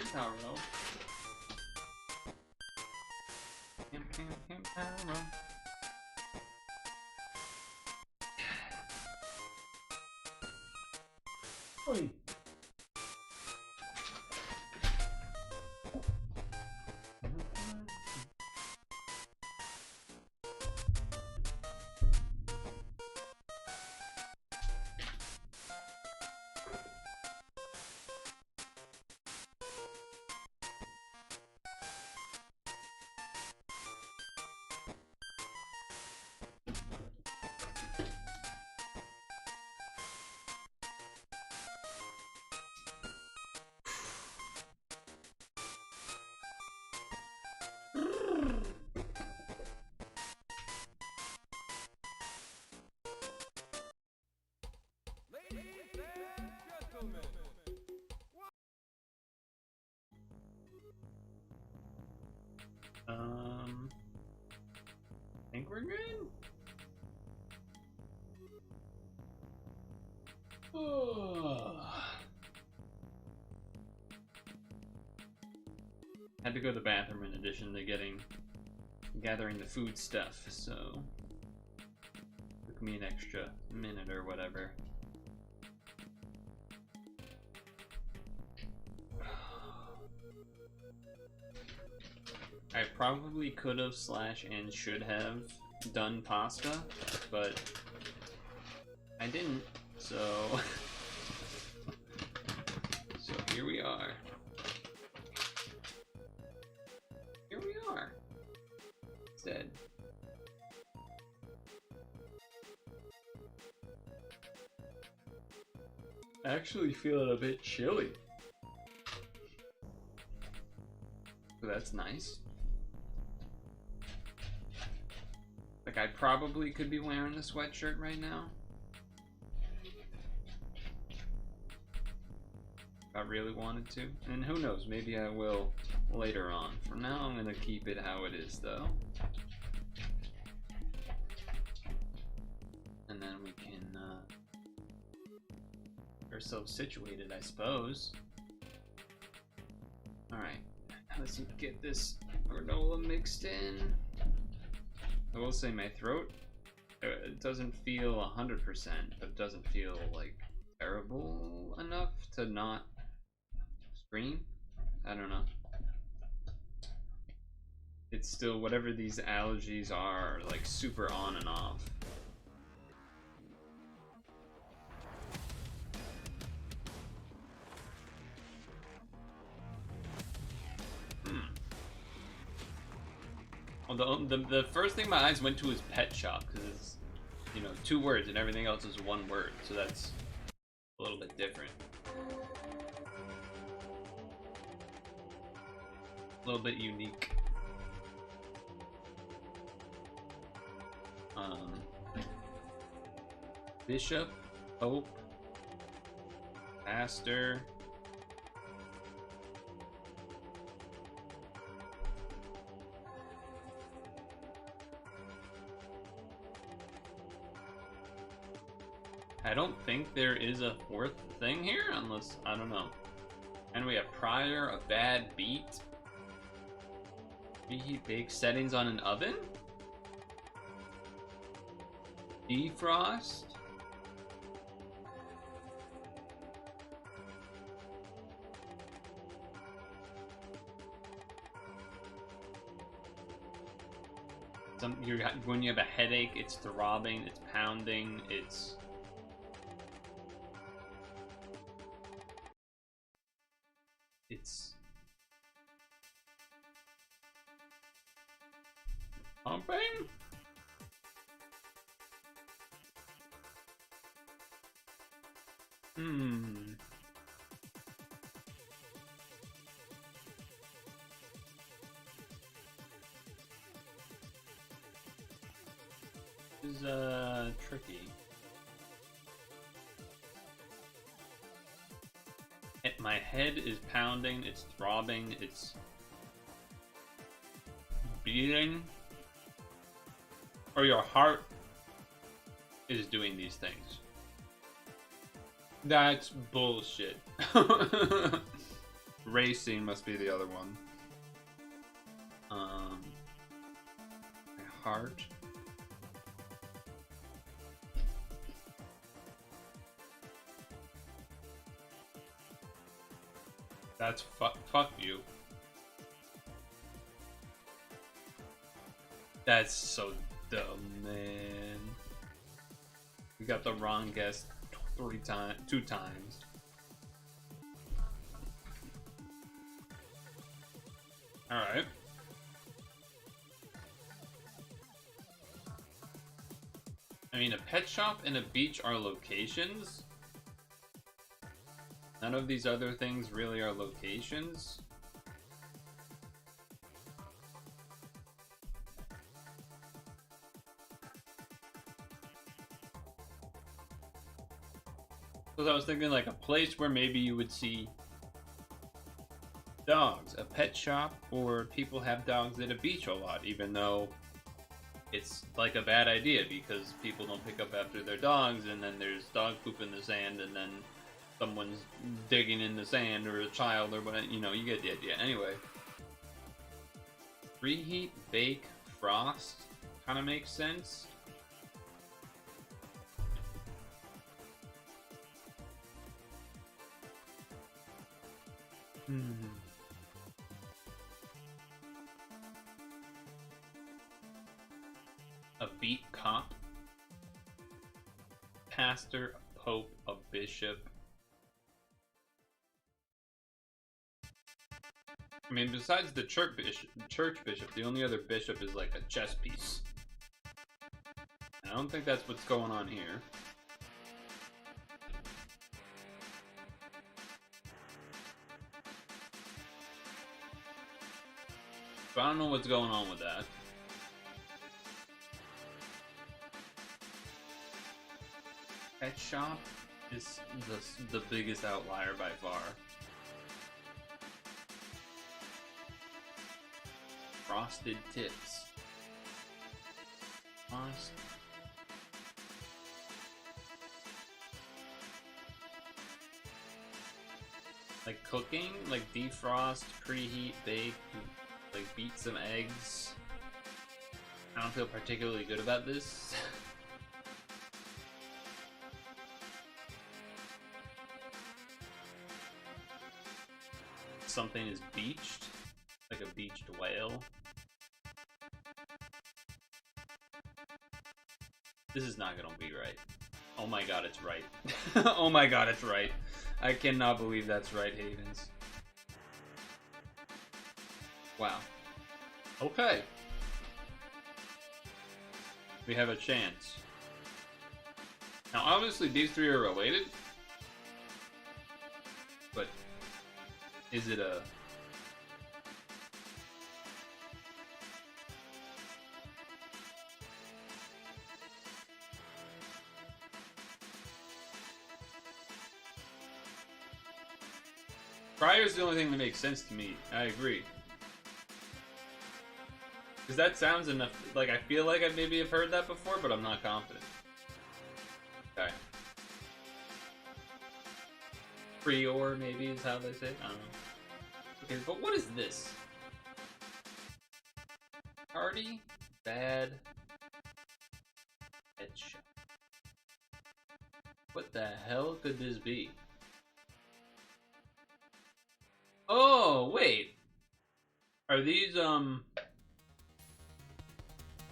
Khimera. Khimera. Oi. I think we're good. Had to go to the bathroom in addition to gathering the food stuff, so took me an extra minute or whatever. I probably could have / and should have done pasta, but I didn't, so so here we are. Here we are. Instead. Actually feeling a bit chilly. So that's nice. Like, I probably could be wearing the sweatshirt right now. If I really wanted to. And who knows, maybe I will later on. For now, I'm gonna keep it how it is, though. And then we can, get ourselves situated, I suppose. Alright, let's get this granola mixed in. I will say my throat, it doesn't feel 100%, but it doesn't feel like terrible enough to not scream. I don't know. It's still, whatever these allergies are like super on and off. Well, the first thing my eyes went to is pet shop, because it's, you know, 2 words and everything else is 1 word, so that's a little bit different. A little bit unique. Bishop, Pope, Pastor. I don't think there is a 4th thing here, unless, I don't know. And we have prior, a bad beat. Reheat bake settings on an oven. Defrost. When you have a headache, it's throbbing, it's pounding, it's pumping. This is tricky. My head is pounding, it's throbbing, it's beating. Or your heart is doing these things. That's bullshit. Racing must be the other one. My heart. That's fuck you. That's so dumb, man. We got the wrong guess 2 times. Alright. I mean, a pet shop and a beach are locations. None of these other things really are locations. So I was thinking like a place where maybe you would see dogs, a pet shop, or people have dogs at a beach a lot, even though it's like a bad idea because people don't pick up after their dogs, and then there's dog poop in the sand, and then someone's digging in the sand, or a child, or whatever. You know, you get the idea. Anyway, preheat, bake, frost kind of makes sense. A beat cop, pastor, a pope, a bishop. I mean, besides the church bishop, the only other bishop is like a chess piece. And I don't think that's what's going on here. But I don't know what's going on with that. Pet shop is the biggest outlier by far. Frosted tips. Frost. Like cooking, like defrost, preheat, bake, like beat some eggs. I don't feel particularly good about this. Something is beached, like a beached whale. This is not gonna be right. Oh my god, it's right. Oh my god, it's right. I cannot believe that's right, Havens. Wow. Okay. We have a chance. Now, obviously, these three are related. But is it a... Friar's the only thing that makes sense to me. I agree. Because that sounds enough, like I feel like I maybe have heard that before, but I'm not confident. Okay. Prior, maybe is how they say it? I don't know. Okay, but what is this? Party? Bad? Pet shop. What the hell could this be? Oh, wait. Are these,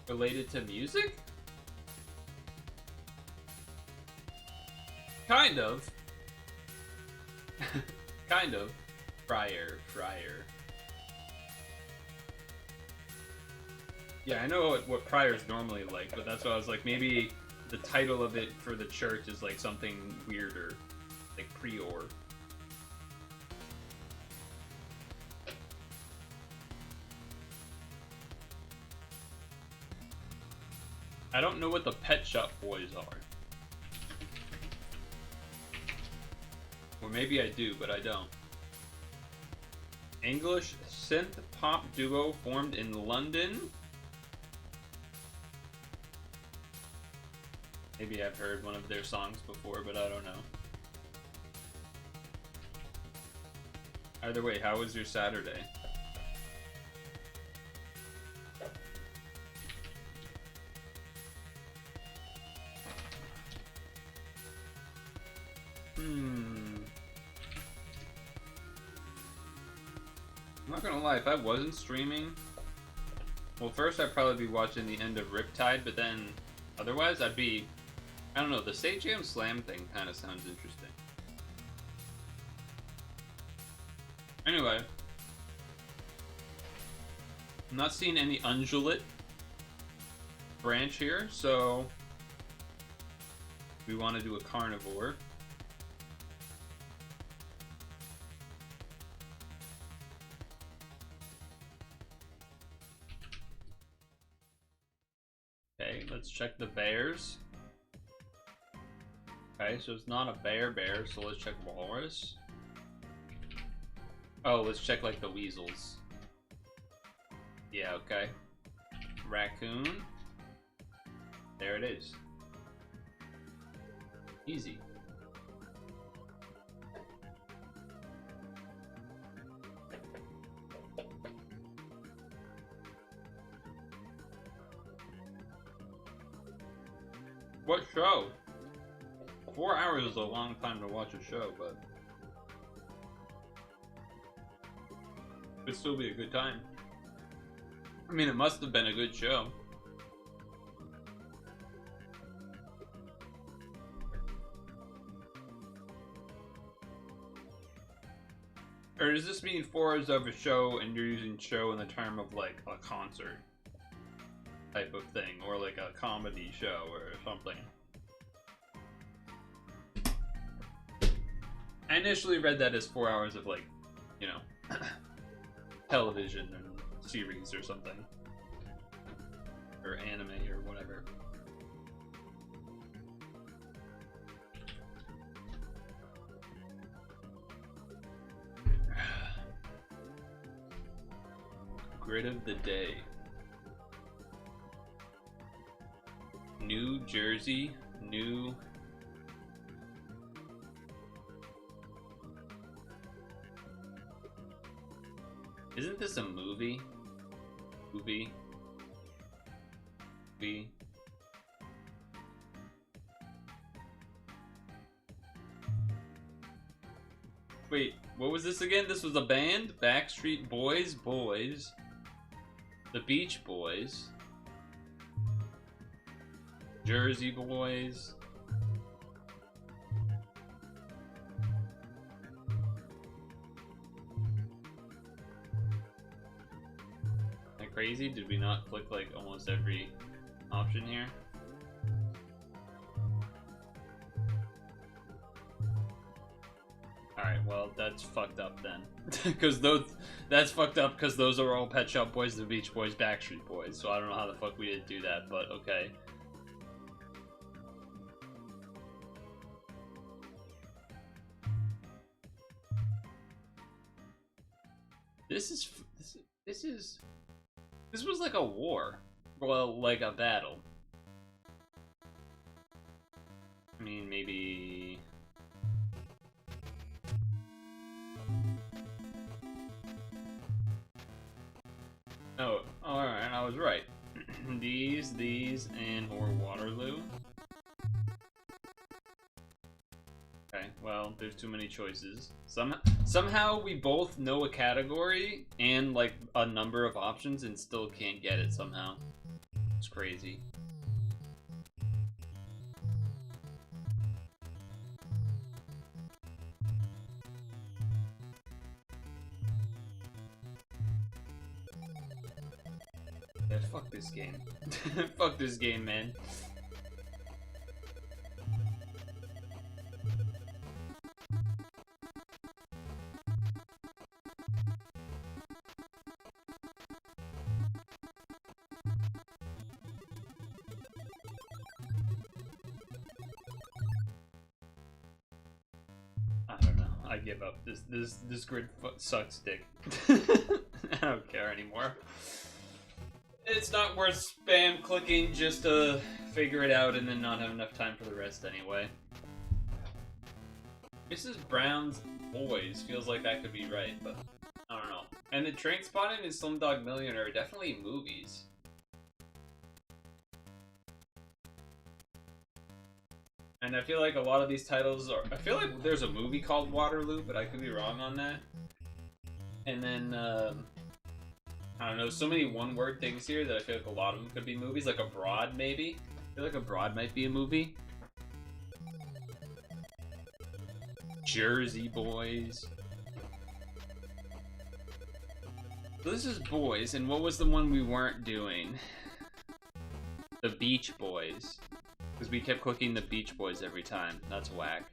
related to music? Kind of. Kind of. Friar. Yeah, I know what Prior's normally like, but that's why I was like, maybe the title of it for the church is like something weirder. Like Prior. I don't know what the Pet Shop Boys are. Or maybe I do, but I don't. English synth pop duo formed in London. Maybe I've heard one of their songs before, but I don't know. Either way, how was your Saturday? I'm not gonna lie, if I wasn't streaming, well, first I'd probably be watching the end of Riptide, but then otherwise I'd be, I don't know, the State Jam Slam thing kind of sounds interesting. Anyway, I'm not seeing any undulate branch here, so we want to do a carnivore. Okay, let's check the bears. Okay, so it's not a bear, so let's check walrus. Oh, let's check like the weasels. Yeah, okay. Raccoon. There it is. Easy. What show? 4 hours is a long time to watch a show, but it'd still be a good time. I mean, it must have been a good show. Or does this mean 4 hours of a show and you're using show in the term of like a concert type of thing, or like a comedy show or something? I initially read that as 4 hours of like, you know, television and series or something, or anime or whatever. Grid of the day. New Jersey, new. Isn't this a movie? Movie. Wait, what was this again? This was a band? Backstreet Boys, The Beach Boys, Jersey Boys. Am I crazy? Did we not click like almost every option here? Alright, well, that's fucked up then. Because that's fucked up because those are all Pet Shop Boys, The Beach Boys, Backstreet Boys. So I don't know how the fuck we didn't do that, but okay. This was like a war. Well, like a battle. I mean, maybe... Oh, alright, I was right. These, and or Waterloo. Okay, well, there's too many choices. Somehow we both know a category and like a number of options and still can't get it somehow. It's crazy. Yeah, fuck this game. Fuck this game, man. I don't know. I give up. This grid sucks dick. I don't care anymore. It's not worth spam clicking just to figure it out and then not have enough time for the rest anyway. Mrs. Brown's Boys feels like that could be right, but I don't know. And the Trainspotting and Slumdog Millionaire are definitely movies. And I feel like a lot of these titles are... I feel like there's a movie called Waterloo, but I could be wrong on that. And then, I don't know, so many one-word things here that I feel like a lot of them could be movies. Like Abroad, maybe? I feel like Abroad might be a movie. Jersey Boys. So this is Boys, and what was the one we weren't doing? The Beach Boys. Because we kept clicking the Beach Boys every time. That's whack.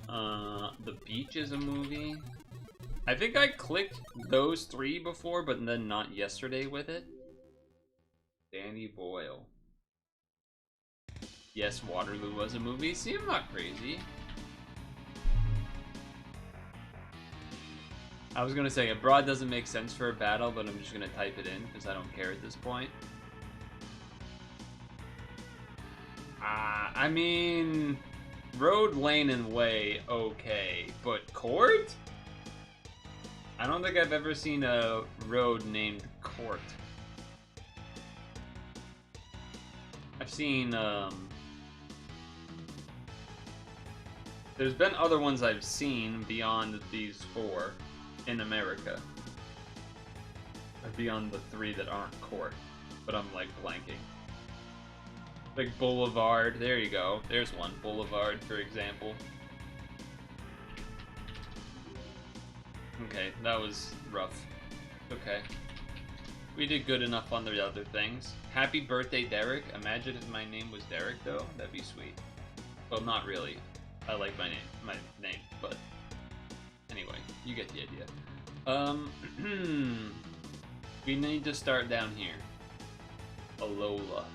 The Beach is a movie. I think I clicked those three before, but then not yesterday with it. Danny Boyle. Yes, Waterloo was a movie. See, I'm not crazy. I was gonna say, Abroad doesn't make sense for a battle, but I'm just gonna type it in, because I don't care at this point. I mean... Road, Lane, and Way, okay. But Court? I don't think I've ever seen a road named Court. I've seen, there's been other ones I've seen beyond these four in America. Or beyond the three that aren't Court. But I'm, like, blanking. Like Boulevard, there you go. There's one. Boulevard, for example. Okay, that was rough. Okay. We did good enough on the other things. Happy birthday, Derek. Imagine if my name was Derek, though. That'd be sweet. Well, not really. I like my name, but... Anyway, you get the idea. We need to start down here. Alola.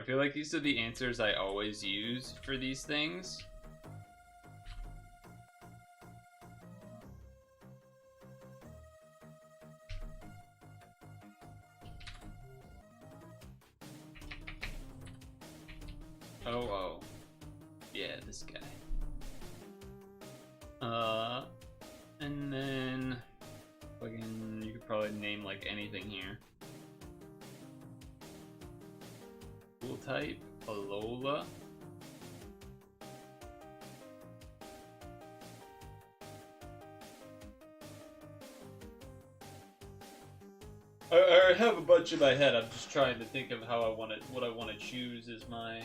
I feel like these are the answers I always use for these things. Oh. Yeah, this guy. And then... Fucking, you could probably name like anything here. Pool type, Alola. I have a bunch in my head. I'm just trying to think of how I want it. What I want to choose is my.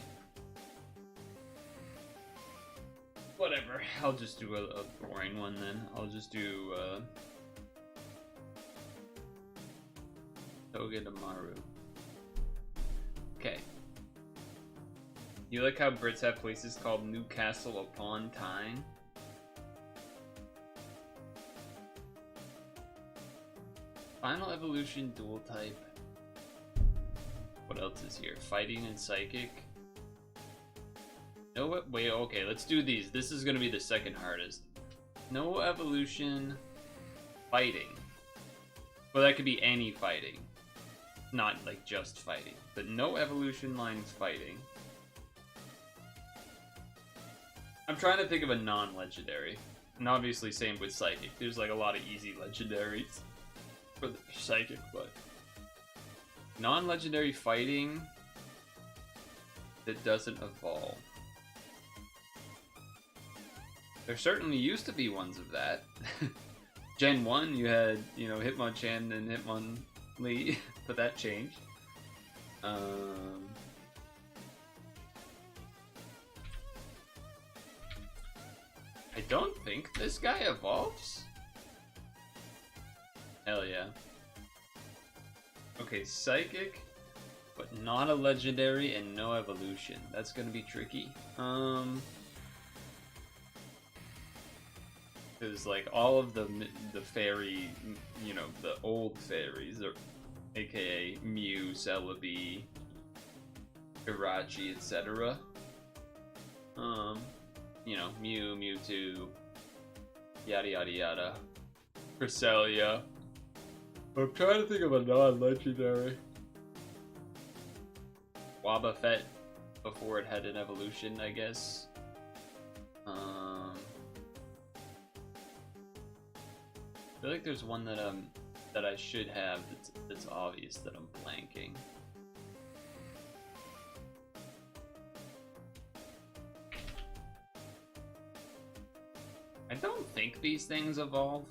Whatever. I'll just do a boring one then. I'll just do Togedemaru. Okay. You like how Brits have places called Newcastle upon Tyne? Final evolution, dual type. What else is here? Fighting and psychic. No, wait, okay, let's do these. This is gonna be the second hardest. No evolution, fighting. Well, that could be any fighting. Not like just fighting. But no evolution lines fighting. I'm trying to think of a non-legendary. And obviously same with psychic. There's like a lot of easy legendaries for the psychic, but non-legendary fighting that doesn't evolve. There certainly used to be ones of that. Gen 1, you had, you know, Hitmonchan and Hitmonlee, but that changed. I don't think this guy evolves. Hell yeah. Okay, Psychic, but not a legendary and no evolution. That's gonna be tricky. Because like all of the fairy, you know, the old fairies, are, aka Mew, Celebi, Irachi, etc. You know, Mew, Mewtwo, Yada yada yada. Cresselia. I'm trying to think of a non-legendary. Wobbuffet before it had an evolution, I guess. I feel like there's one that I should have that's obvious that I'm blanking. I don't think these things evolve.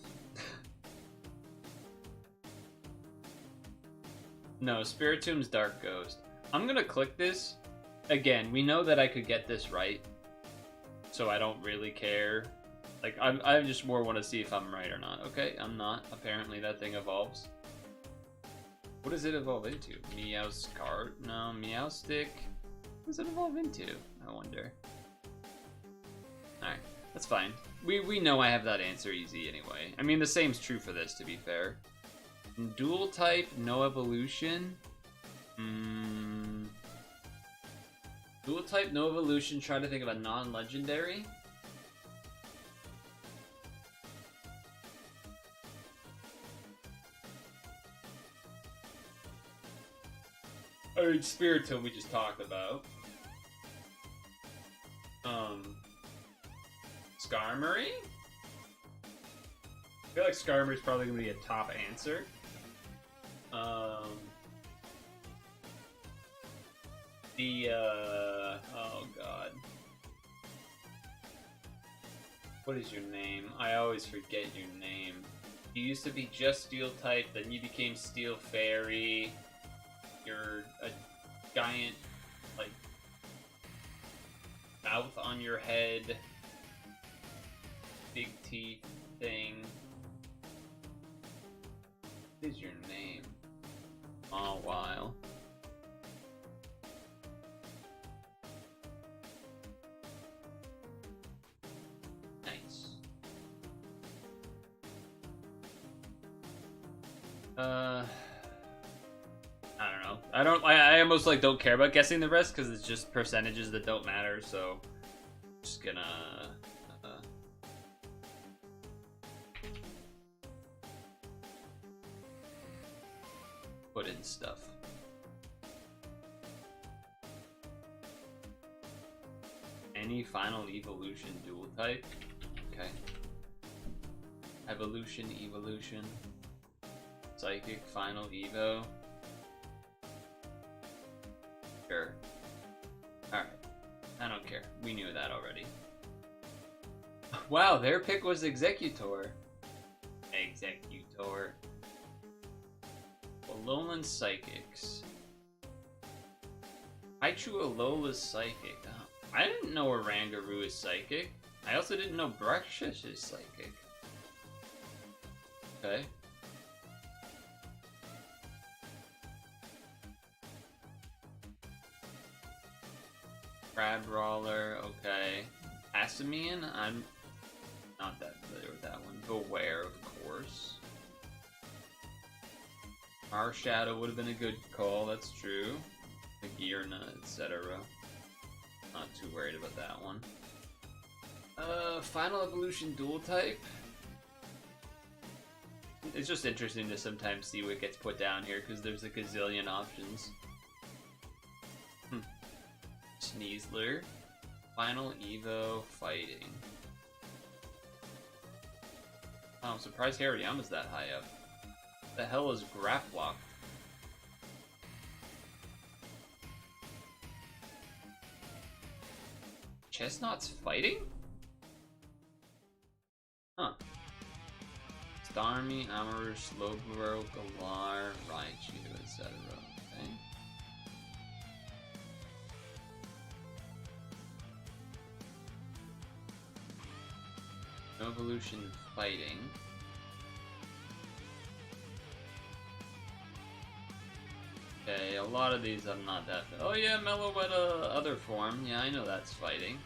No, Spiritom's Dark Ghost. I'm gonna click this. Again, we know that I could get this right, so I don't really care. Like, I just more want to see if I'm right or not. Okay, I'm not. Apparently that thing evolves. What does it evolve into? Meowscarp? No, Meowstick? What does it evolve into? I wonder. Alright, that's fine. We know I have that answer easy anyway. I mean, the same's true for this, to be fair. Dual type, no evolution. Dual type, no evolution. Try to think of a non-legendary. I mean, Spiritomb we just talked about. Skarmory? I feel like Skarmory's probably gonna be a top answer. Oh god. What is your name? I always forget your name. You used to be just Steel type, then you became Steel Fairy. You're a giant, like, mouth on your head, big teeth thing. What is your name? Oh, while. Nice. I don't know. I almost like don't care about guessing the rest because it's just percentages that don't matter. So, I'm just gonna put in stuff. Any final evolution dual type? Okay. Evolution, evolution. Psychic, final evo. Sure. Alright. I don't care. We knew that already. Wow, their pick was Executor. Executor. Alolan Psychics. Raichu Alola's Psychic. Oh, I didn't know Oranguru is Psychic. I also didn't know Bruxish is Psychic. Okay. Crabrawler, okay. Asamian, I'm not that familiar with that one. Beware, of course. Marshadow would have been a good call, that's true. Magearna, etc. Not too worried about that one. Final Evolution Dual Type. It's just interesting to sometimes see what gets put down here, because there's a gazillion options. Sneasler. Final Evo Fighting. Oh, I'm surprised Hariyama's that high up. The hell is Graplock? Chestnut's fighting? Huh. Starmie, Amaru, Slowbro, Galar, Raichu, etc. Okay. No evolution fighting. Okay, a lot of these I'm not that. Oh yeah, Meloetta other form. Yeah, I know that's fighting.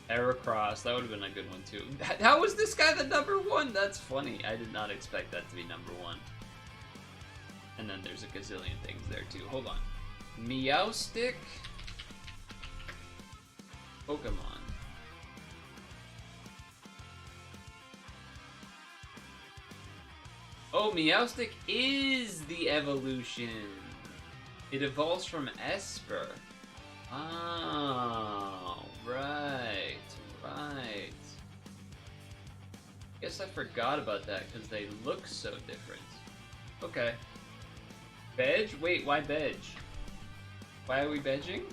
Heracross, that would have been a good one too. How was this guy the #1? That's funny. I did not expect that to be #1. And then there's a gazillion things there too. Hold on. Meowstick? Pokemon. Oh, Meowstic is the evolution. It evolves from Esper. Oh, right. Guess I forgot about that because they look so different. Okay. Veg? Wait, why veg? Why are we vegging?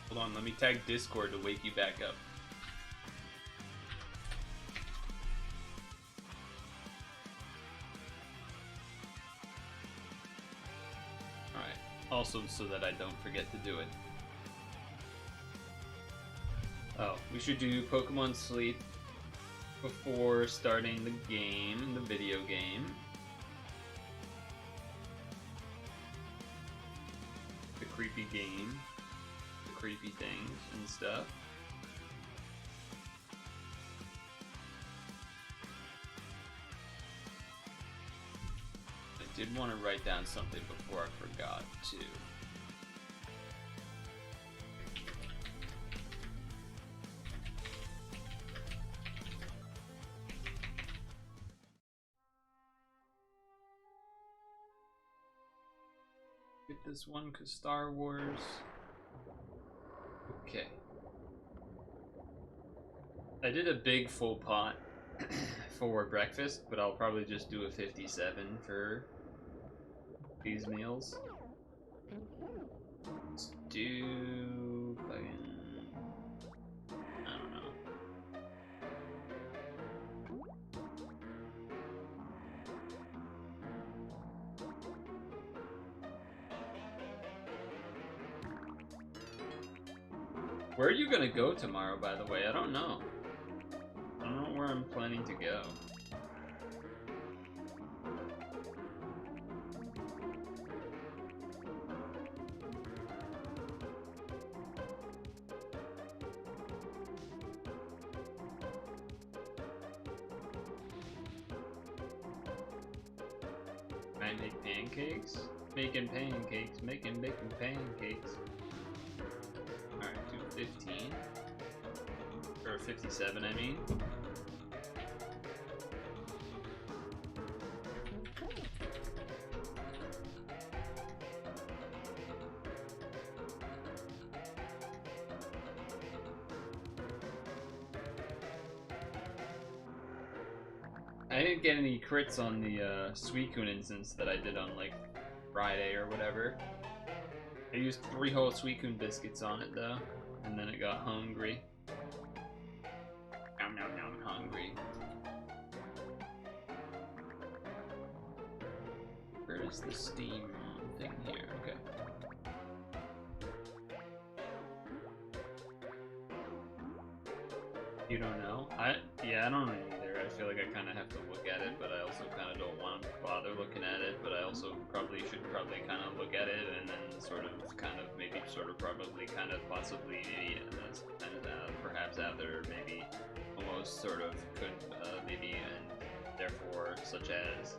Hold on, let me tag Discord to wake you back up. Alright, also so that I don't forget to do it. Oh, we should do Pokemon Sleep before starting the game, the video game. The creepy game. Creepy things and stuff. I did want to write down something before I forgot too. Get this one because Star Wars. Okay. I did a big full pot for breakfast, but I'll probably just do a 57 for these meals. Let's do fucking... I don't know. Where are you gonna go tomorrow, by the way? I don't know. I don't know where I'm planning to go. Might make pancakes? Making pancakes, making pancakes. Alright, do 15. Or 57, I mean. I didn't get any crits on the Suicune instance that I did on like Friday or whatever. I used 3 whole Suicune biscuits on it though, and then it got hungry. Nom nom nom, hungry. Where is the Steam thing here? Okay. You don't know? Yeah, I don't know either. I feel like I kind of have to look at it, but I also kind of don't want to bother looking at it. But I also should kind of look at it and then sort of possibly maybe perhaps either maybe almost sort of could maybe and therefore such as,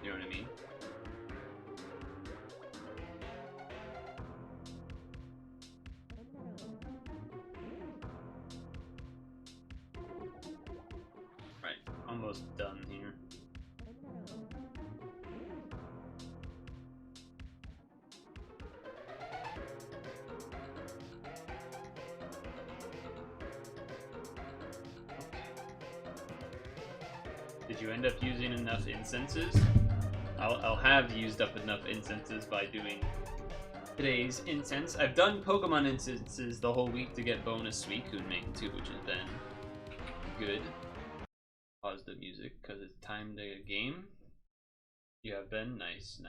you know what I mean? Almost done here. Okay. Did you end up using enough incenses? I'll have used up enough incenses by doing today's incense. I've done Pokemon incenses the whole week to get bonus Suicune main too, which has been good. Pause the music because it's time to game. You have been nice.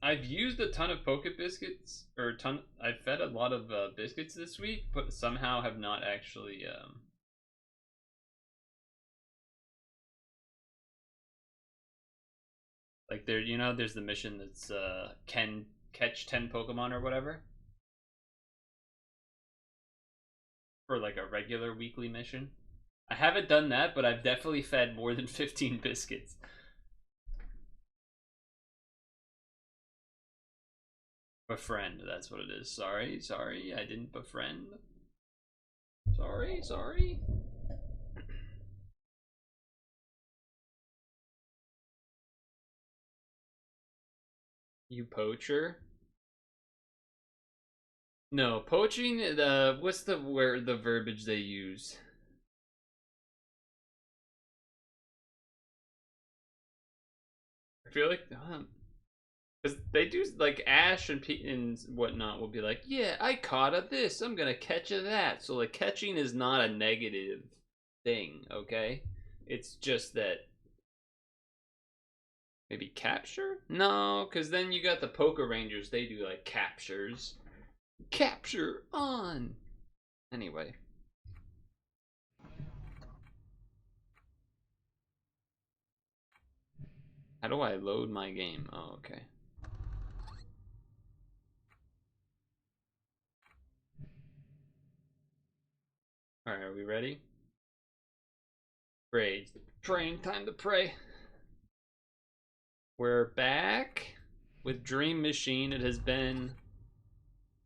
I've used a ton of Poke Biscuits, I've fed a lot of biscuits this week, but somehow have not actually like there's the mission that's can catch 10 Pokemon or whatever. For like a regular weekly mission. I haven't done that, but I've definitely fed more than 15 biscuits. Befriend, that's what it is. Sorry, I didn't befriend. Sorry. You poacher? No, poaching, what's the verbiage they use? I feel like, because they do, like, Ash and whatnot will be like, yeah, I caught a this, I'm gonna catch a that. So, like, catching is not a negative thing, okay? It's just that, maybe capture? No, because then you got the Poker Rangers, they do, like, captures. Capture on! Anyway. How do I load my game? Oh, okay. Alright, are we ready? Pray. Praying time to pray. We're back with Dream Machine. It has been,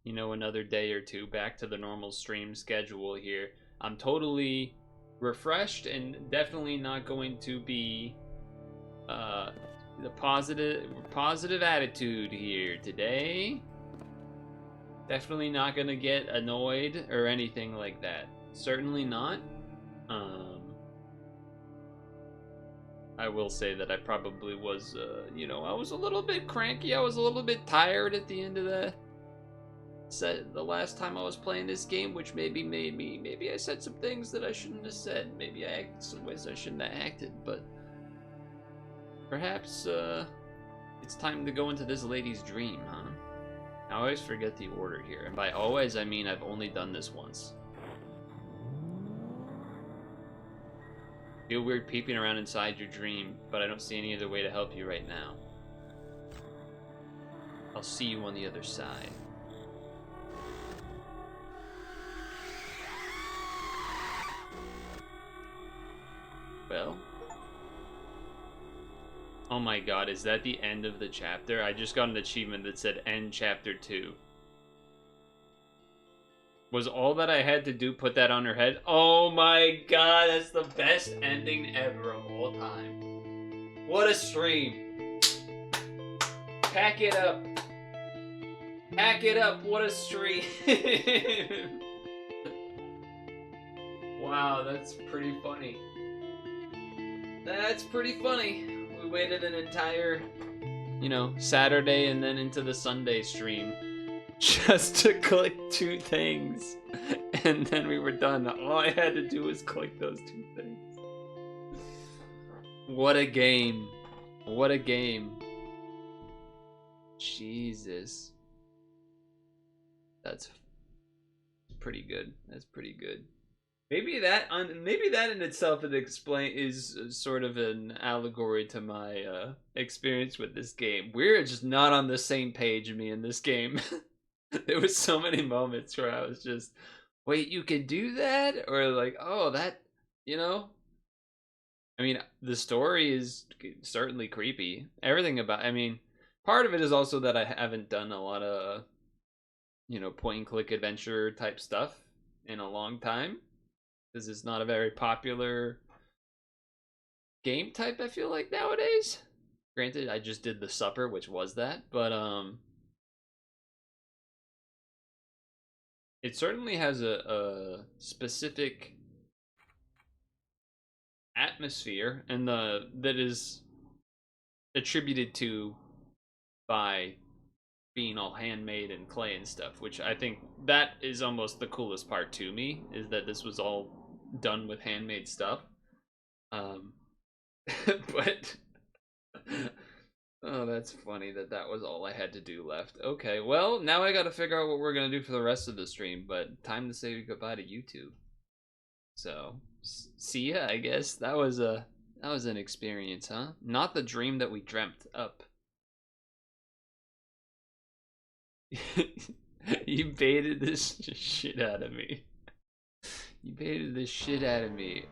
you know, another day or two back to the normal stream schedule here. I'm totally refreshed and definitely not going to be the positive attitude here today. Definitely not gonna get annoyed or anything like that. Certainly not. I will say that I probably was, you know, I was a little bit cranky. I was a little bit tired at the end of the last time I was playing this game, which maybe I said some things that I shouldn't have said. Maybe I acted some ways I shouldn't have acted, but perhaps, it's time to go into this lady's dream, huh? I always forget the order here, and by always I mean I've only done this once. Feel weird peeping around inside your dream, but I don't see any other way to help you right now. I'll see you on the other side. Well. Oh my god, is that the end of the chapter? I just got an achievement that said end chapter 2. Was all that I had to do put that on her head? Oh my god, that's the best ending ever of all time. What a stream. Pack it up. Pack it up, what a stream. Wow, that's pretty funny. That's pretty funny. We waited an entire, you know, Saturday and then into the Sunday stream just to click 2 things, and then we were done. All I had to do was click those 2 things. What a game. What a game. Jesus. That's pretty good. That's pretty good. Maybe that in itself is sort of an allegory to my experience with this game. We're just not on the same page, me and this game. There was so many moments where I was just, wait, you can do that? Or like, oh, that, you know? I mean, the story is certainly creepy. Everything about, I mean, part of it is also that I haven't done a lot of, you know, point and click adventure type stuff in a long time. This is not a very popular game type, I feel like, nowadays. Granted, I just did The Supper, which was that, but it certainly has a specific atmosphere, and that is attributed to by being all handmade and clay and stuff, which I think that is almost the coolest part to me, is that this was all done with handmade stuff. But oh, that's funny that was all I had to do left. Okay, well, now I gotta figure out what we're gonna do for the rest of the stream, but time to say goodbye to YouTube. So, see ya, I guess. That was an experience, huh? Not the dream that we dreamt up. You baited this shit out of me. You baited the shit out of me.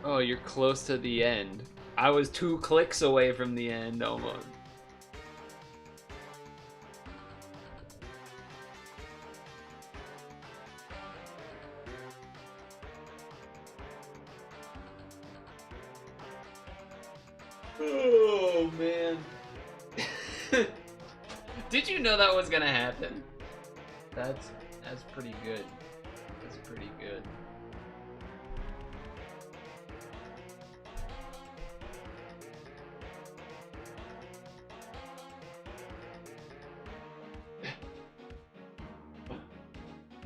Oh, you're close to the end. I was 2 clicks away from the end almost. Oh, man. Did you know that was gonna happen? That's pretty good. That's pretty good.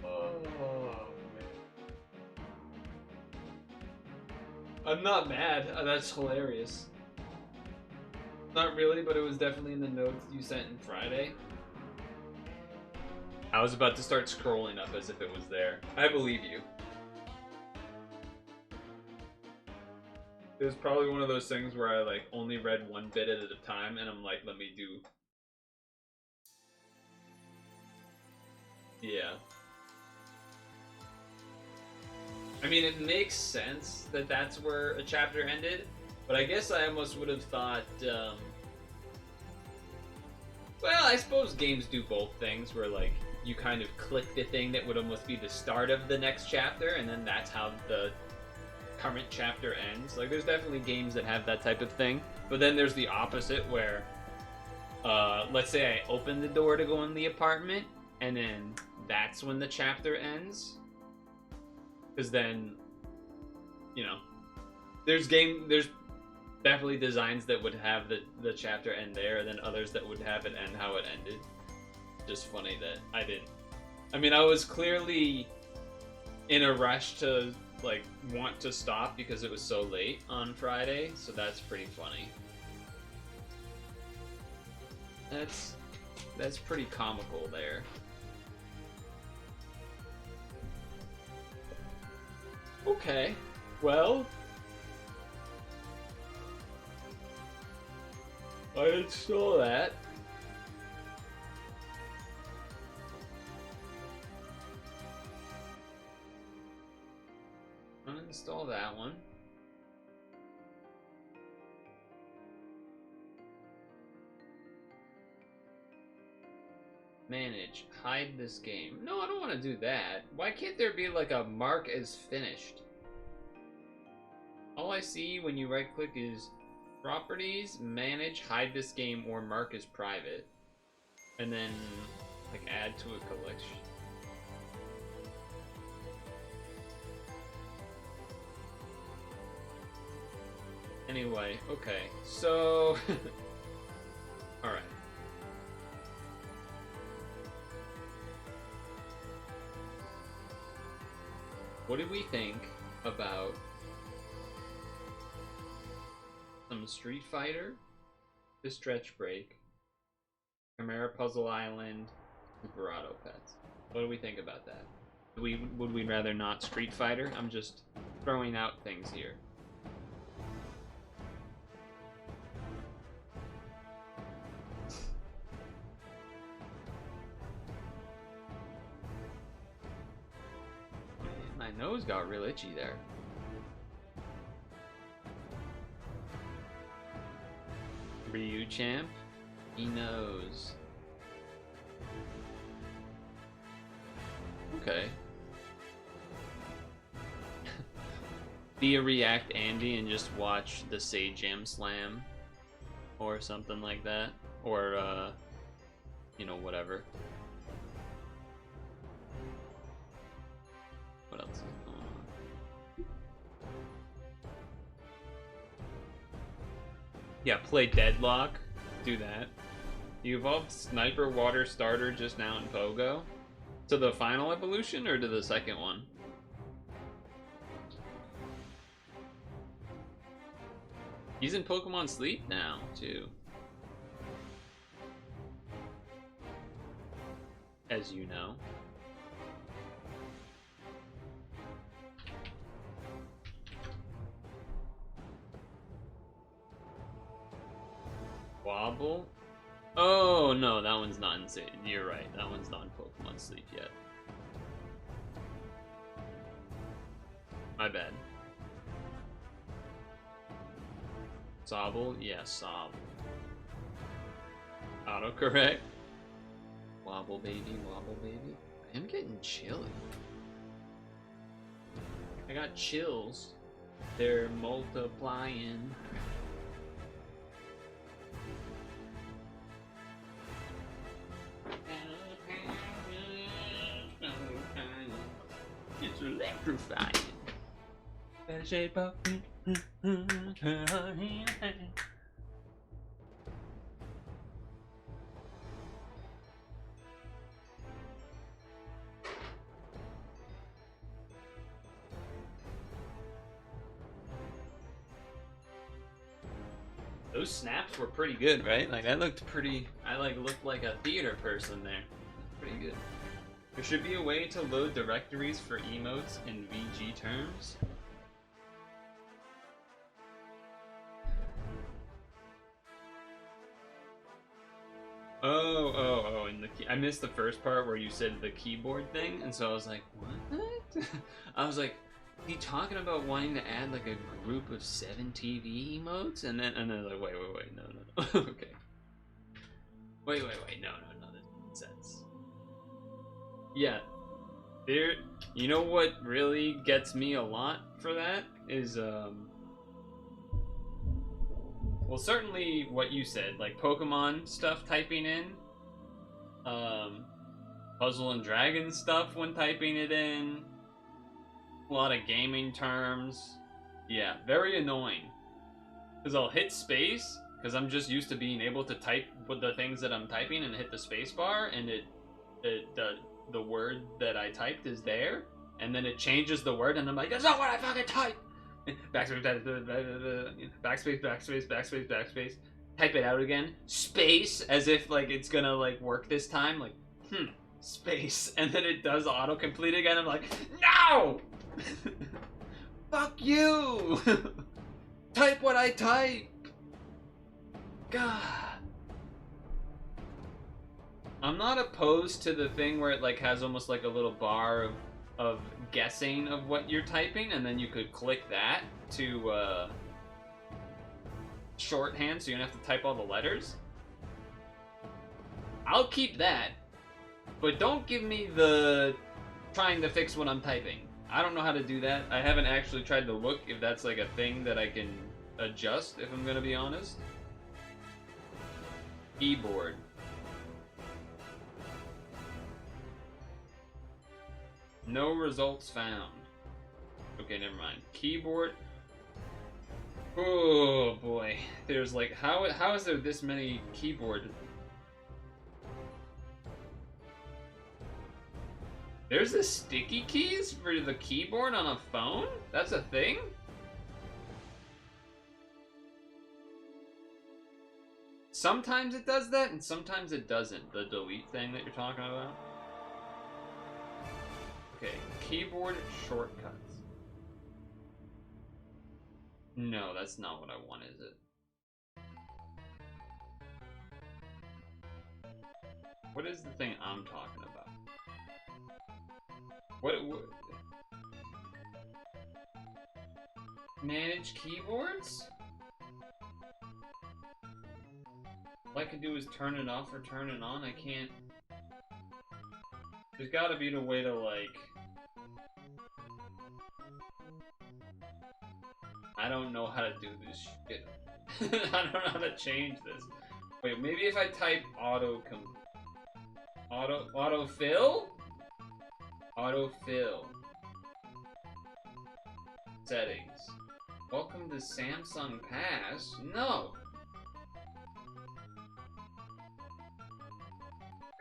Oh, man. I'm not mad. That's hilarious. Not really, but it was definitely in the notes you sent on Friday. I was about to start scrolling up as if it was there. I believe you. It was probably one of those things where I like only read one bit at a time, and I'm like, let me do. Yeah. I mean, it makes sense that that's where a chapter ended, but I guess I almost would have thought, well, I suppose games do both things, where like you kind of click the thing that would almost be the start of the next chapter, and then that's how the current chapter ends. Like, there's definitely games that have that type of thing, but then there's the opposite where, let's say I open the door to go in the apartment, and then that's when the chapter ends. Because then, you know, there's definitely designs that would have the chapter end there, and then others that would have it end how it ended. Just funny that I didn't. I mean, I was clearly in a rush to like want to stop because it was so late on Friday, so that's pretty funny. That's pretty comical there. Okay, well, I install that. Uninstall that one. Manage. Hide this game. No, I don't want to do that. Why can't there be like a mark as finished? All I see when you right click is properties, manage, hide this game, or mark as private. And then like add to a collection. Anyway, okay. So all right. What did we think about some Street Fighter, the Stretch Break, Khimera Puzzle Island, and Verado Pets? What do we think about that? Would we rather not Street Fighter? I'm just throwing out things here. My nose got real itchy there. Ryu champ? He knows. Okay. Be a React Andy and just watch the Say Jam Slam or something like that. Or, you know, whatever. What else is going on? Yeah, play Deadlock. Do that. You evolved Sniper Water Starter just now in Pogo. To the final evolution or to the second one? He's in Pokemon Sleep now, too. As you know. Wobble? Oh, no, that one's not insane. You're right, that one's not in Pokemon Sleep yet. My bad. Sobble? Yeah, sobble. Autocorrect. Wobble baby, wobble baby. I am getting chilly. I got chills. They're multiplying. It's electrifying. Better shape up. Those snaps were pretty good, right? Like I looked pretty. I looked like a theater person there. Pretty good. There should be a way to load directories for emotes in VG terms. Oh, and I missed the first part where you said the keyboard thing, and so I was like, what? I was like, he talking about wanting to add like a group of 7 TV emotes, and then like, wait, no, okay. Wait, no, that makes sense. Yeah, there. You know what really gets me a lot for that is well, certainly what you said, like Pokemon stuff typing in, Puzzle and Dragon stuff when typing it in, a lot of gaming terms. Yeah, very annoying. Because I'll hit space, because I'm just used to being able to type with the things that I'm typing and hit the space bar, and the word that I typed is there, and then it changes the word, and I'm like, that's not what I fucking typed! Backspace, backspace. Type it out again. Space, as if like it's gonna like work this time. Like, space, and then it does autocomplete again. I'm like, no! Fuck you! Type what I type. God. I'm not opposed to the thing where it like has almost like a little bar of guessing of what you're typing, and then you could click that to shorthand so you don't have to type all the letters. I'll keep that, but don't give me the trying to fix what I'm typing. I don't know how to do that. I haven't actually tried to look if that's like a thing that I can adjust, if I'm gonna be honest. Keyboard. No results found. Okay, never mind. Keyboard. Oh boy. There's like, how is there this many keyboard? There's the sticky keys for the keyboard on a phone? That's a thing? Sometimes it does that, and sometimes it doesn't. The delete thing that you're talking about. Okay, keyboard shortcuts. No, that's not what I want, is it? What is the thing I'm talking about? What manage keyboards? All I can do is turn it off or turn it on. I can't. There's gotta be the way to like. I don't know how to do this shit. I don't know how to change this. Wait, maybe if I type autofill? Autofill. Settings. Welcome to Samsung Pass? No!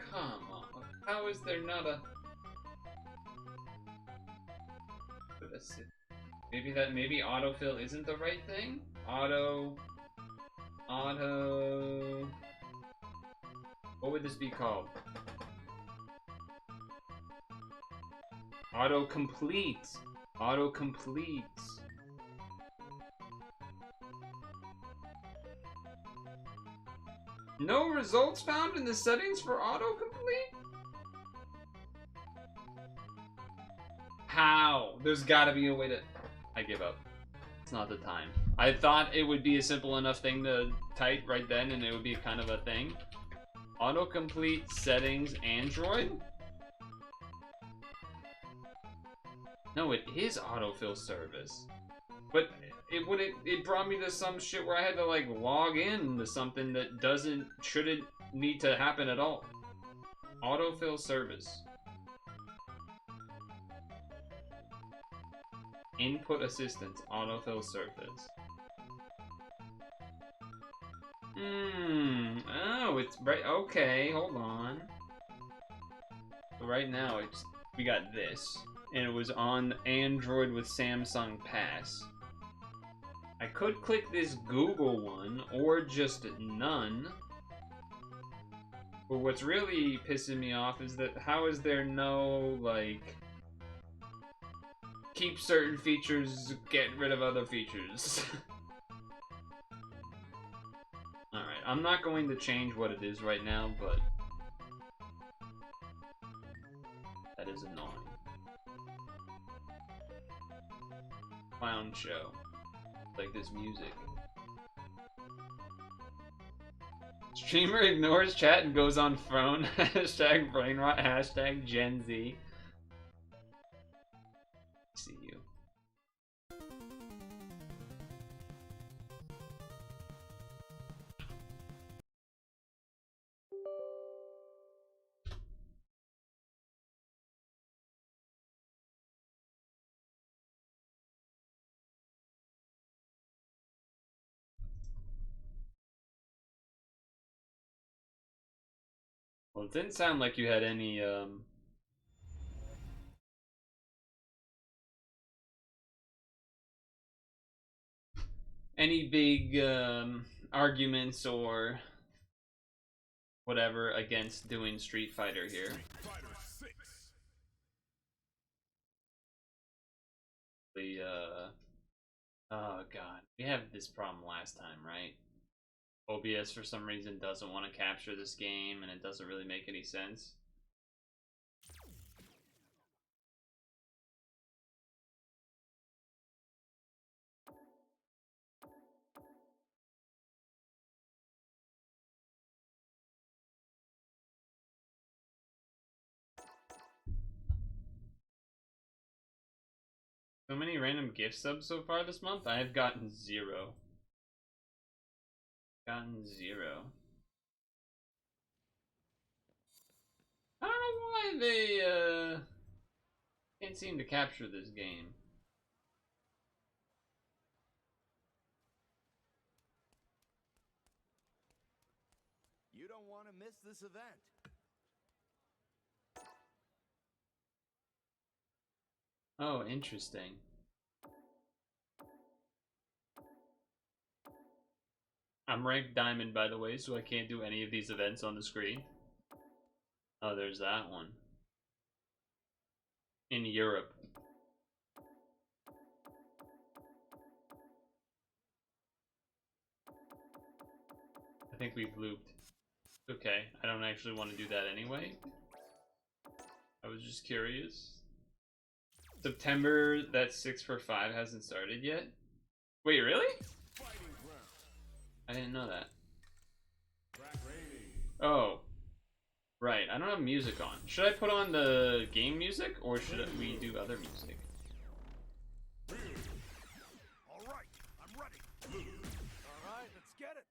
Come on. How is there not a... Maybe autofill isn't the right thing? Auto... What would this be called? Autocomplete. Autocomplete. No results found in the settings for autocomplete? How? There's gotta be a way to... I give up. It's not the time. I thought it would be a simple enough thing to type right then and it would be kind of a thing. Autocomplete settings Android? No, it is autofill service. But it brought me to some shit where I had to like log in to something that shouldn't need to happen at all. Autofill service. Input assistance, autofill service. Oh, it's right. Okay, hold on. So right now, we got this, and it was on Android with Samsung Pass. I could click this Google one, or just none. But what's really pissing me off is that how is there no, like, keep certain features, get rid of other features? Alright, I'm not going to change what it is right now, but that is annoying. Clown show. Like this music. Streamer ignores chat and goes on phone. Hashtag brainrot. Hashtag Gen Z. See you. Well, it didn't sound like you had any big arguments or whatever against doing Street Fighter here. Oh god, we had this problem last time, right? OBS for some reason doesn't want to capture this game and it doesn't really make any sense. So many random gift subs so far this month? I have gotten 0. Gotten 0. I don't know why they can't seem to capture this game. You don't want to miss this event. Oh, interesting. I'm ranked diamond, by the way, so I can't do any of these events on the screen. Oh, there's that one. In Europe. I think we've looped. Okay, I don't actually want to do that anyway. I was just curious. September, that 6 for 5 hasn't started yet? Wait, really? I didn't know that. Oh. Right, I don't have music on. Should I put on the game music, or should we do other music? Alright, I'm ready. Alright, let's get it.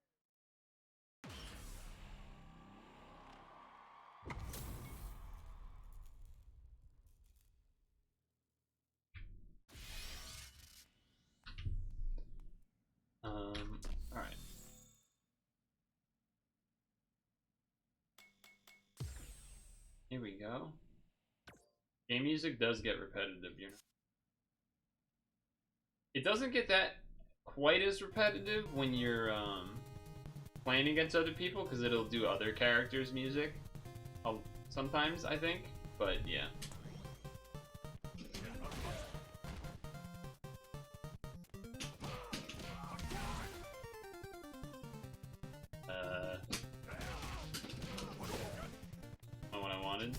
Alright. Here we go. Game music does get repetitive, you know. It doesn't get that quite as repetitive when you're playing against other people, because it'll do other characters' music sometimes, I think. But yeah. Not what I wanted.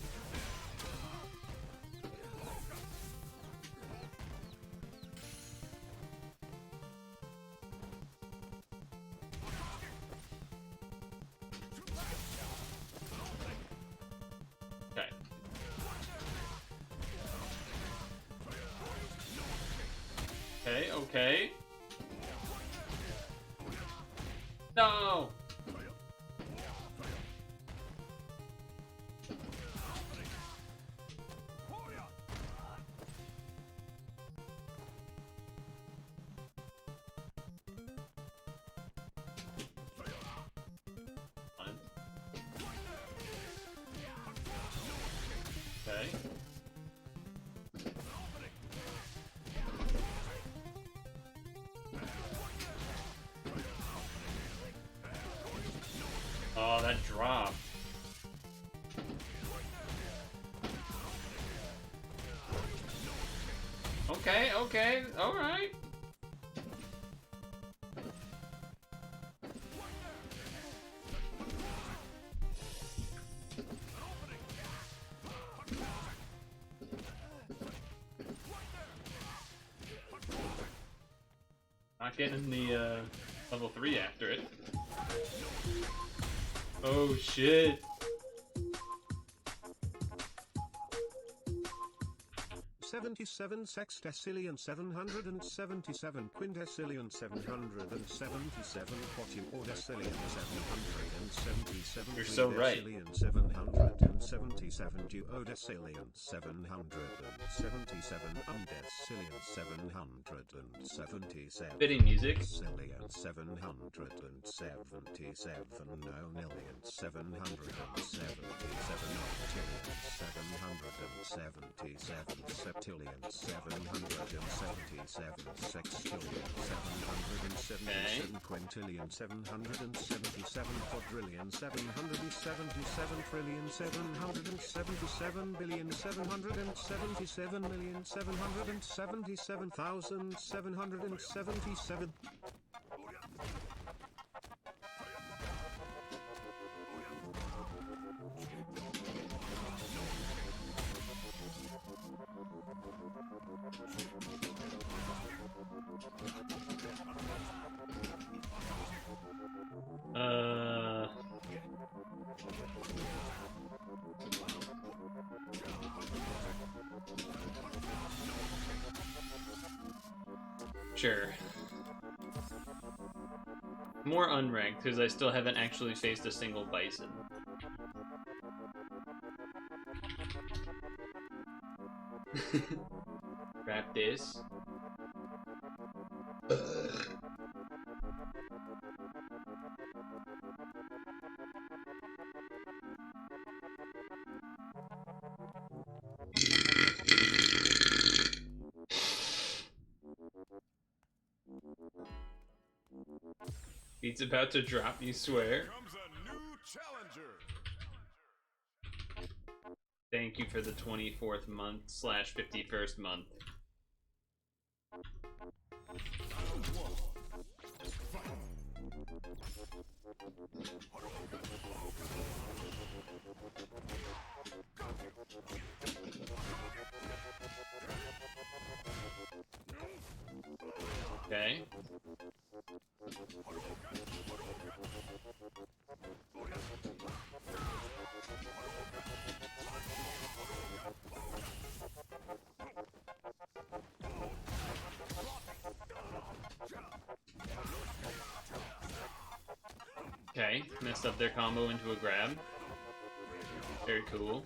okay. No! Okay. Oh, that dropped. Okay, okay, alright. Not getting the level 3 after it. Oh shit. 77 sextillion 777 quindecillion 777 quattuordecillion 777 You're so right. 777 duodecillion 777 undecillion 777 Fitting music. Cillion 777 nonillion 777 octillion 777 septillion 777 sextillion 777 quintillion 777 quadrillion 777 trillion 777 billion 777 million 777,777. Sure. More unranked, because I still haven't actually faced a single bison. Grab this. Beat's about to drop, you swear. Comes a new challenger. Thank you for the 24th month / 51st month. Okay. Okay, messed up their combo into a grab. Very cool.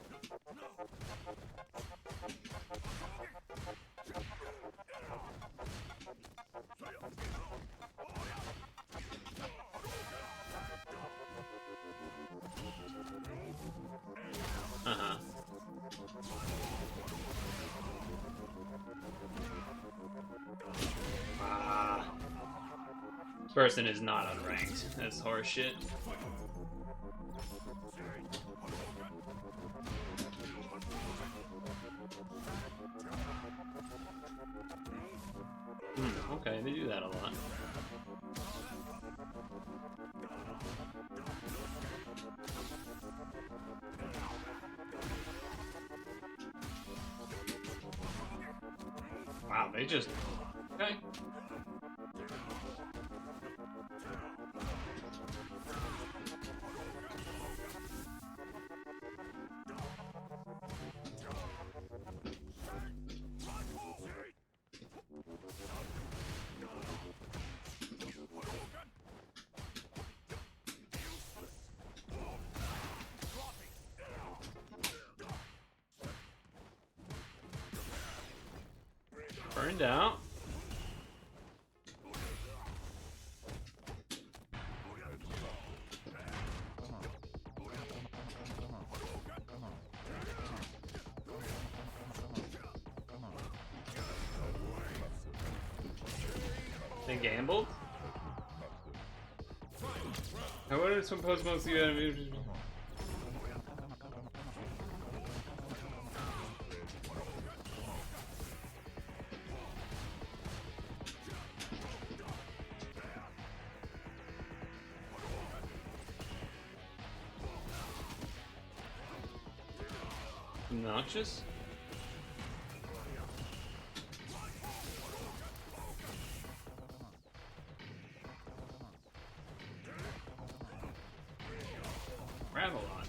Uh-huh. Ah. This person is not unranked. That's horseshit. Okay, they do that a lot. Wow, they just... Okay. Burned out. They gambled? I wonder if some post mostly obnoxious? Ravelon.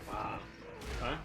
Wow. Huh?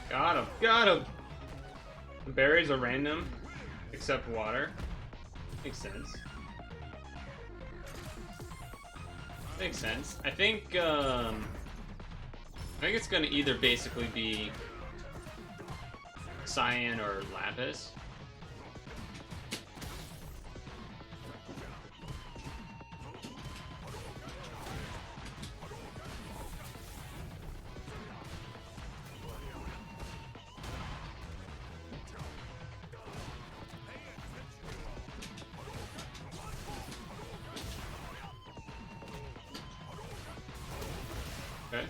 Got him. Got him. The berries are random, except water. Makes sense. Makes sense. I think it's gonna either basically be cyan or lapis. Okay.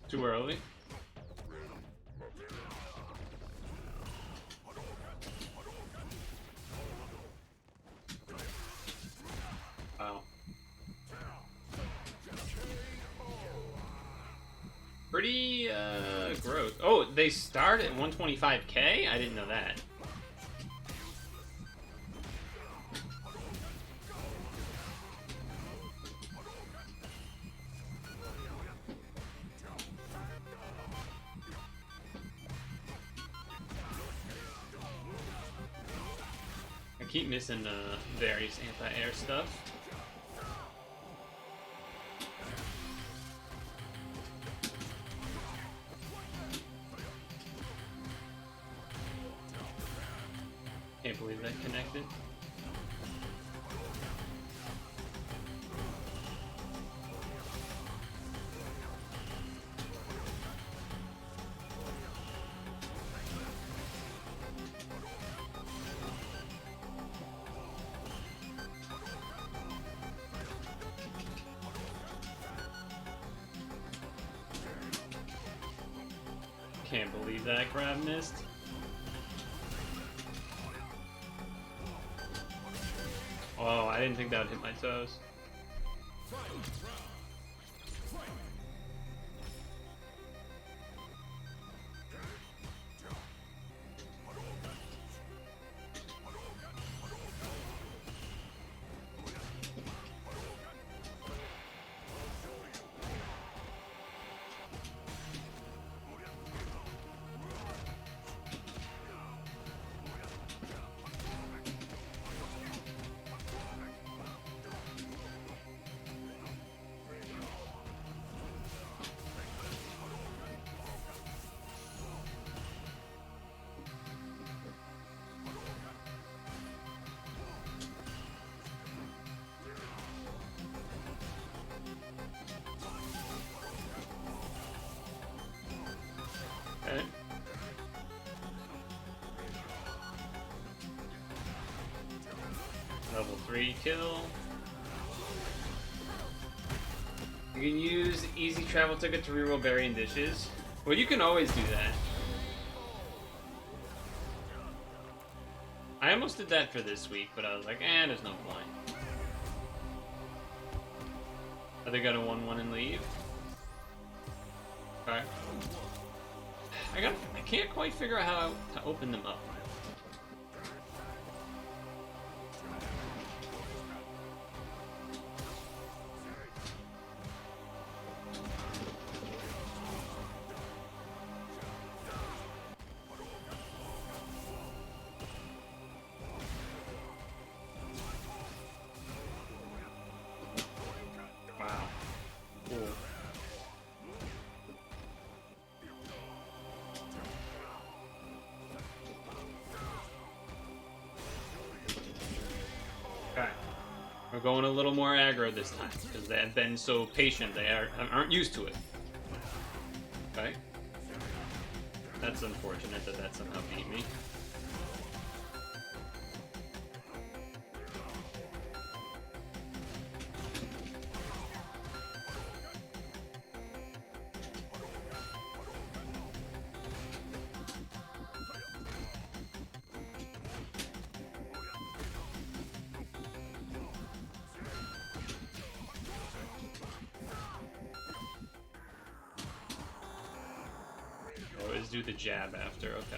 Too early. Wow. Pretty gross. Oh, they start at 125k? I didn't know that. I keep missing various anti-air stuff. Can't believe that connected. Can't believe that grab missed. Oh, I didn't think that would hit my toes. 3 kill. You can use easy travel ticket to reroll berry and dishes. Well, you can always do that. I almost did that for this week, but I was like, there's no point. Are they gonna 1-1 and leave? Okay. I can't quite figure out how to open them up. We're going a little more aggro this time because they have been so patient. They aren't used to it. Okay. That's unfortunate that somehow beat me. Always do the jab after, okay.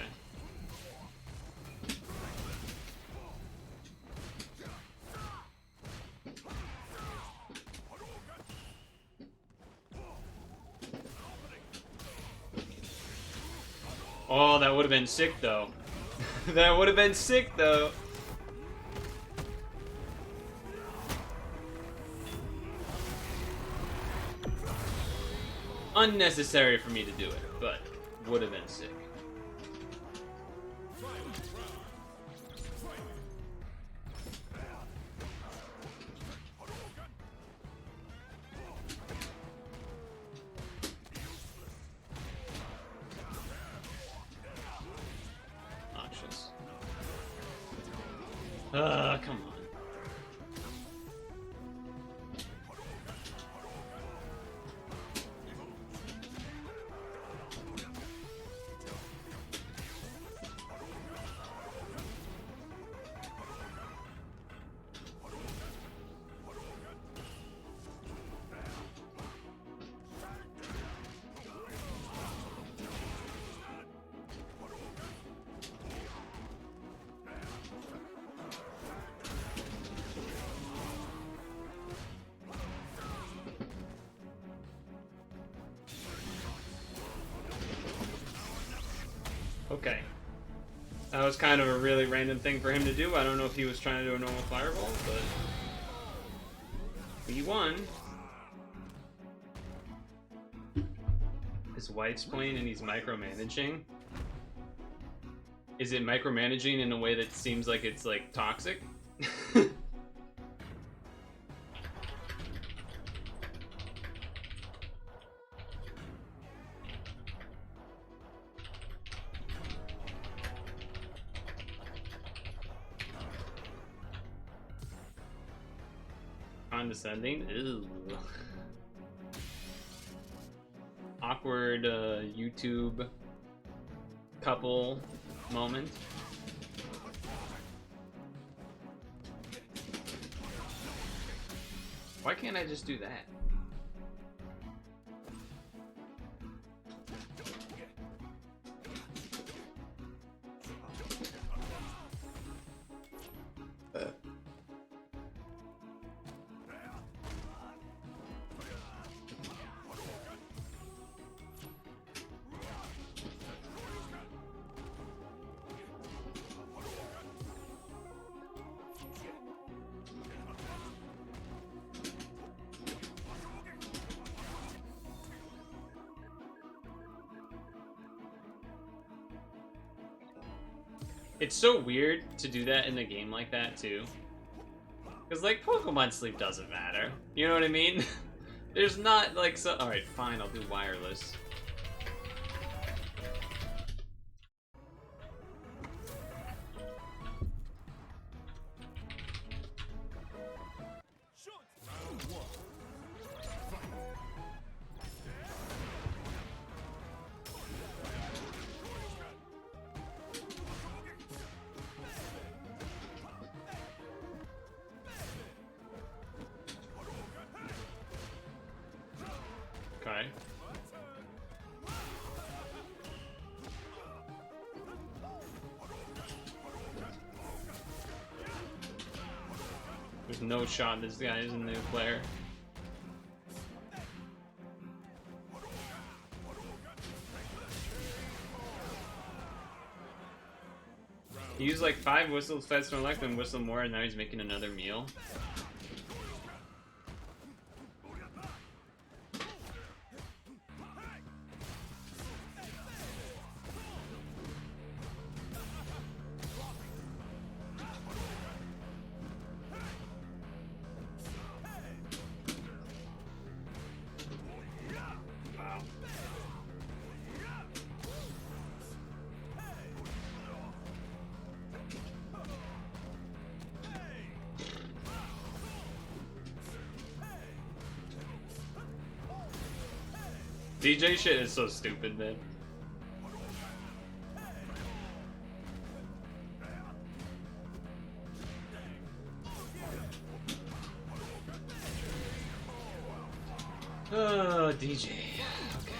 Oh, that would have been sick though. That would have been sick though. Unnecessary for me to do it, but would have been sick. Noxious. Come on. Okay. That was kind of a really random thing for him to do. I don't know if he was trying to do a normal fireball, but we won. His wife's playing and he's micromanaging. Is it micromanaging in a way that seems like it's like toxic? Condescending? Ew. Awkward YouTube couple moment. Why can't I just do that? It's so weird to do that in a game like that, too. Because, like, Pokemon sleep doesn't matter. You know what I mean? There's not, like, so... Alright, fine, I'll do wireless. There's no shot this guy is a new player. He used like 5 whistles, fast to elect, and whistle more, and now he's making another meal. DJ shit is so stupid, man. Oh, DJ. Okay.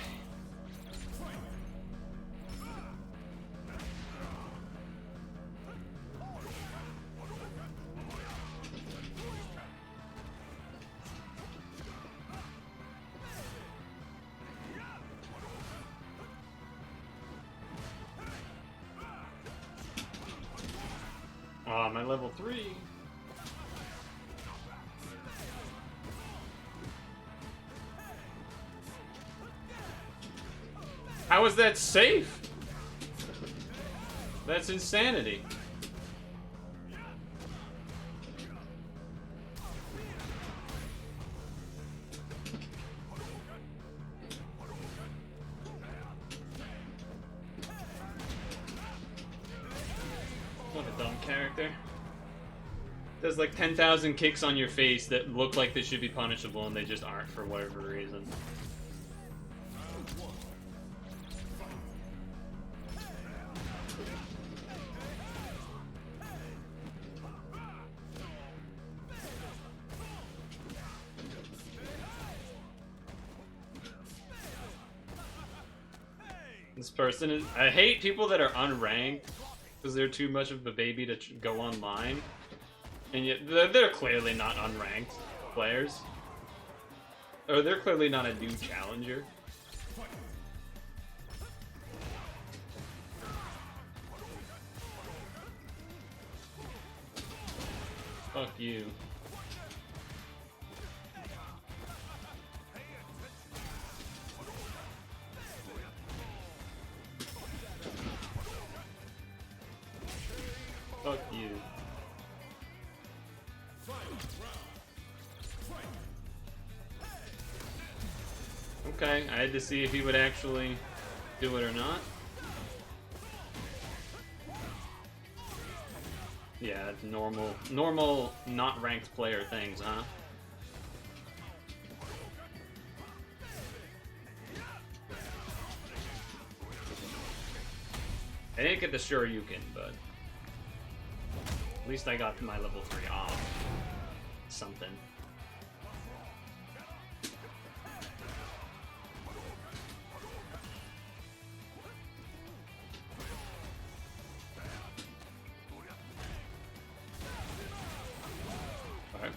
Oh, I'm at level 3. How is that safe? That's insanity. What a dumb character. Does like 10,000 kicks on your face that look like they should be punishable and they just aren't for whatever reason. This person is... I hate people that are unranked because they're too much of a baby to go online. And yet, they're clearly not unranked players. Or they're clearly not a new challenger. Fuck you. Fuck you. Okay, I had to see if he would actually do it or not. Yeah, it's normal not ranked player things, huh? I didn't get the Shoryuken, but at least I got my level 3 off. Something. Okay.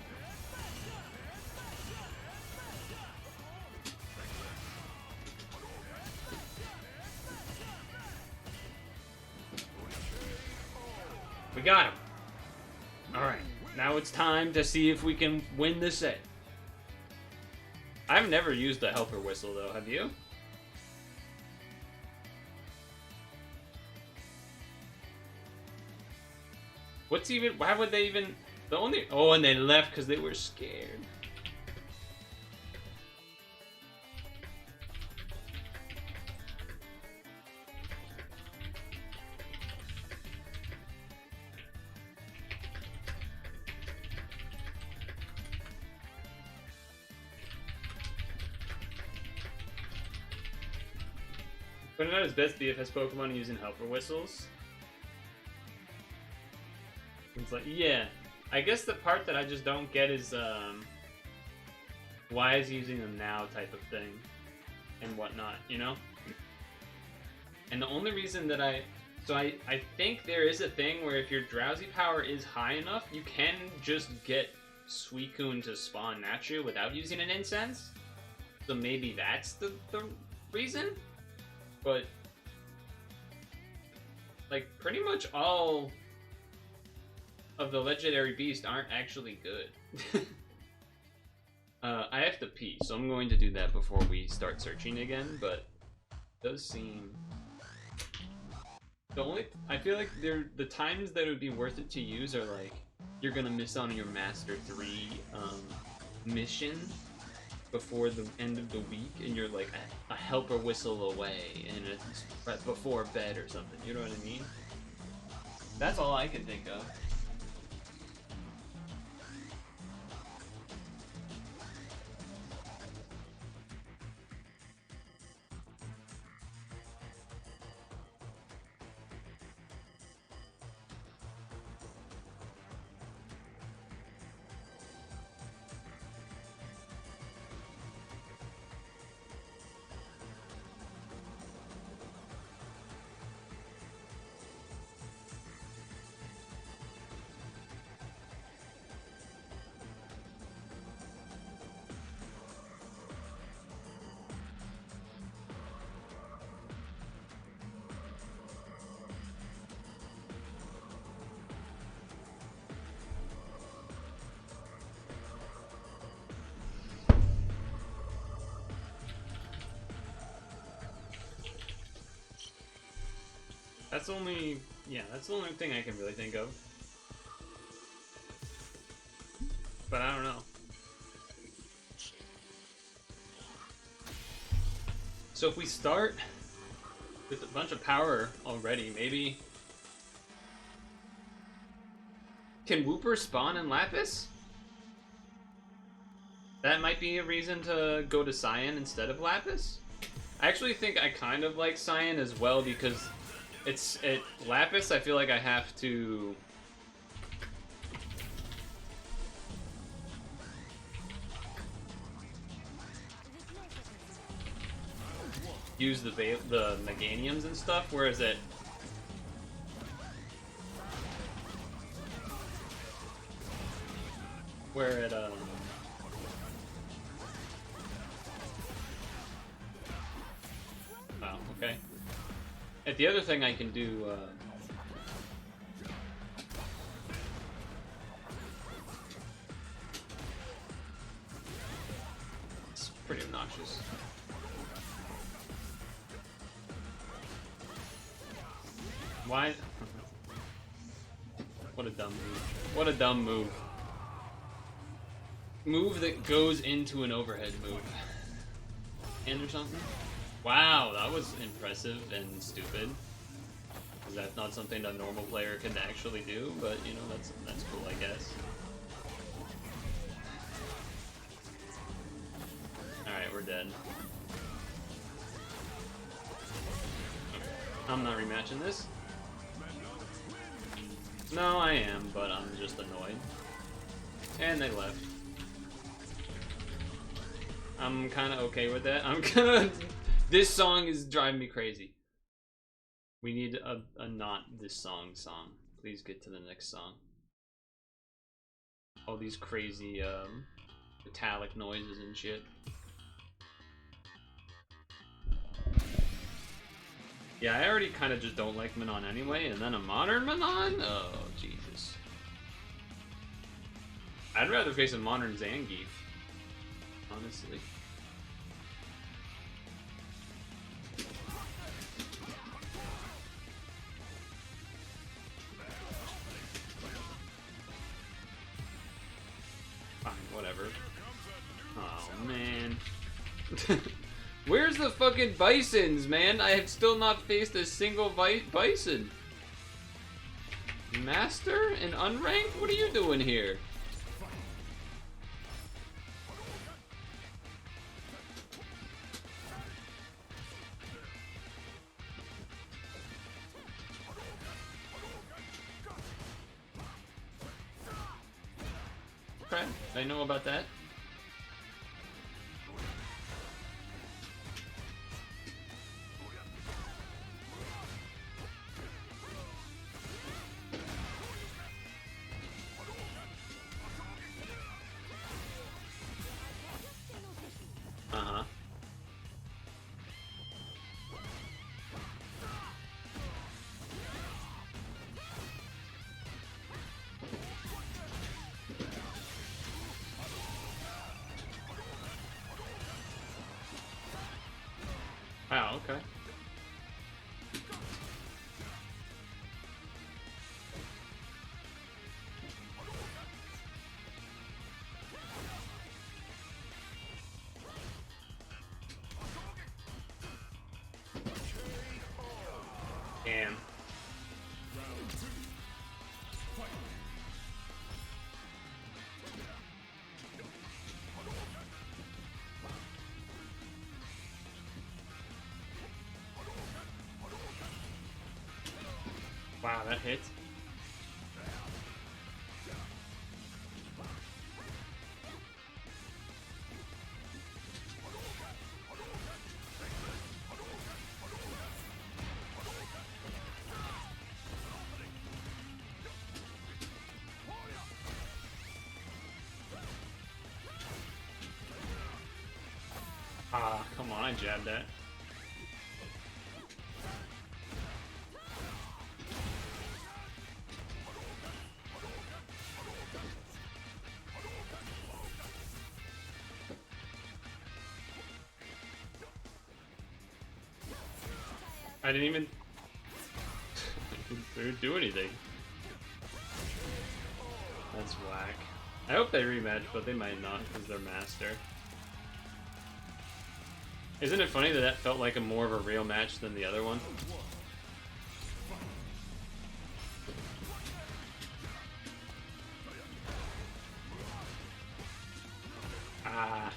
We got him. Alright, now it's time to see if we can win this set. I've never used the helper whistle though, have you? What's even, why would they even, the only, oh, and they left because they were scared. Putting out his best BFS Pokemon using helper whistles. It's like, yeah. I guess the part that I just don't get is, why is he using them now type of thing. And whatnot, you know? And the only reason that I think there is a thing where if your drowsy power is high enough, you can just get Suicune to spawn naturally without using an incense. So maybe that's the reason? But like pretty much all of the legendary beasts aren't actually good. I have to pee, so I'm going to do that before we start searching again, but it does seem... I feel like the times that it would be worth it to use are like, you're gonna miss on your Master 3 mission before the end of the week, and you're like a helper whistle away, and it's right before bed or something, you know what I mean? That's all I can think of. That's the only thing I can really think of. But I don't know. So if we start with a bunch of power already, maybe... Can Wooper spawn in Lapis? That might be a reason to go to Cyan instead of Lapis. I actually think I kind of like Cyan as well because Lapis, I feel like I have to use the Meganiums and stuff, whereas wow, okay. At the other thing I can do, it's pretty obnoxious. Why? What a dumb move. What a dumb move. Move that goes into an overhead move. And or something? Wow, that was impressive and stupid. Because that's not something a normal player can actually do, but you know, that's cool, I guess. Alright, we're dead. Okay. I'm not rematching this. No, I am, but I'm just annoyed. And they left. I'm kind of okay with that. This song is driving me crazy. We need a not this song. Please get to the next song. All these crazy metallic noises and shit. Yeah, I already kind of just don't like Manon anyway, and then a modern Manon? Oh, Jesus. I'd rather face a modern Zangief, honestly. Fine, whatever. Oh, man. Where's the fucking bisons, man? I have still not faced a single bison. Master and unranked? What are you doing here? Okay, I know about that. Damn. Wow, that hit. Ah, come on, I jabbed that. I didn't even do anything. That's whack. I hope they rematch, but they might not because they're master. Isn't it funny that that felt like a more of a real match than the other one? Ah.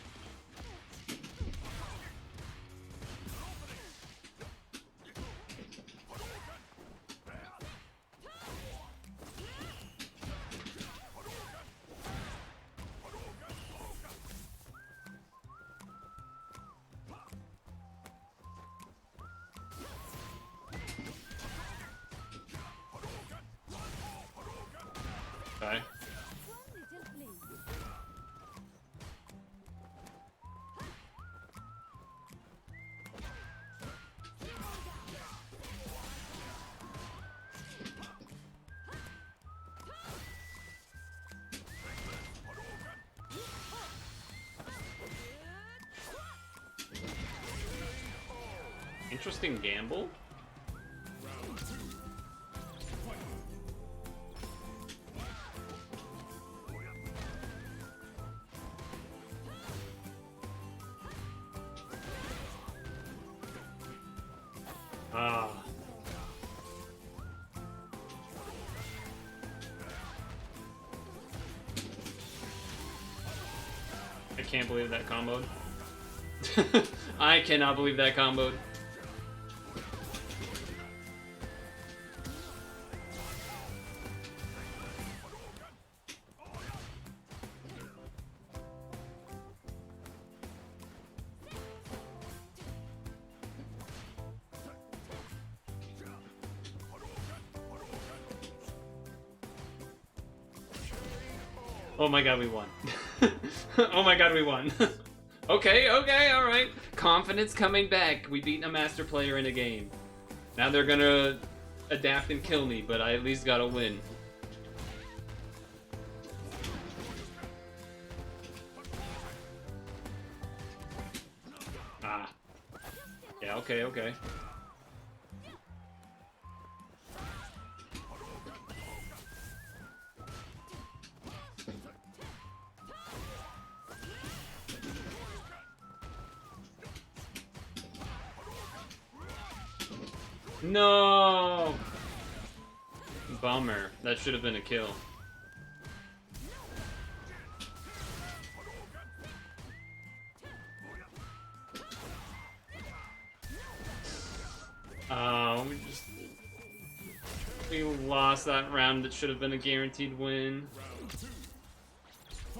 Okay. Interesting gamble. Ah. I can't believe that comboed. I cannot believe that comboed. Oh my god, we won. Oh my god, we won. Okay, alright. Confidence coming back. We beat a master player in a game. Now they're gonna adapt and kill me, but I at least got a win. Ah. Yeah, okay. No! Bummer. That should have been a kill. We lost that round that should have been a guaranteed win.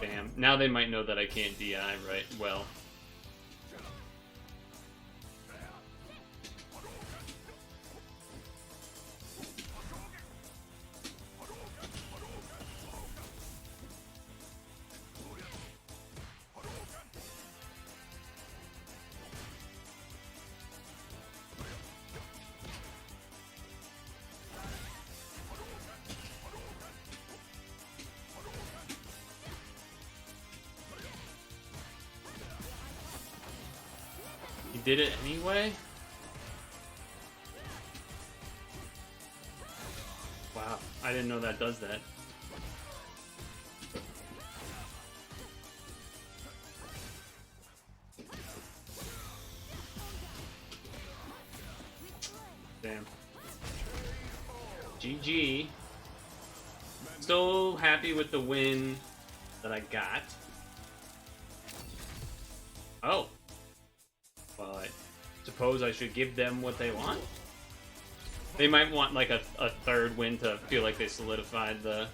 Damn. Now they might know that I can't DI, right? Well. Did it anyway? Wow, I didn't know that does that. Damn. GG. Still happy with the win that I got. Oh. Well, I suppose I should give them what they want. They might want like a third win to feel like they solidified the...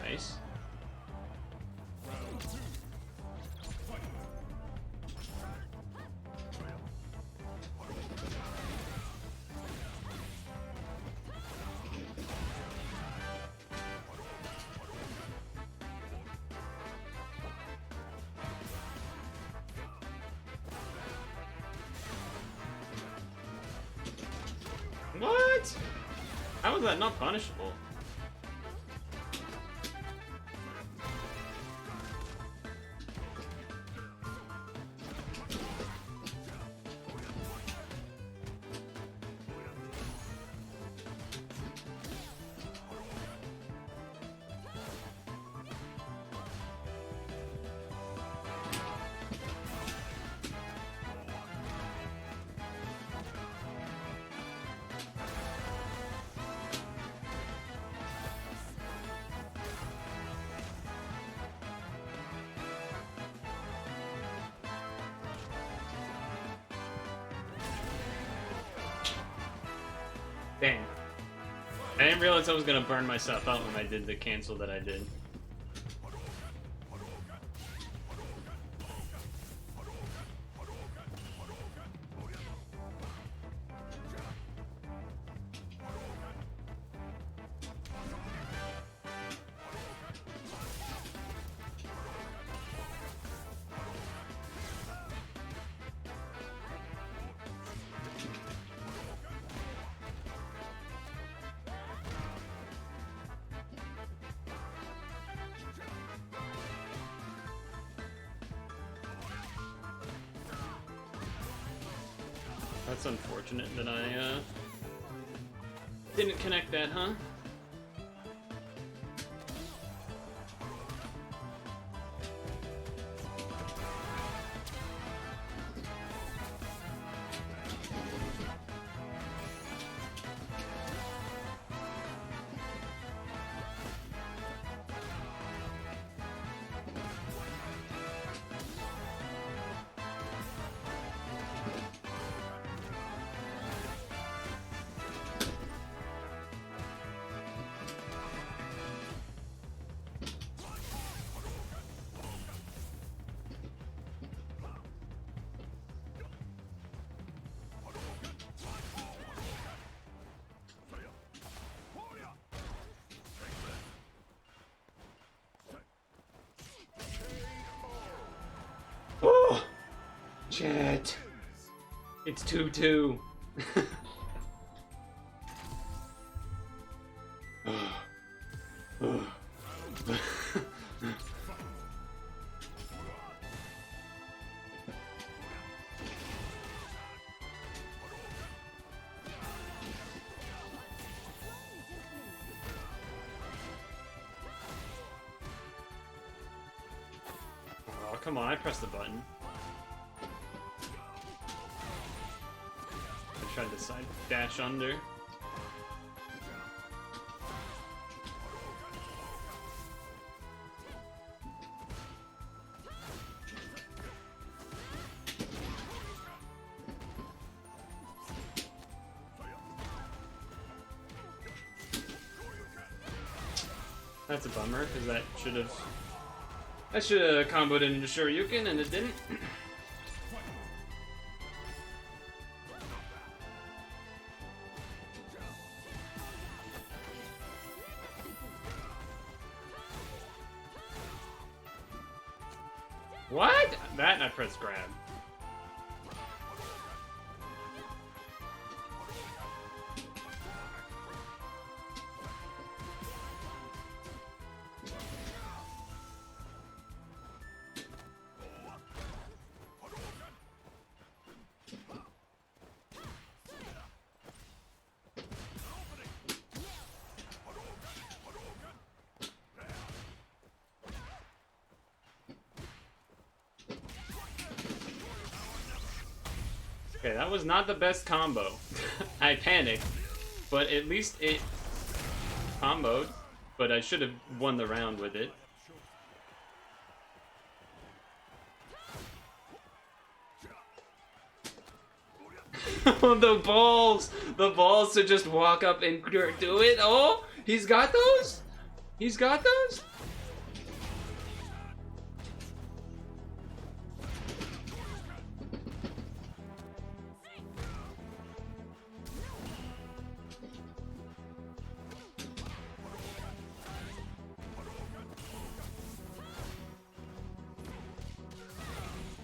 Nice. What? How is that not punishable? Dang. I didn't realize I was gonna burn myself out when I did the cancel that I did. That's unfortunate that I didn't connect that, huh? Oh! Shit. It's 2-2. Oh, come on, I pressed the button. I tried to side dash under. That's a bummer, because that should have comboed into Shoryuken, and it didn't. What? That and I pressed grab. Okay, that was not the best combo. I panicked, but at least it comboed, but I should have won the round with it. The balls! The balls to just walk up and do it. Oh, he's got those? He's got those?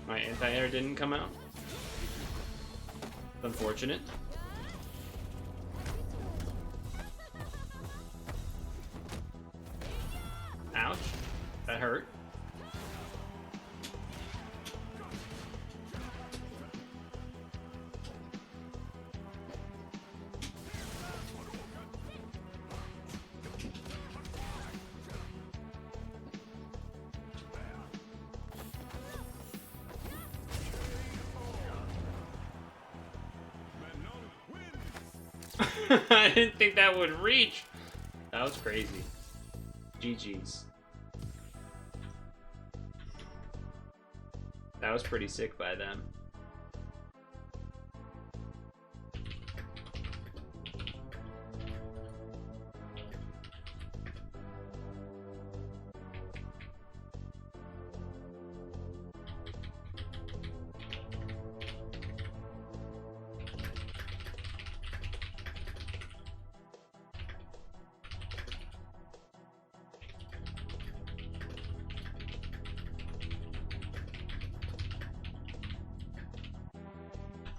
My anti-air didn't come out. Unfortunate. Ouch. That hurt. I didn't think that would reach. That was crazy. GG's. That was pretty sick by them.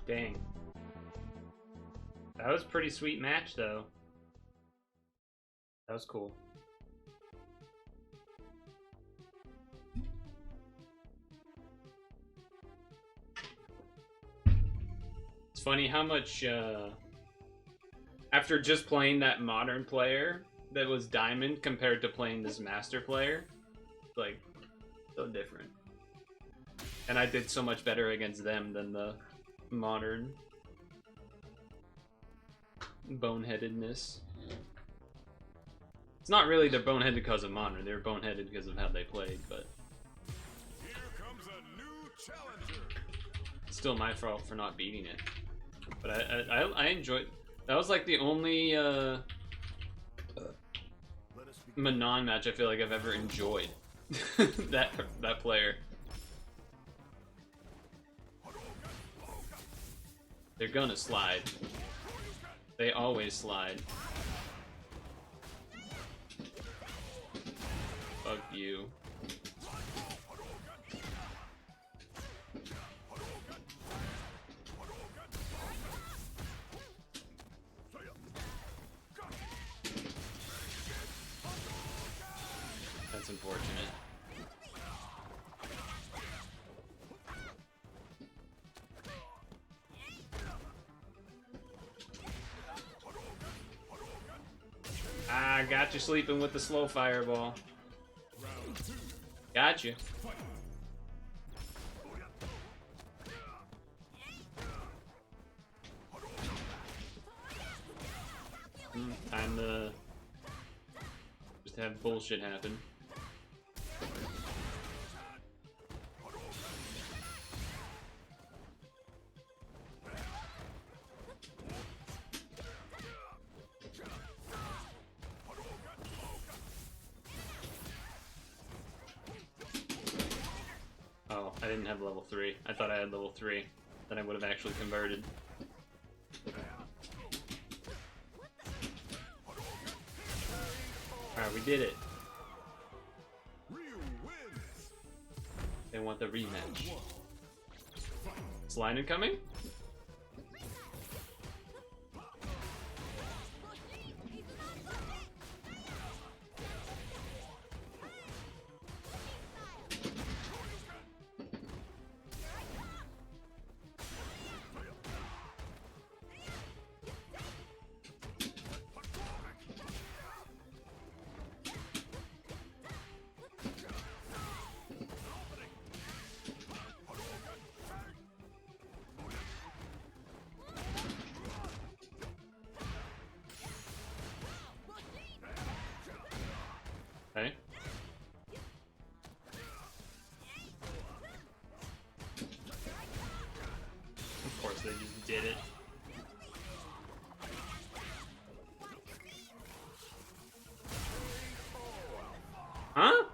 Dang. That was a pretty sweet match, though. That was cool. It's funny how much, after just playing that modern player that was Diamond compared to playing this Master player, like, so different. And I did so much better against them than the modern boneheadedness. It's not really they're boneheaded because of modern, they're boneheaded because of how they played, but Here comes a new challenger. it's still my fault for not beating it. But I enjoyed. That was like the only Manon match I feel like I've ever enjoyed. that player. They're gonna slide. They always slide. Fuck you. That's unfortunate. Ah, got you sleeping with the slow fireball. Got you. Time to just have bullshit happen. Oh, I didn't have level 3. I thought I had level 3. Then I would have actually converted. Alright, we did it. They want the rematch. Is line incoming? Okay. Of course they just did it. Huh?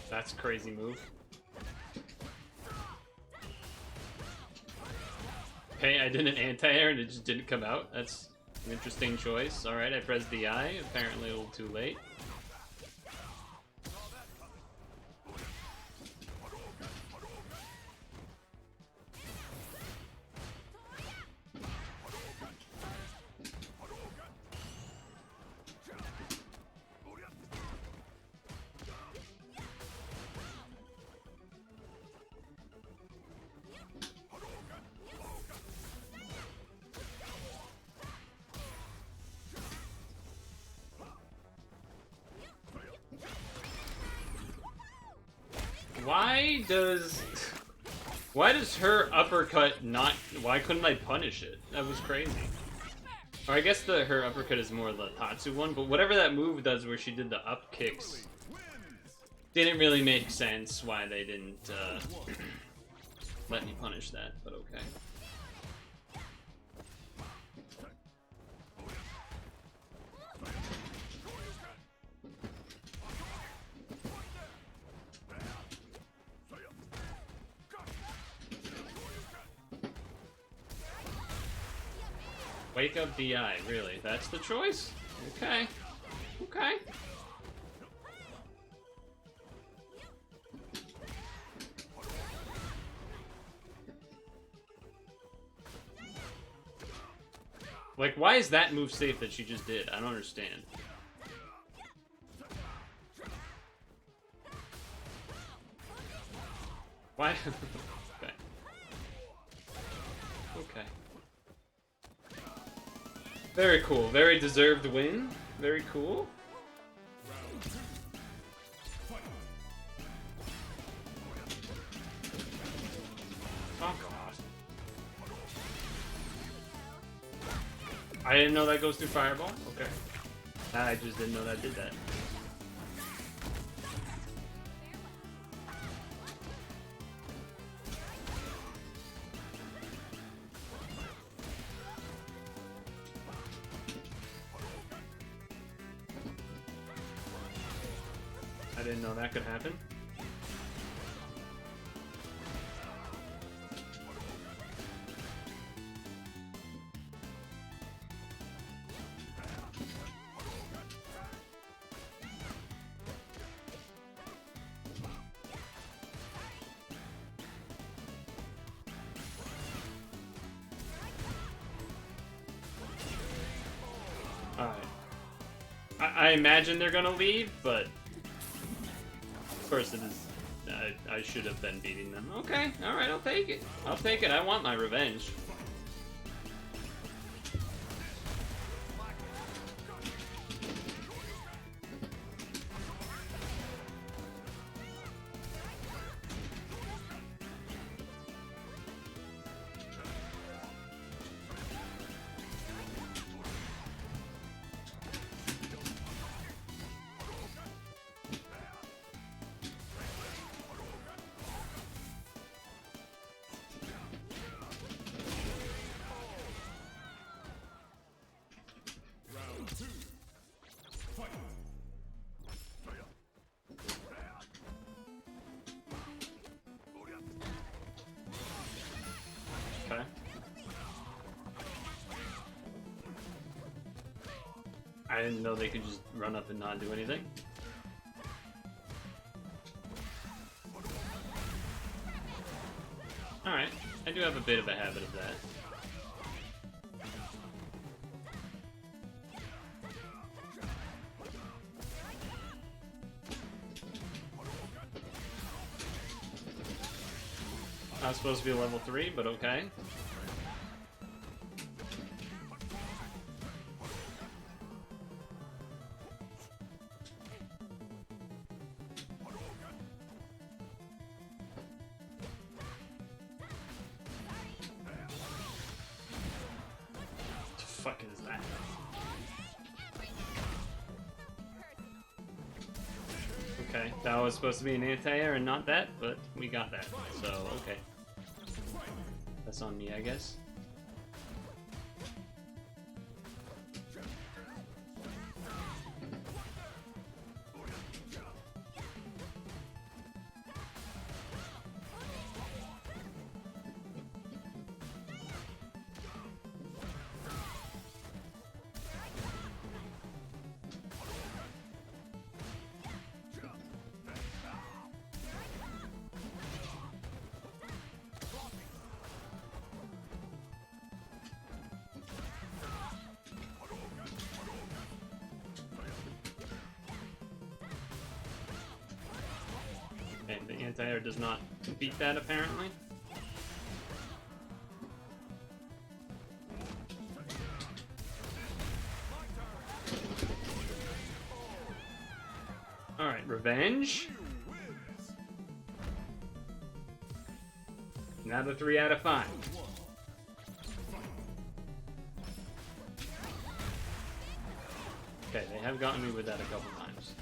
That's a crazy move. Okay, I did an anti-air and it just didn't come out. That's an interesting choice. Alright, I pressed the I, apparently a little too late. Why does her uppercut not... Why couldn't I punish it? That was crazy. Or I guess her uppercut is more the Tatsu one, but whatever that move does where she did the up kicks didn't really make sense why they didn't let me punish that, but okay. Wake up DI, really? That's the choice? Okay. Okay. Like, why is that move safe that she just did? I don't understand. Why? Okay. Okay. Very cool. Very deserved win. Very cool. Oh god. I didn't know that goes through Fireball? Okay. I just didn't know that did that. I didn't know that could happen. Alright. I imagine they're gonna leave, but of course it is. I should have been beating them. Okay, alright, I'll take it. I'll take it. I want my revenge. I didn't know they could just run up and not do anything. Alright, I do have a bit of a habit of that. Not supposed to be level 3, but okay. What the fuck is that? Okay, that was supposed to be an anti-air and not that, but we got that, so okay. That's on me, I guess. Okay, the anti-air does not beat that, apparently. Alright, revenge. Another 3 out of 5. Okay, they have gotten me with that a couple times.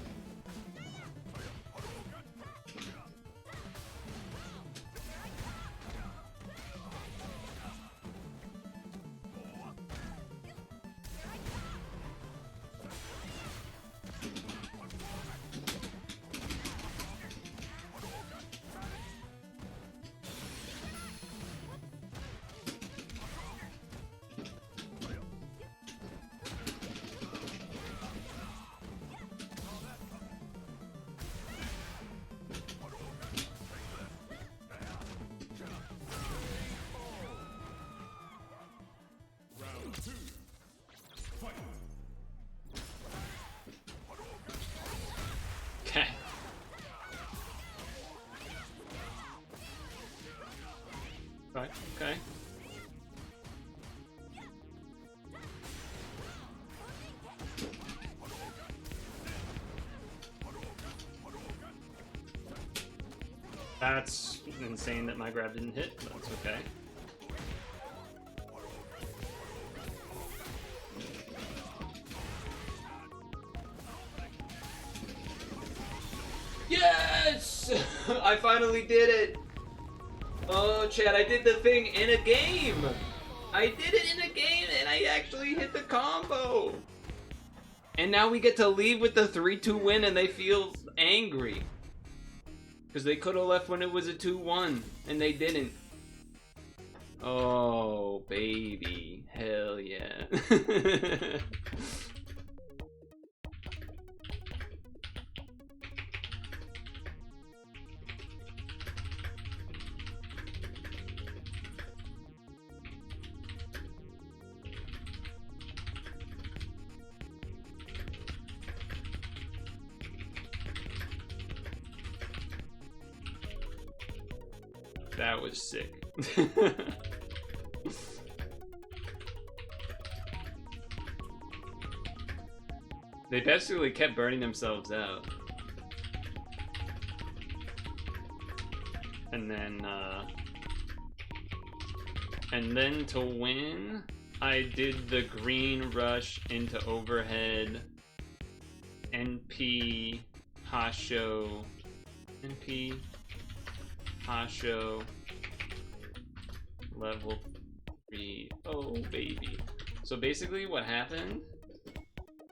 Okay. Right, okay. That's insane that my grab didn't hit, but that's okay. Yes! I finally did it! Oh, Chad, I did the thing in a game! I did it in a game and I actually hit the combo! And now we get to leave with the 3-2 win and they feel angry. Because they could have left when it was a 2-1 and they didn't. Oh, baby. Hell yeah. That was sick. They basically kept burning themselves out. And then to win, I did the green rush into overhead, NP, Hasho, NP, Hasho, level 3. Oh baby. So basically what happened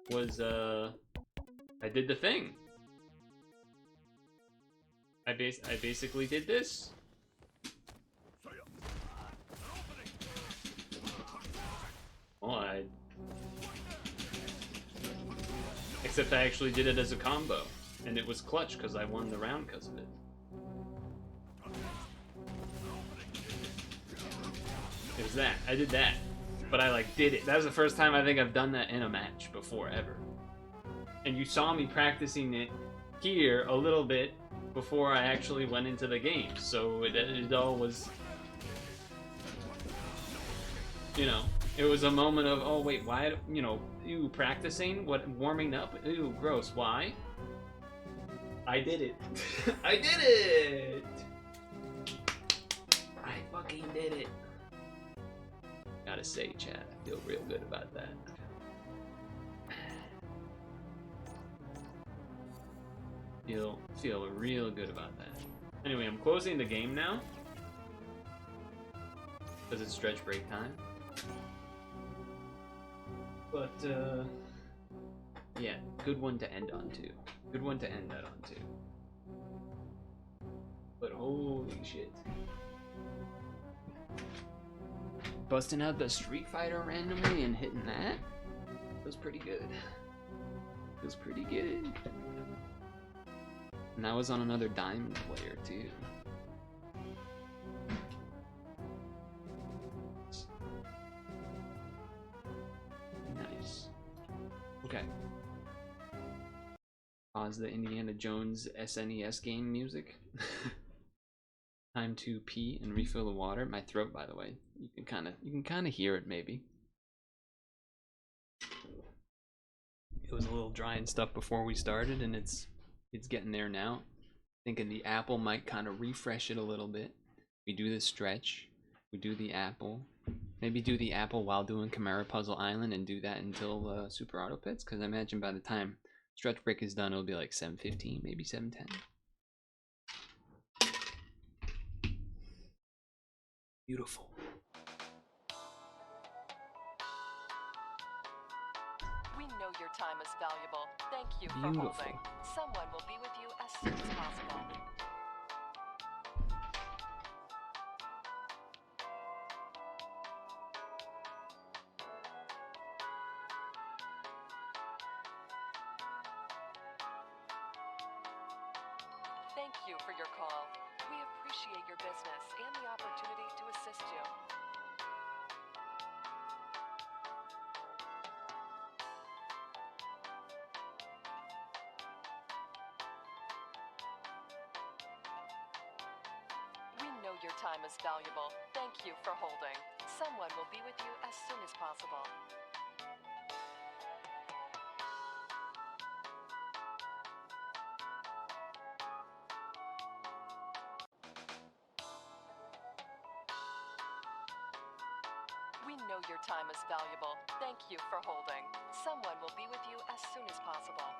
was I did the thing. I basically did this. Well, Except I actually did it as a combo, and it was clutch because I won the round because of it. It was that. I did that. But I like did it. That was the first time I think I've done that in a match before, ever. And you saw me practicing it here a little bit before I actually went into the game. So it all was, you know, it was a moment of, oh wait, why, you know, ew, practicing? What, warming up? Ew, gross, why? I did it. I did it! I fucking did it. Gotta say, chat, I feel real good about that. Feel real good about that. Anyway, I'm closing the game now because it's stretch break time. But yeah, good one to end on too. Good one to end that on too. But holy shit. Busting out the Street Fighter randomly and hitting that was pretty good. Feels pretty good. And that was on another diamond player too. Nice. Okay. Pause the Indiana Jones SNES game music. Time to pee and refill the water. My throat, by the way, you can kind of hear it maybe. It was a little dry and stuff before we started, and it's getting there now. Thinking the apple might kind of refresh it a little bit. We do the stretch, we do the apple, maybe do the apple while doing Khimera Puzzle Island and do that until Super Auto Pits, because I imagine by the time stretch break is done, it'll be like 7:15, maybe 7:10. Beautiful. We know your time is valuable. Thank you for holding. Someone will be with you as soon as possible. Thank you for your call. We appreciate your business and the opportunity to assist you. We know your time is valuable. Thank you for holding. Someone will be with you as soon as possible. We know your time is valuable. Thank you for holding. Someone will be with you as soon as possible.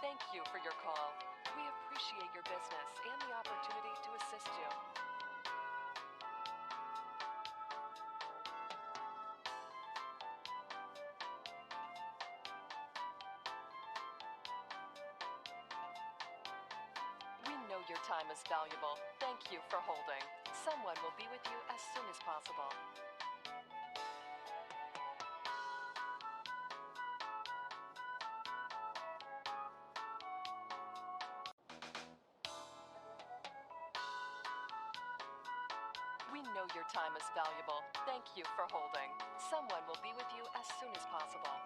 Thank you for your call. We appreciate your business and the opportunity to assist you. We know your time is valuable. Thank you for holding. Someone will be with you as soon as possible. We know your time is valuable. Thank you for holding. Someone will be with you as soon as possible.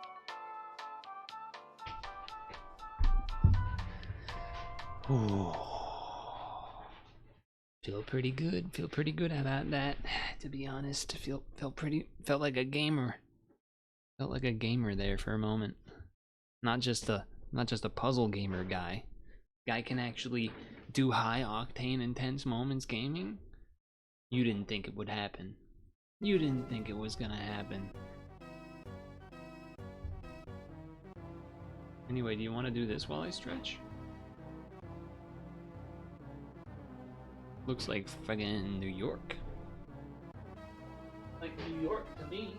Ooh. Feel pretty good. Feel pretty good about that. To be honest, felt like a gamer. Felt like a gamer there for a moment. Not just a puzzle gamer guy. Guy can actually do high octane intense moments gaming. You didn't think it would happen. You didn't think it was gonna happen. Anyway, do you want to do this while I stretch? Looks like fucking New York. Like New York to me.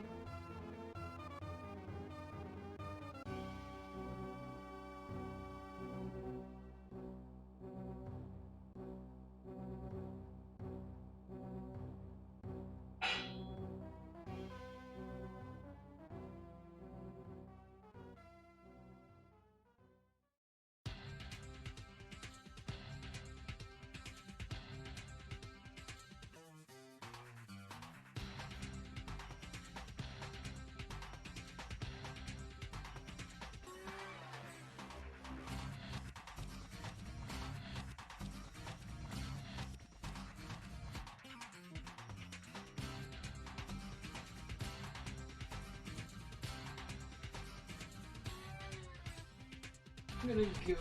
I'm gonna go...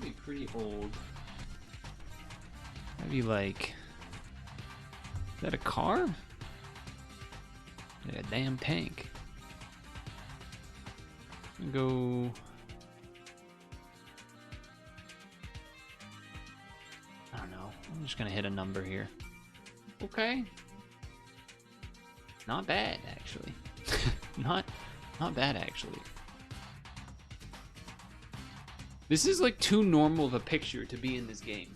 Be pretty old. Maybe like... Is that a car? Like a damn tank. I'm gonna go... I don't know. I'm just gonna hit a number here. Okay. Not bad, actually. not bad, actually. This is like too normal of a picture to be in this game.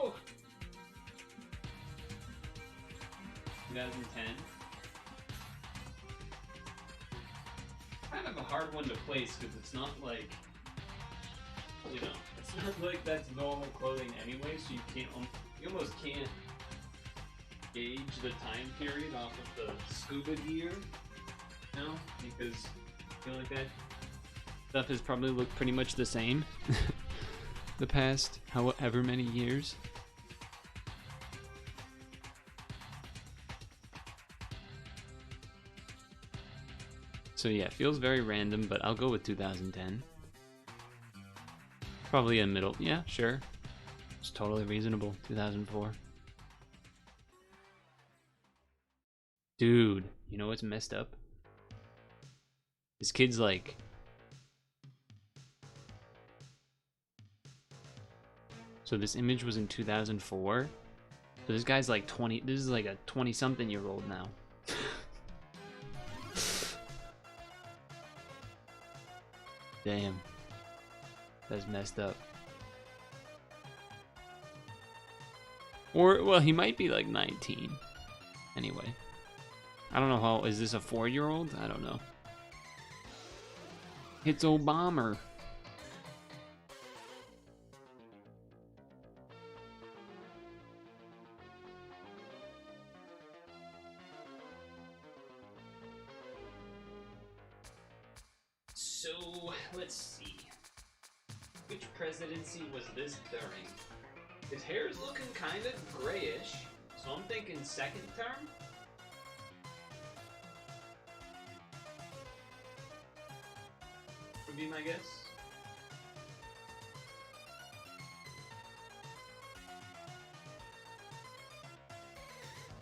Oh. 2010. Kind of a hard one to place because it's not like, you know, it's not like that's normal clothing anyway, so you almost can't gauge the time period off of the scuba gear, you know, because I feel like that stuff has probably looked pretty much the same the past however many years. So yeah, it feels very random, but I'll go with 2010. Probably in middle. Yeah, sure. It's totally reasonable. 2004. Dude, you know what's messed up? This kid's like... So this image was in 2004. So this guy's like 20... This is like a 20-something-year-old now. Damn. That's messed up. Or, well, he might be like 19. Anyway. I don't know how... Is this a 4-year-old? I don't know. It's Obama. So, let's see. Which presidency was this during? His hair is looking kind of grayish, so I'm thinking second term? Would be my guess.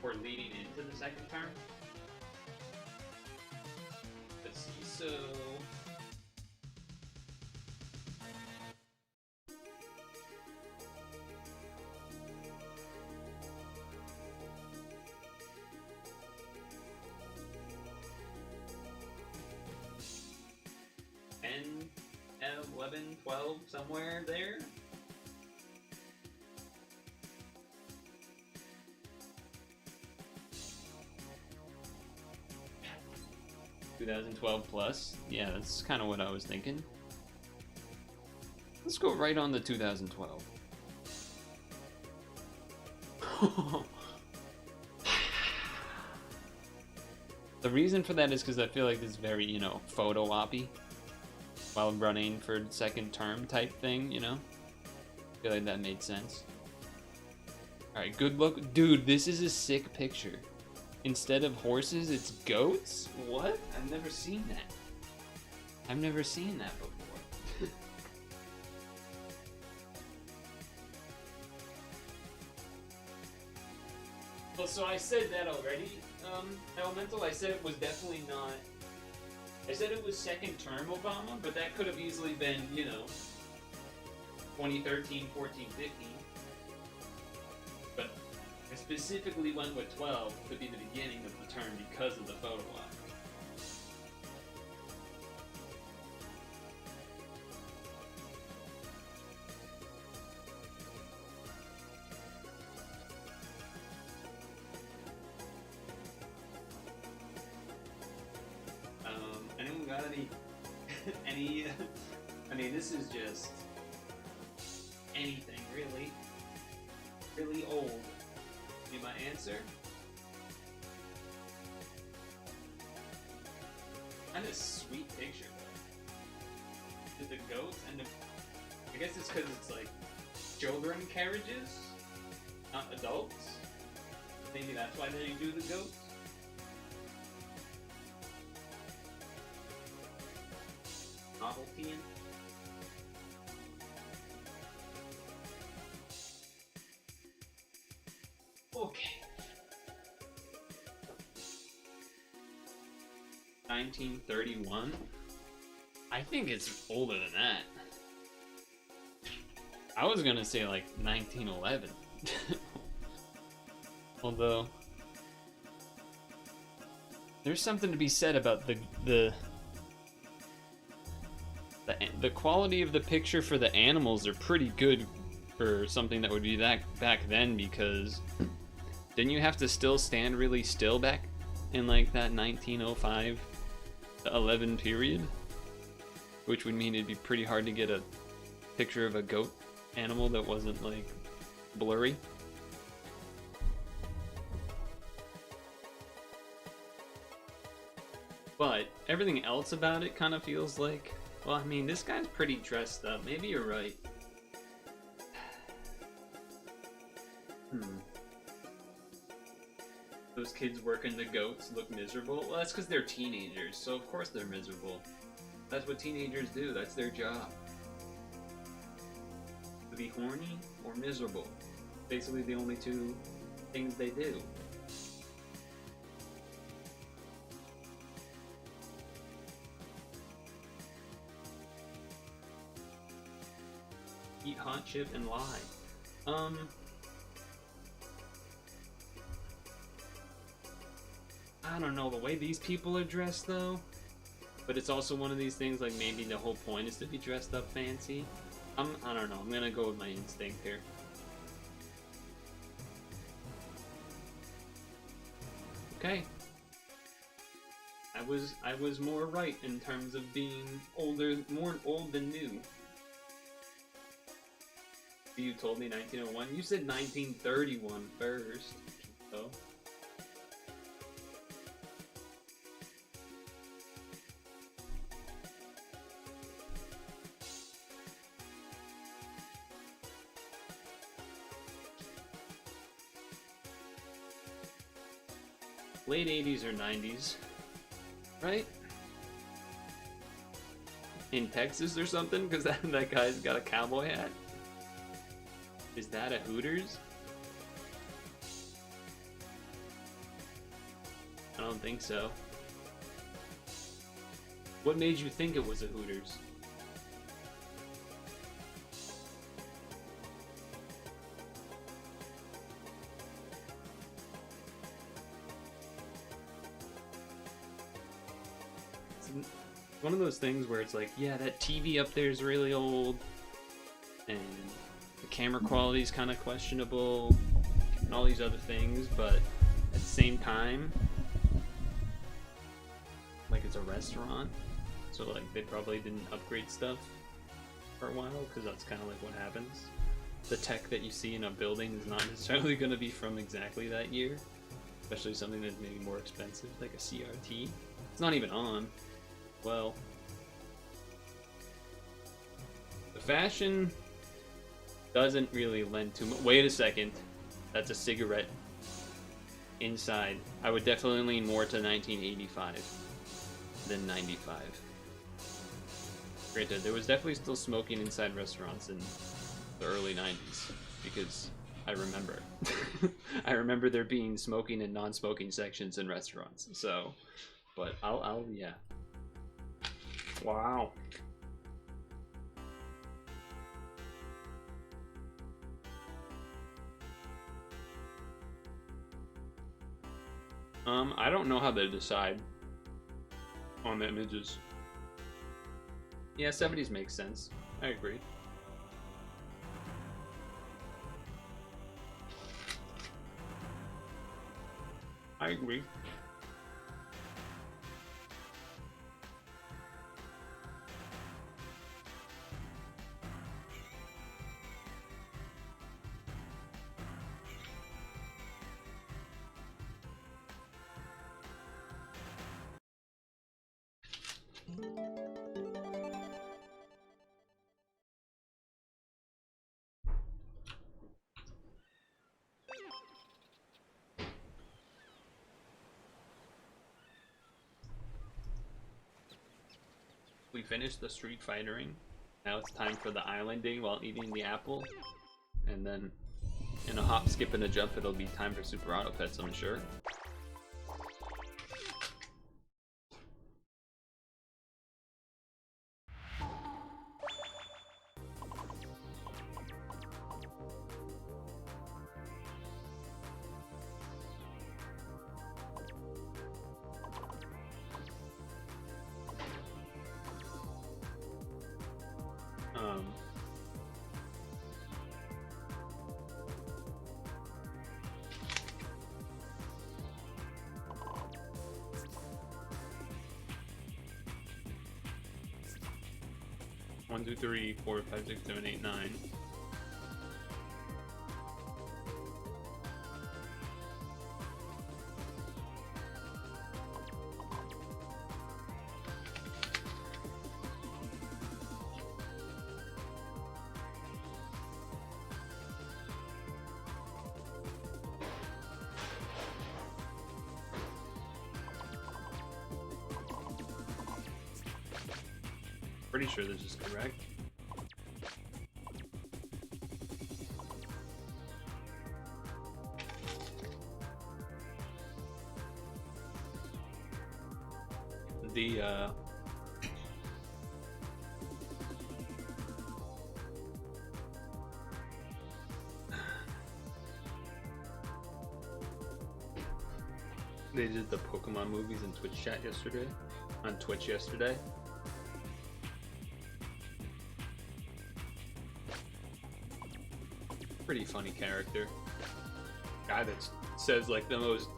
Or leading into the second term? Let's see, so... And 11, 12, somewhere there. $2012 plus. Yeah, that's kind of what I was thinking. Let's go right on the 2012. The reason for that is because I feel like this is very, you know, photo oppy while running for second term type thing, you know? I feel like that made sense. Alright, good luck. Dude, this is a sick picture. Instead of horses, it's goats? What? I've never seen that. I've never seen that before. Well, so I said that already, Elemental. I said it was definitely not... I said it was second term Obama, but that could have easily been, you know, 2013, 14, 15. But I specifically went with 12 to be the beginning of the turn because of the photo op. Anyone got any, I mean, this is just anything, really. Really old. Be my answer. Kind of sweet picture, though. The goats and the, I guess it's because it's like children carriages, not adults. Maybe that's why they do the goats. Novelty. Okay. 1931? I think it's older than that. I was gonna say like 1911. Although there's something to be said about the quality of the picture for the animals are pretty good for something that would be that back then, because didn't you have to still stand really still back in like that 1905 to 11 period? Which would mean it'd be pretty hard to get a picture of a goat animal that wasn't like blurry. But everything else about it kind of feels like, well, I mean, this guy's pretty dressed up. Maybe you're right. Those kids working the goats look miserable. Well, that's because they're teenagers, so of course they're miserable. That's what teenagers do. That's their job. To be horny or miserable. Basically the only two things they do. Eat hot chip and lie. I don't know, the way these people are dressed though, but it's also one of these things like maybe the whole point is to be dressed up fancy. I don't know, I'm gonna go with my instinct here. Okay. I was more right in terms of being older, more old than new. You told me 1901. You said 1931 first. So. Late 80s or 90s, right? In Texas or something, because that guy's got a cowboy hat. Is that a Hooters? I don't think so. What made you think it was a Hooters? It's one of those things where it's like, yeah, that TV up there is really old, and the camera quality is kind of questionable, and all these other things, but at the same time, like, it's a restaurant, so like they probably didn't upgrade stuff for a while, because that's kind of like what happens. The tech that you see in a building is not necessarily going to be from exactly that year, especially something that's maybe more expensive, like a CRT. It's not even on. Well, the fashion doesn't really lend too much. Wait a second, that's a cigarette inside. I would definitely lean more to 1985 than 95. Granted, there was definitely still smoking inside restaurants in the early 90s, because I remember. I remember there being smoking and non-smoking sections in restaurants, so, but yeah. Wow. I don't know how they decide on the images. Yeah, 70s makes sense. I agree. I agree. We finished the street fightering. Now it's time for the islanding while eating the apple. And then in a hop, skip, and a jump, it'll be time for Super Auto Pets, I'm sure. One, two, three, 4, 5, 6, 7, 8, 9. Pretty sure this is correct. They did the Pokemon movies in Twitch chat yesterday, on Twitch yesterday. Pretty funny character. Guy that says like the most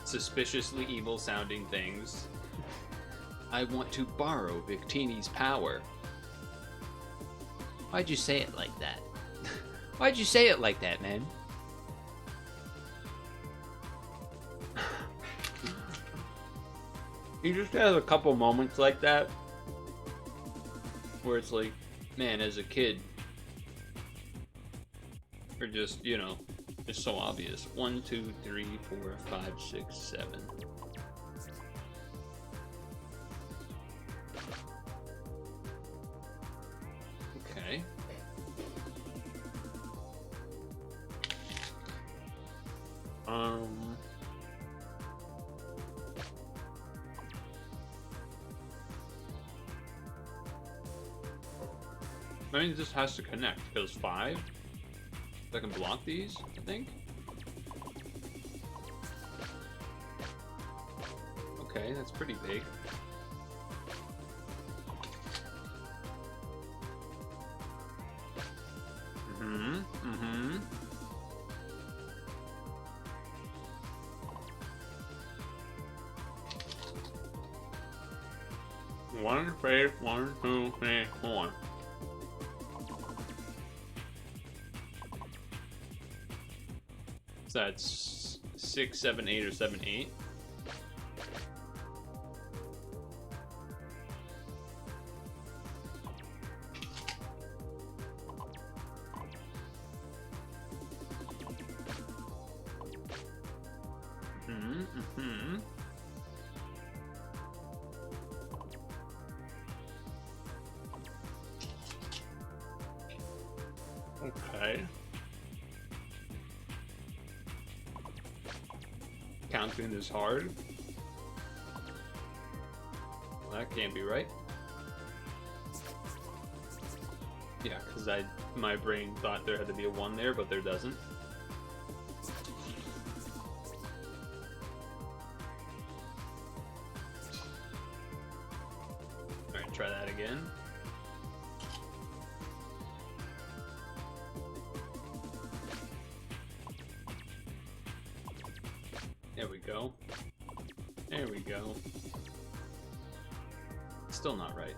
suspiciously evil sounding things. I want to borrow Victini's power. Why'd you say it like that? Why'd you say it like that, man? He just has a couple moments like that where it's like, man, as a kid, or just, you know, it's so obvious. 1, 2, 3, 4, 5, 6, 7. Okay. I mean, this has to connect because 5. I can block these, I think. Okay, that's pretty big. One space, 1, 2, 3, 4. So that's 6, 7, 8, or 7, 8. Okay. Counting is hard. Well, that can't be right. Yeah, because my brain thought there had to be a 1 there, but there doesn't. again. There we go. There we go. Still not right.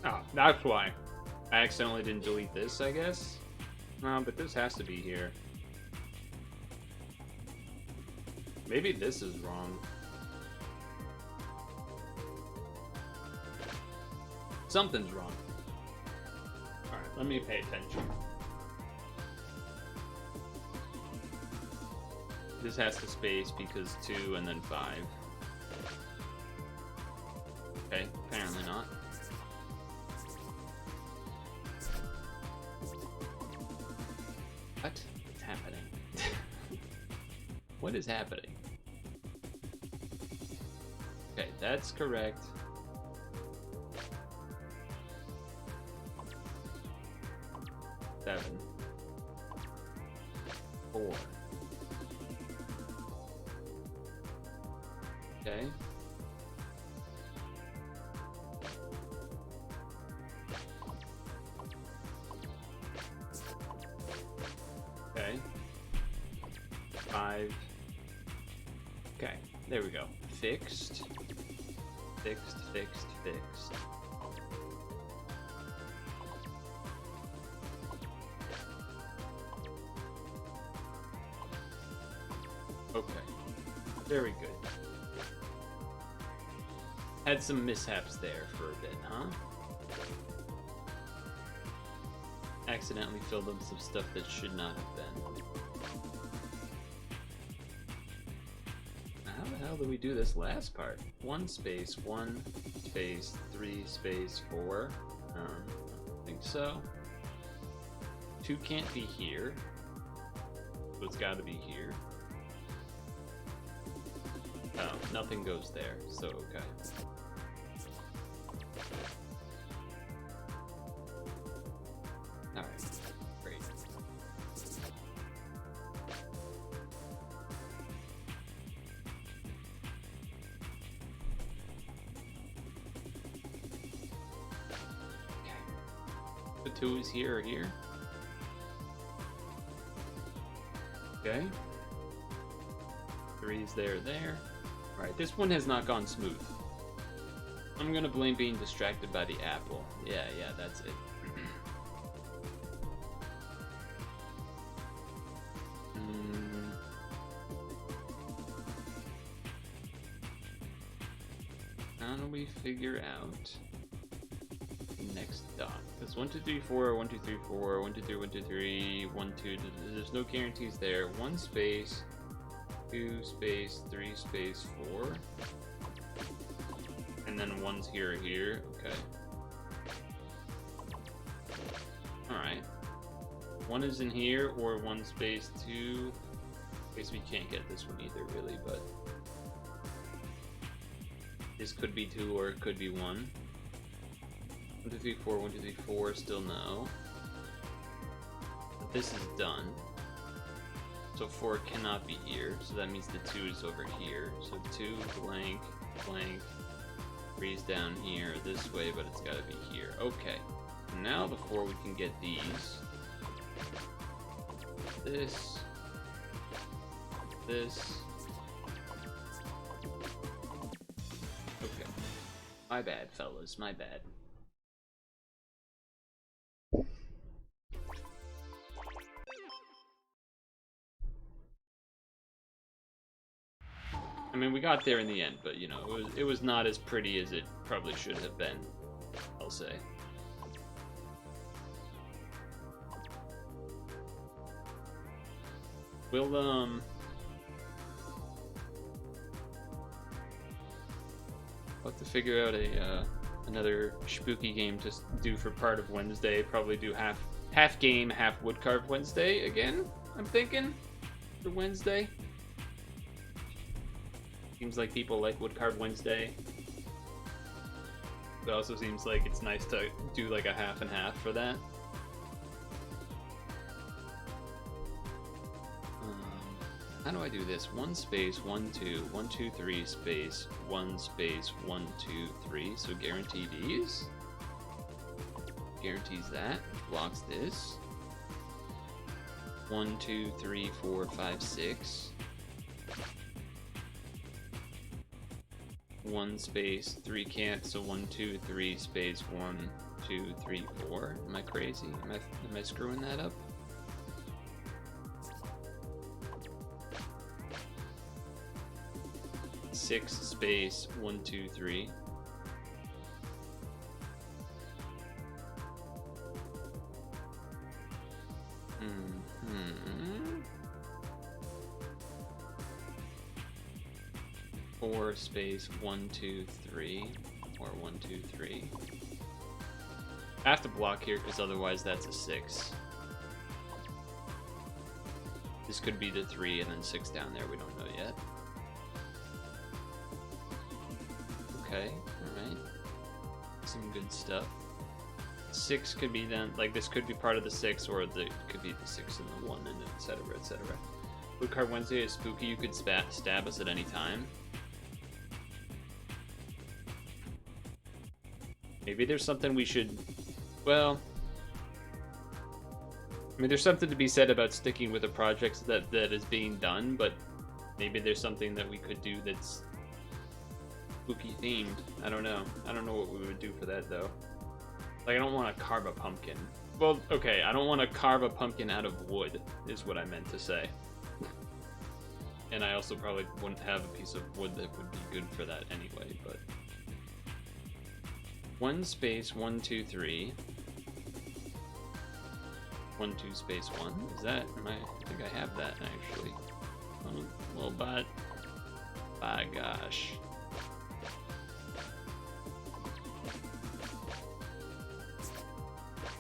Oh, that's why. I accidentally didn't delete this, I guess? No, but this has to be here. Maybe this is wrong. Something's wrong. Alright, let me pay attention. This has to space because 2 and then 5. Okay, apparently not. What is happening? What is happening? Okay, that's correct. Seven. 4. Okay. Okay. 5. Okay, there we go. Fixed. Fixed, fixed, fixed. Okay. Very good. Had some mishaps there for a bit, huh? Accidentally filled up some stuff that should not have been. How the hell did we do this last part? 1 space, 1 space, 3 space, 4. I don't think so. 2 can't be here. So it's gotta be here. Oh, nothing goes there, so okay. Alright, great. Okay. The 2 is here or here. Okay. 3 is there, there. Alright, this one has not gone smooth. I'm gonna blame being distracted by the apple. Yeah, that's it. How do we figure out the next dot? It's 1, 2, 3, 4, 1, 2, 3, 4, 1, 2, 3, 1, 2, 3, 1, 2. There's no guarantees there. 1 space, 2 space, 3 space, 4. And then 1's here or here. Okay. Alright. 1 is in here or 1 space, 2. I guess we can't get this one either, really, but this could be 2 or it could be 1. 1, 2, 3, 4, 1, 2, 3, 4, still no. But this is done. So 4 cannot be here, so that means the 2 is over here. So 2, blank, blank, 3's down here this way, but it's gotta be here. Okay. Now before we can get these, this, okay. My bad, fellas, my bad. I mean, we got there in the end, but you know, it was not as pretty as it probably should have been, I'll say. We'll have to figure out a another spooky game to do for part of Wednesday. Probably do half game, half woodcarve Wednesday again. I'm thinking for Wednesday. Seems like people like Wood Card Wednesday. It also seems like it's nice to do like a half and half for that. How do I do this? 1 space, 1, 2, 1, 2, 3 space, 1 space, 1, 2, 3. So guarantee these. Guarantees that. Blocks this. 1, 2, 3, 4, 5, 6. 1 space, 3 can't, so 1, 2, 3 space, 1, 2, 3, 4. Am I crazy? Am I screwing that up? Six space 1, 2, 3. Four space 1, 2, 3, or 1, 2, 3. I have to block here because otherwise that's a 6. This could be the 3 and then 6 down there. We don't know yet. Okay, alright. Some good stuff. 6 could be then, like this could be part of the 6, or it could be the 6 and the 1, and etc, etc. Wood Card Wednesday is spooky. You could stab us at any time. Maybe there's something we should, well, I mean, there's something to be said about sticking with a project that is being done, but maybe there's something that we could do that's spooky themed. I don't know. I don't know what we would do for that though. Like, I don't want to carve a pumpkin. Well, okay, I don't want to carve a pumpkin out of wood, is what I meant to say. And I also probably wouldn't have a piece of wood that would be good for that anyway, but 1 space 1, 2, 3. 1, 2 space 1. Is that? I think I have that actually. Well, but by gosh.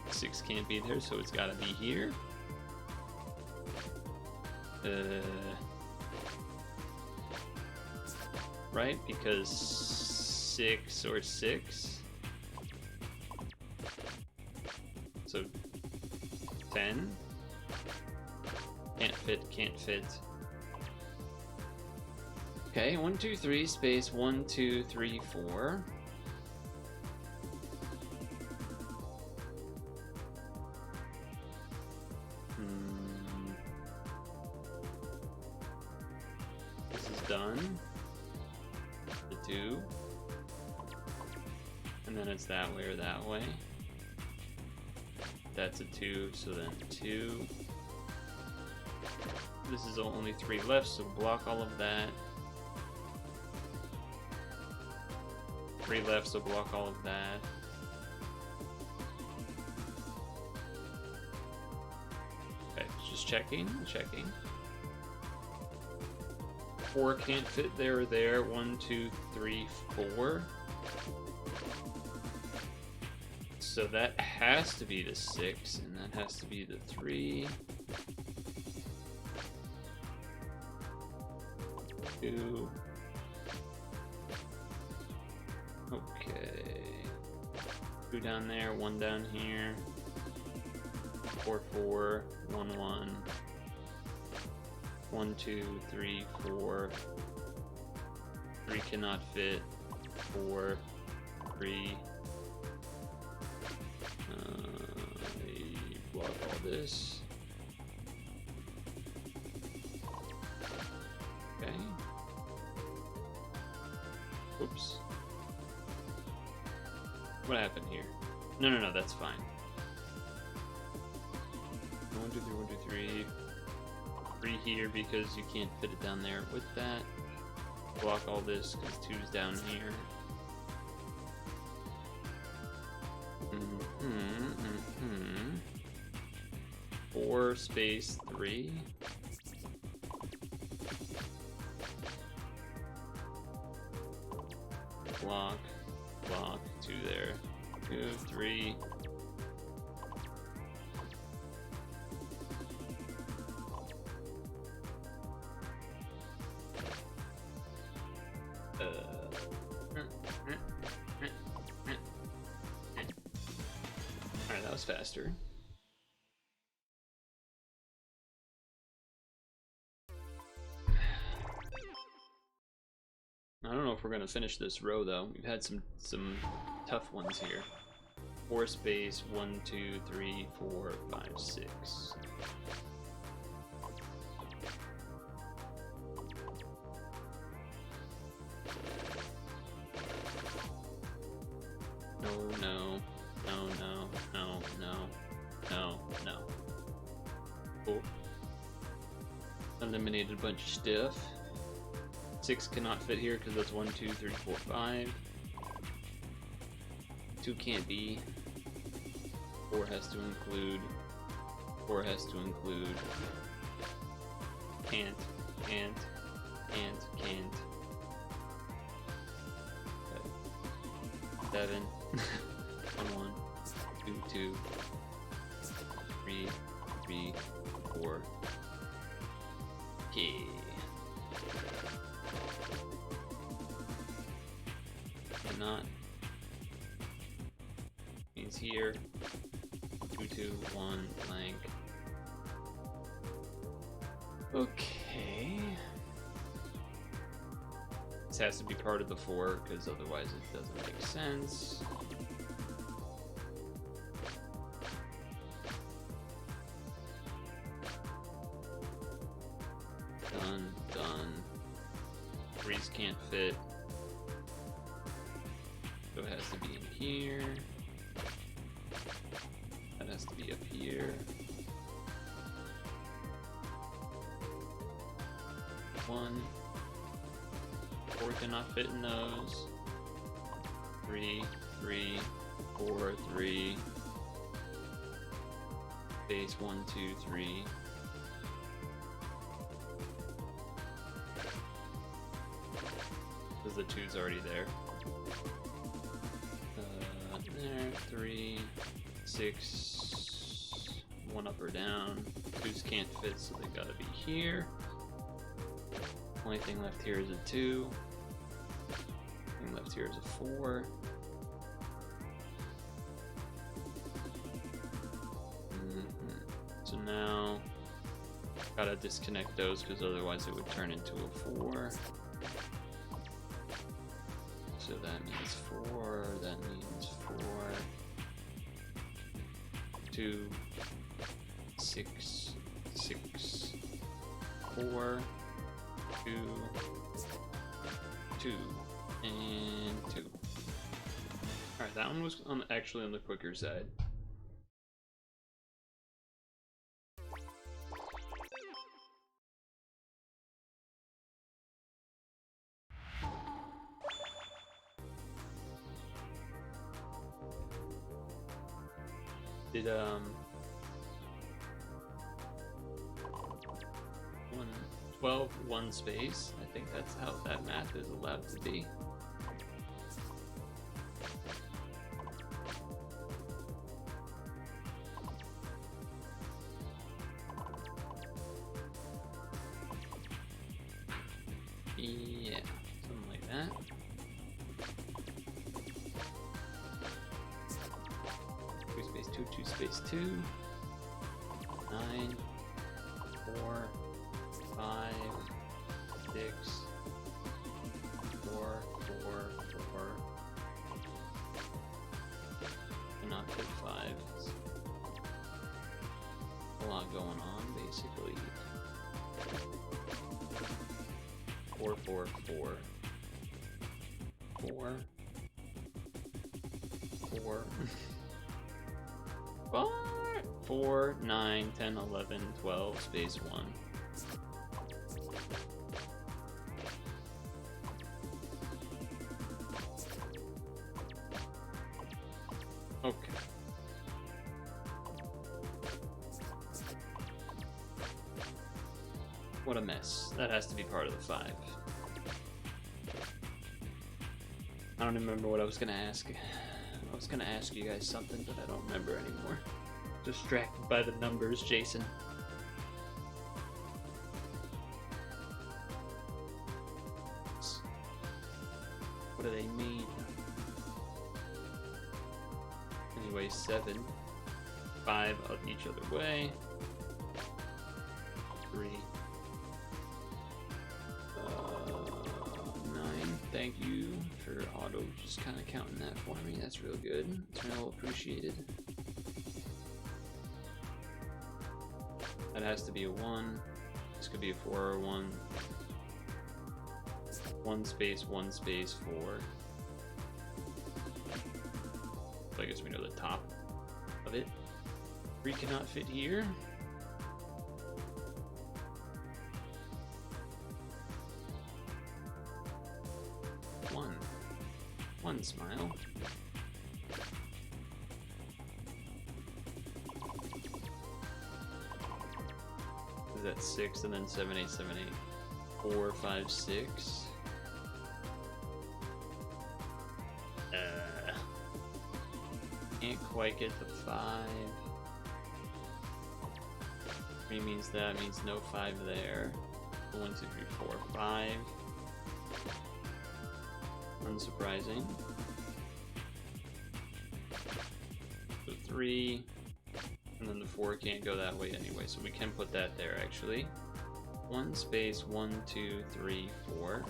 Six can't be there, so it's gotta be here. Right, because 6 or 6. So 10. Can't fit, can't fit. Okay, 1, 2, 3 space 1, 2, 3, 4. This is done. The 2. And then it's that way or that way. That's a 2, so then 2. This is only 3 left, so block all of that. 3 left, so block all of that. Okay, just checking. 4 can't fit there or there. 1, 2, 3, 4. So that has to be the 6, and that has to be the 3. 2. Okay. 2 down there, 1 down here. 4, 4, 1, 1. 1, 2, 3, 4. 3 cannot fit. 4, 3. Block all this. Okay. Whoops. What happened here? No, that's fine. 1, 2, 3, 1, 2, 3. 3 here because you can't fit it down there with that. Block all this because 2's down here. 4 space 3. Block, 2 there. 2, 3. that was faster. I don't know if we're gonna finish this row though. We've had some tough ones here. 4 space, 1, 2, 3, 4, 5, 6. No, no, no, no, no, no, no, no. Oh. Eliminated a bunch of stuff. 6 cannot fit here because that's 1, 2, 3, 4, 5. 2 can't be. 4 has to include. 4 has to include. Can't. Can't. Can't. Okay. 7. 1, 1. 2, 2. 3, 3, 4. Okay. Not means here. 2, 2, 1, blank. Okay. This has to be part of the 4 because otherwise it doesn't make sense. Done, done. 3s can't fit. So it has to be in here. That has to be up here. 1. 4 cannot fit in those. 3, 3, 4, 3. Space 1, 2, 3. Because the 2's already there. There, 3, 6, 1 up or down. 2's can't fit, so they gotta be here. Only thing left here is a 2. Thing left here is a 4. So now, gotta disconnect those because otherwise it would turn into a 4. So that means 4, that means 4, 2, 6, 6, 4, 2, 2, and 2. Alright, that one was actually on the quicker side. Did 12 1 space? I think that's how that math is allowed to be. Yeah, something like that. 2 space 2, 2 space 2, 9, 4, 5, 6, 4, 4, 4. Cannot fit 5. A lot going on, basically. 4, 4, 4. 4. 4. 4, 9, 10, 11, 12, space 1. Okay. What a mess. That has to be part of the 5. I don't remember what I was gonna ask. I was gonna ask you guys something, but I don't remember anymore. Distracted by the numbers, Jason. What do they mean? Anyway, 7. 5 of each other way. 3. 9. Thank you for auto just kind of counting that for me. That's real good. It's real appreciated. That has to be a 1. This could be a 4 or 1. 1 space, 4. So I guess we know the top of it. 3 cannot fit here. One smile. Is that 6 and then 7, 8, 7, 8, 4, 5, 6? Can't quite get the 5. 3 means that means no 5 there. 1, 2, 3, 4, 5. Unsurprising. So 3, and then the 4 can't go that way anyway, so we can put that there actually. 1 space, 1, 2, 3, 4.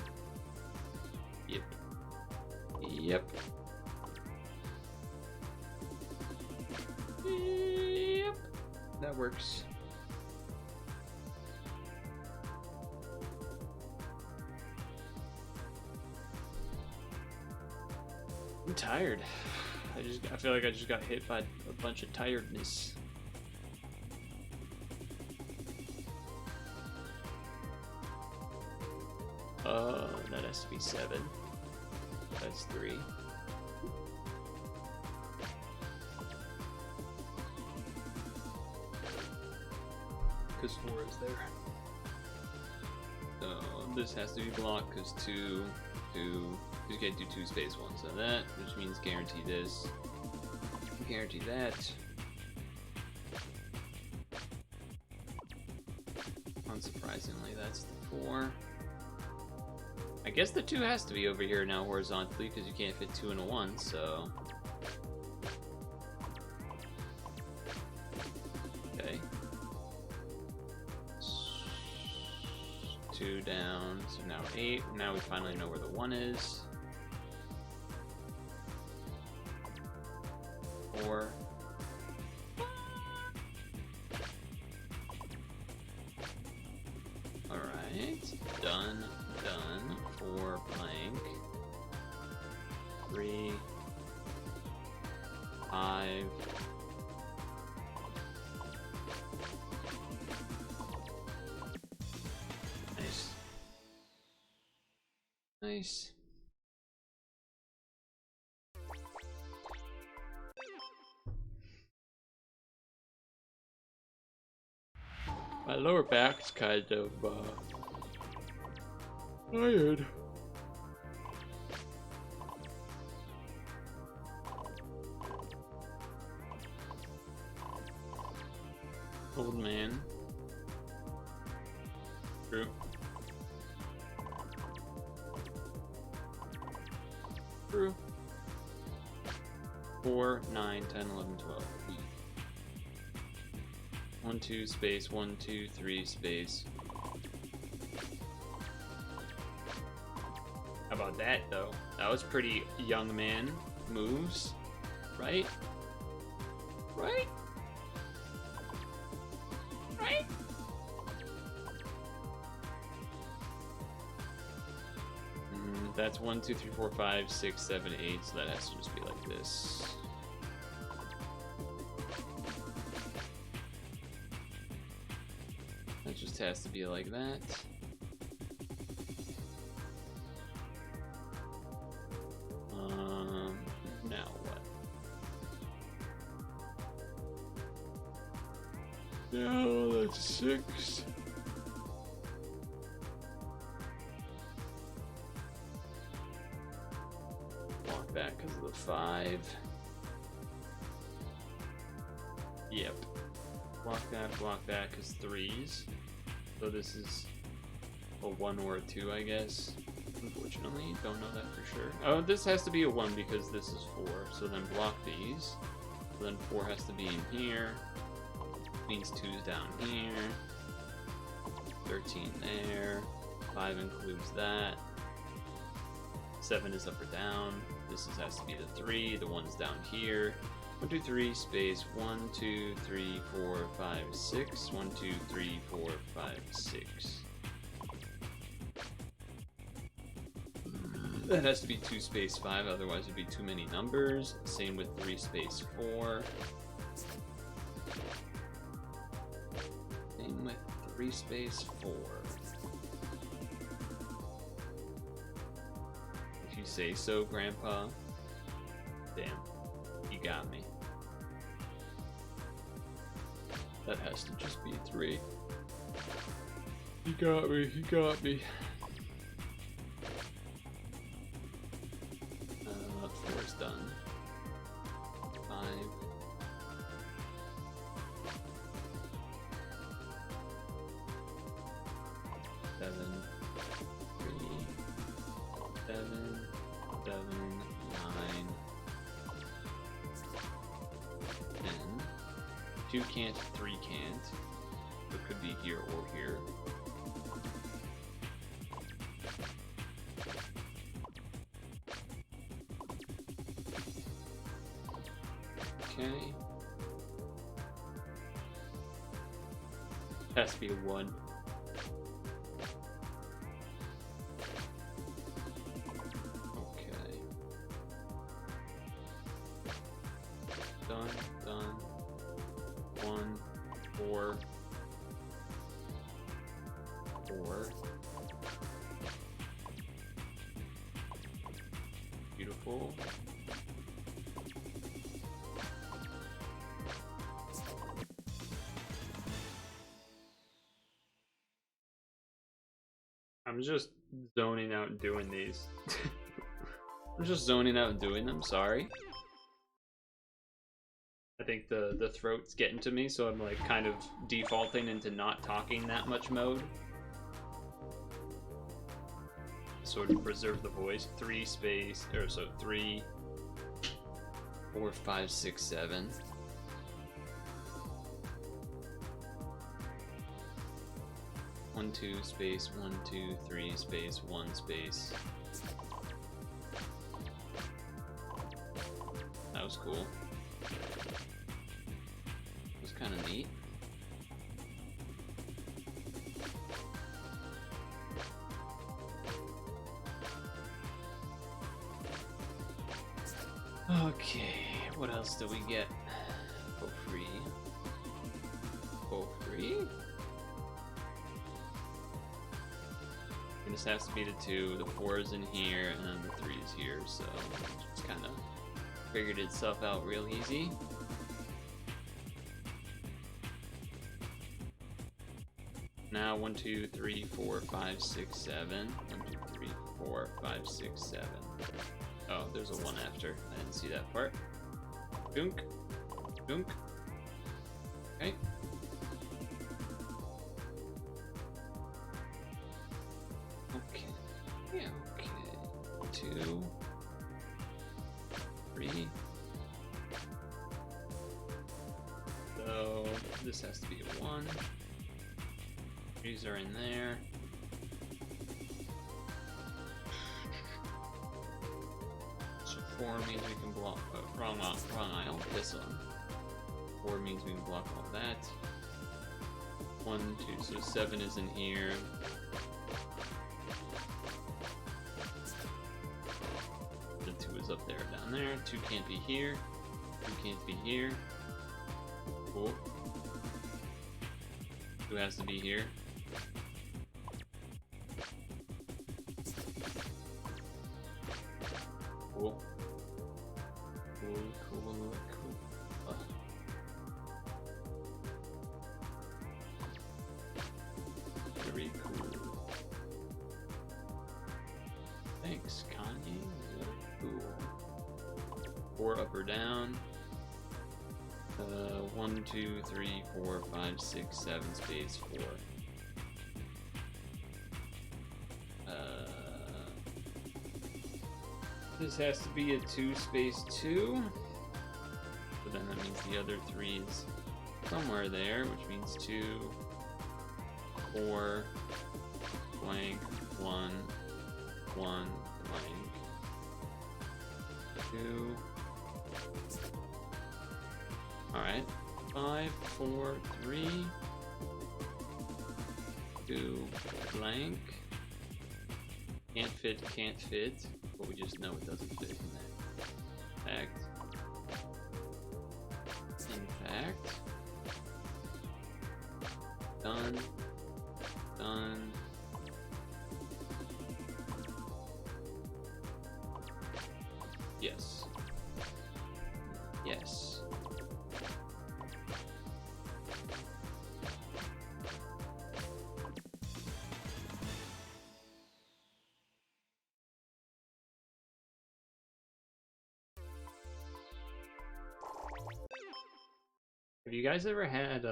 Yep. Yep. Yep. That works. I'm tired. I feel like I just got hit by a bunch of tiredness. That has to be 7. That's 3. Because 4 is there. So this has to be blocked because 2, you can't do 2 space 1, so that, which means guarantee this, guarantee that. Unsurprisingly, that's the 4. I guess the 2 has to be over here now horizontally because you can't fit 2 in a 1, so. Okay. 2 down, so now 8. Now we finally know where the 1 is. 4. Alright. Done. 4 blank. 3. 5. Nice. Nice. My lower back's kind of tired. Old man. True. True. 4, 9, 10, 11, 12. 1, 2, space, 1, 2, 3, space. How about that, though? That was pretty young man moves, right? Right? Right? That's 1, 2, 3, 4, 5, 6, 7, 8, so that has to just be like this. That just has to be like that. Now what? No, that's 6. Walk back because of the 5. Yep. Block that because 3s. So this is a 1 or a 2, I guess. Unfortunately, don't know that for sure. Oh, this has to be a 1 because this is 4. So then block these. So then 4 has to be in here. means 2's down here. 13 there. 5 includes that. 7 is up or down. This has to be the 3. The 1's down here. 1, 2, 3, space 1, 2, 3, 4, 5, 6. 1, 2, 3, 4, 5, 6. That has to be 2 space 5, otherwise it'd be too many numbers. Same with 3 space 4. Same with 3 space 4. If you say so, Grandpa. Damn, you got me. That has to just be 3. You got me, you got me. 4's done. 5. 7. 3. 7. 7. 9. 10. 2 can't, 3 can't. It could be here or here. Okay. Has to be a 1. Okay. Done, done. 1, 4. 4. Beautiful. I'm just zoning out and doing these. I'm just zoning out and doing them, sorry. I think the throat's getting to me, so I'm like kind of defaulting into not talking that much mode. Sort of preserve the voice. 3 space, or so 3, 4, 5, 6, 7. One, 2, space, 1, 2, 3, space, 1, space. That was cool. It was kind of neat. Okay, what else do we get for free? For free? And this has to be the 2, the 4 is in here, and then the 3 is here, so it's kind of figured itself out real easy. Now 1, 2, 3, 4, 5, 6, 7. 1, 2, 3, 4, 5, 6, 7. Oh, there's a 1 after. I didn't see that part. Dunk. Dunk. Okay. Okay. Yeah, okay. 2. 3. So, this has to be a 1. 3's are in there. So 4 means we can block, wrong aisle, this one. 4 means we can block all that. 1, 2, so 7 is in here. The 2 is up there, down there. 2 can't be here. 2 can't be here. Cool. 2 has to be here. Cool. Cool, cool, cool. Very cool. Thanks, Kanye. Cool. 4 up or down. 1, 2, 3, 4, 5, 6, 7, space 4. This has to be a 2 space 2. But then that means the other 3's somewhere there, which means 2, 4, blank, 1, 1, blank, 2. Alright. 5, 4, 3, 2, blank. Can't fit, but we just know it doesn't fit in that. In fact. Done. Done. Yes. Yes. Have you guys ever had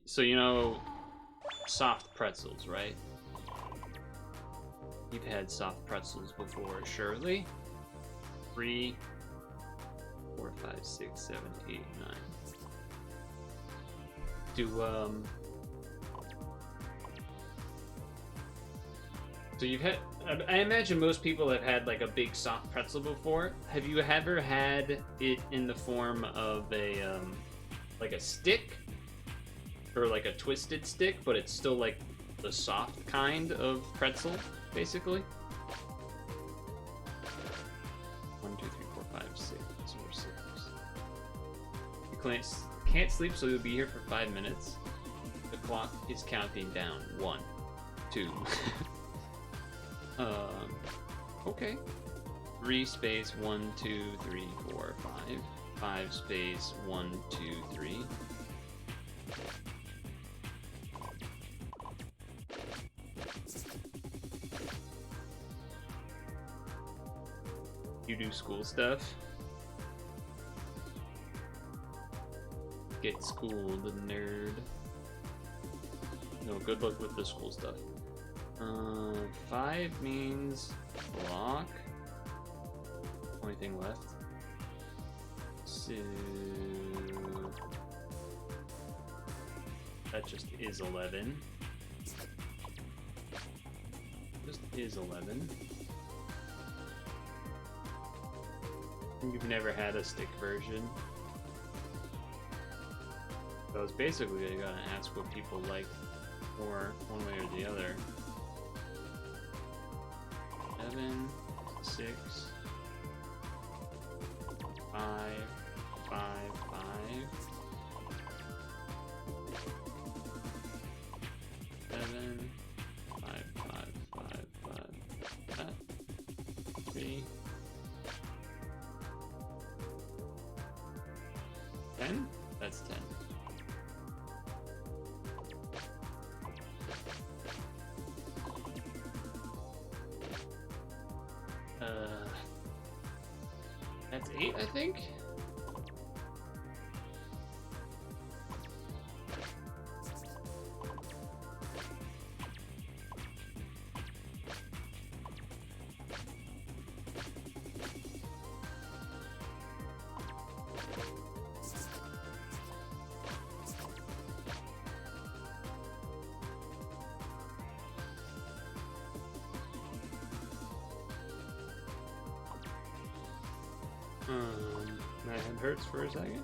so you know soft pretzels, right? You've had soft pretzels before, surely. 3, 4, 5, 6, 7, 8, 9. So you've had, I imagine most people have had like a big soft pretzel before. Have you ever had it in the form of a like a stick or like a twisted stick, but it's still like the soft kind of pretzel, basically? 1, 2, 3, 4, 5, 6, or 6. You can't sleep, so you'll be here for 5 minutes. The clock is counting down. 1, 2. Okay. 3 space 1, 2, 3, 4, 5. 5 space 1, 2, 3. You do school stuff. Get schooled, nerd. No, good luck with the school stuff. 5 means block. Only thing left. So that just is 11. Just is 11. You've never had a stick version. So I was basically gonna ask what people like more one way or the other. 7, 6, 5, 5, 5. 7, 5, 5, 5, 5. 3. 10? That's 10. That's 8, I think? My head hurts for a second.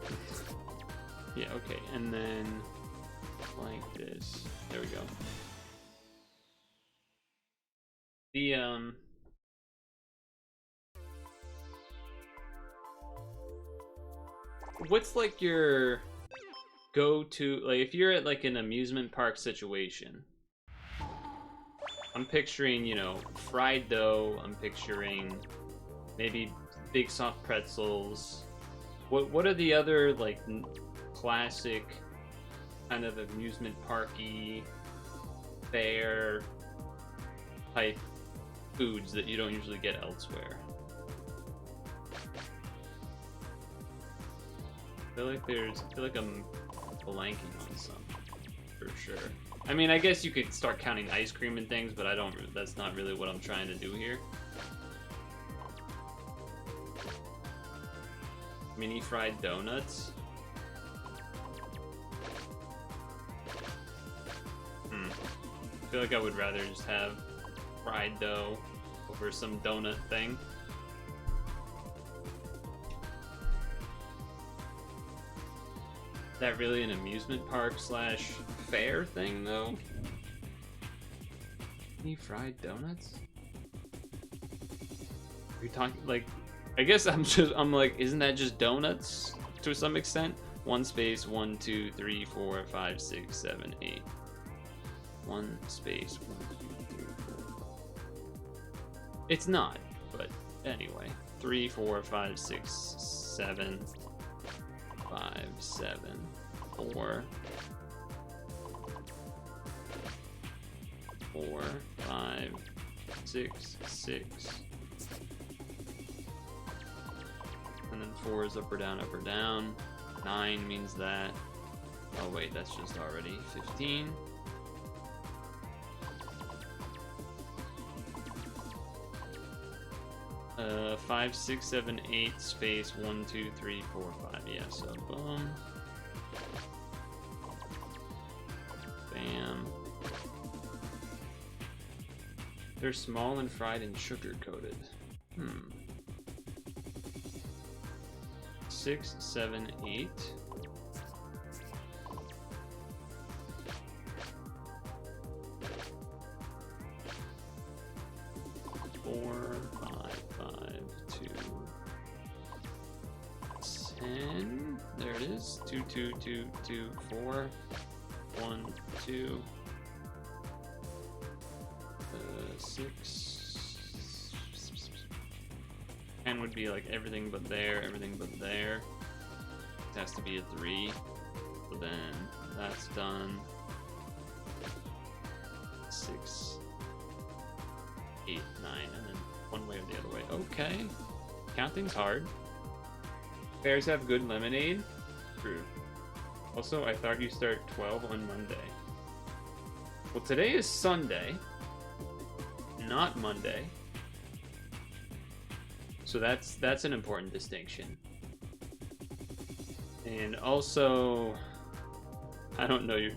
Yeah, okay, and then like this. There we go. The what's like your go-to, like if you're at like an amusement park situation? I'm picturing, you know, fried dough. I'm picturing maybe big soft pretzels. What are the other like classic kind of amusement parky fair type foods that you don't usually get elsewhere? I feel like I'm blanking on some for sure. I mean, I guess you could start counting ice cream and things, but that's not really what I'm trying to do here. Mini fried donuts. feel like I would rather just have fried dough over some donut thing. Is that really an amusement park slash fair thing though? Any fried donuts? Are you talking like? I guess I'm like, isn't that just donuts to some extent? 1 space 1 2 3 4 5 6 7 8. 1 space 1 2 3 4. It's not, but anyway. 3 4 5 6 7 5 7 4 4 5 6 6. And then 4 is up or down, up or down. 9 means that. Oh wait, that's just already 15. Uh, 5 6 7 8 space 1 2 3 4 5. Yeah, so boom. Bam. They're small and fried and sugar coated. 6 7 8. Four, 5, 5, 2, 10. There it is. 2 2 2 2 4. 1 2. 6. 10 would be like everything but there, everything but there. It has to be a 3. So then that's done. 6, 8, 9, and then one way or the other way. Okay. Counting's hard. Bears have good lemonade? True. Also, I thought you start 12 on Monday. Well, today is Sunday, not Monday. So that's an important distinction. And also, I don't know your.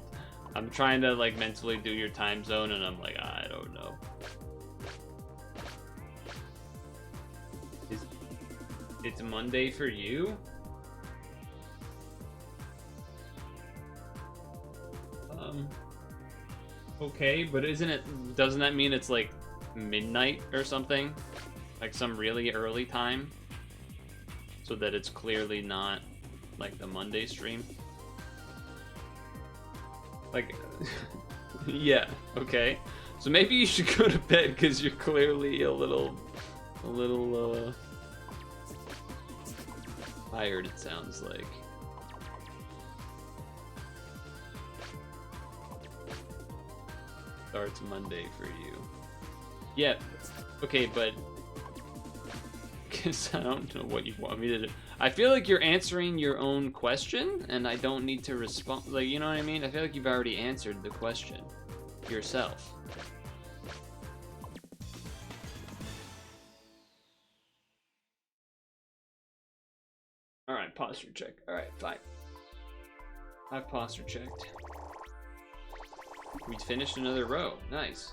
I'm trying to like mentally do your time zone, and I'm like, I don't know. It's Monday for you? Okay, but doesn't that mean it's like midnight or something? Like some really early time? So that it's clearly not like the Monday stream? Like, yeah, okay. So maybe you should go to bed because you're clearly a little tired, it sounds like. Starts Monday for you. Yeah, okay, but guess I don't know what you want me to do. I feel like you're answering your own question, and I don't need to respond. Like, you know what I mean? I feel like you've already answered the question yourself. All right, posture check. All right, fine. I've posture checked. We finished another row. Nice.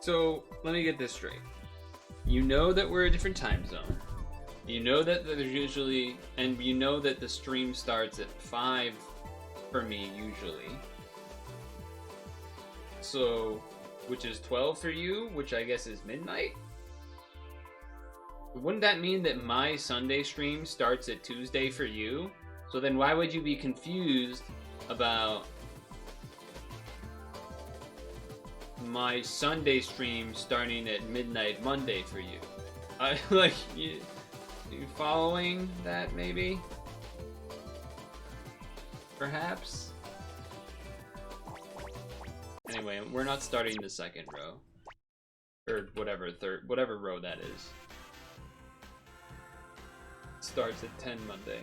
So, let me get this straight. You know that we're a different time zone. You know that there's usually, and you know that the stream starts at 5 for me, usually. So, which is 12 for you, which I guess is midnight? Wouldn't that mean that my Sunday stream starts at Tuesday for you? So then why would you be confused about my Sunday stream starting at midnight Monday for you? Like, you following that maybe? Perhaps? Anyway, we're not starting the second row. Or whatever row that is. Starts at 10 Monday.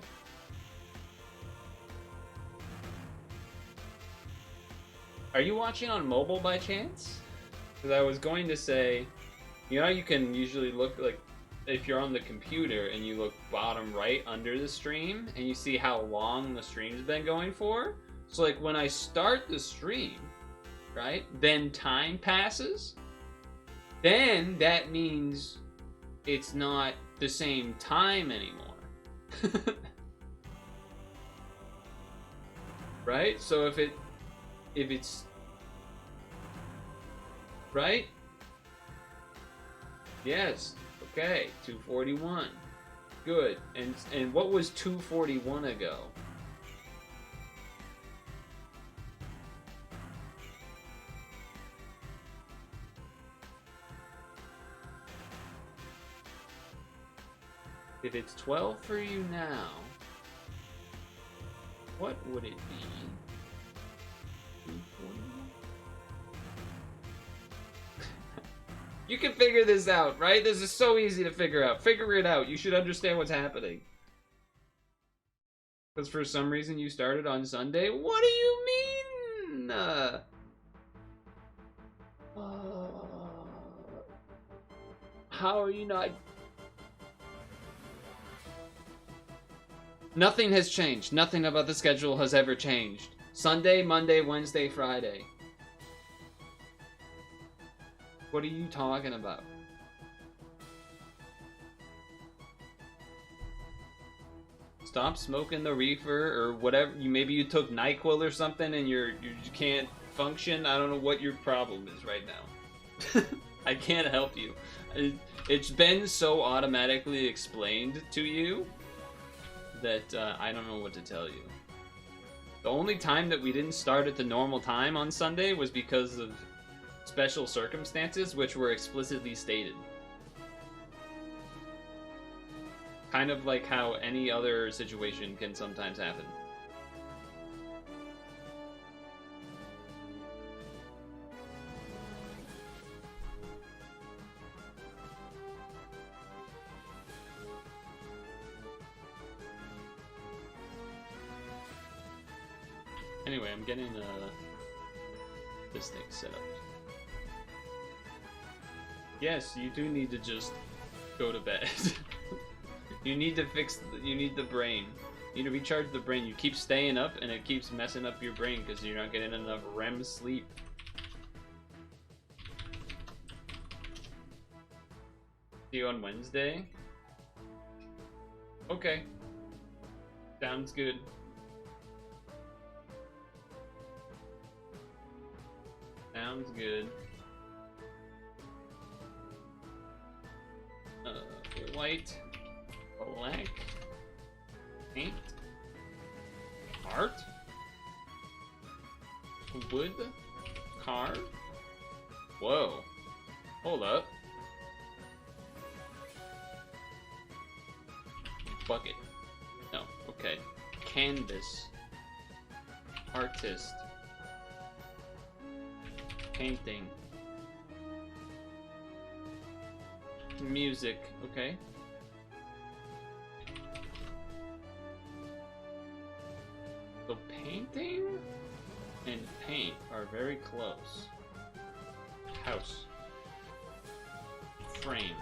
Are you watching on mobile by chance? Because I was going to say, you know, you can usually look like if you're on the computer and you look bottom right under the stream and you see how long the stream's been going for. So like when I start the stream, right, then time passes, then that means it's not the same time anymore. Right? So if it's right? Yes. Okay, 241. Good. And what was 241 ago? If it's 12 for you now, what would it be? 241? You can figure this out, right? This is so easy to figure out. Figure it out. You should understand what's happening. Because for some reason you started on Sunday? What do you mean? How are you not... Nothing has changed. Nothing about the schedule has ever changed. Sunday, Monday, Wednesday, Friday. What are you talking about? Stop smoking the reefer or whatever. Maybe you took NyQuil or something and you can't function. I don't know what your problem is right now. I can't help you. It's been so automatically explained to you that I don't know what to tell you. The only time that we didn't start at the normal time on Sunday was because of special circumstances, which were explicitly stated. Kind of like how any other situation can sometimes happen. Anyway, I'm getting this thing set up. Yes, you do need to just go to bed. You need to you need the brain. You need to recharge the brain. You keep staying up and it keeps messing up your brain because you're not getting enough REM sleep. See you on Wednesday? Okay. Sounds good. Sounds good. White, black, paint, art, wood, car. Whoa. Hold up. Bucket. No, okay. Canvas. Artist. Painting. Music, okay. So painting and paint are very close. House. Frame.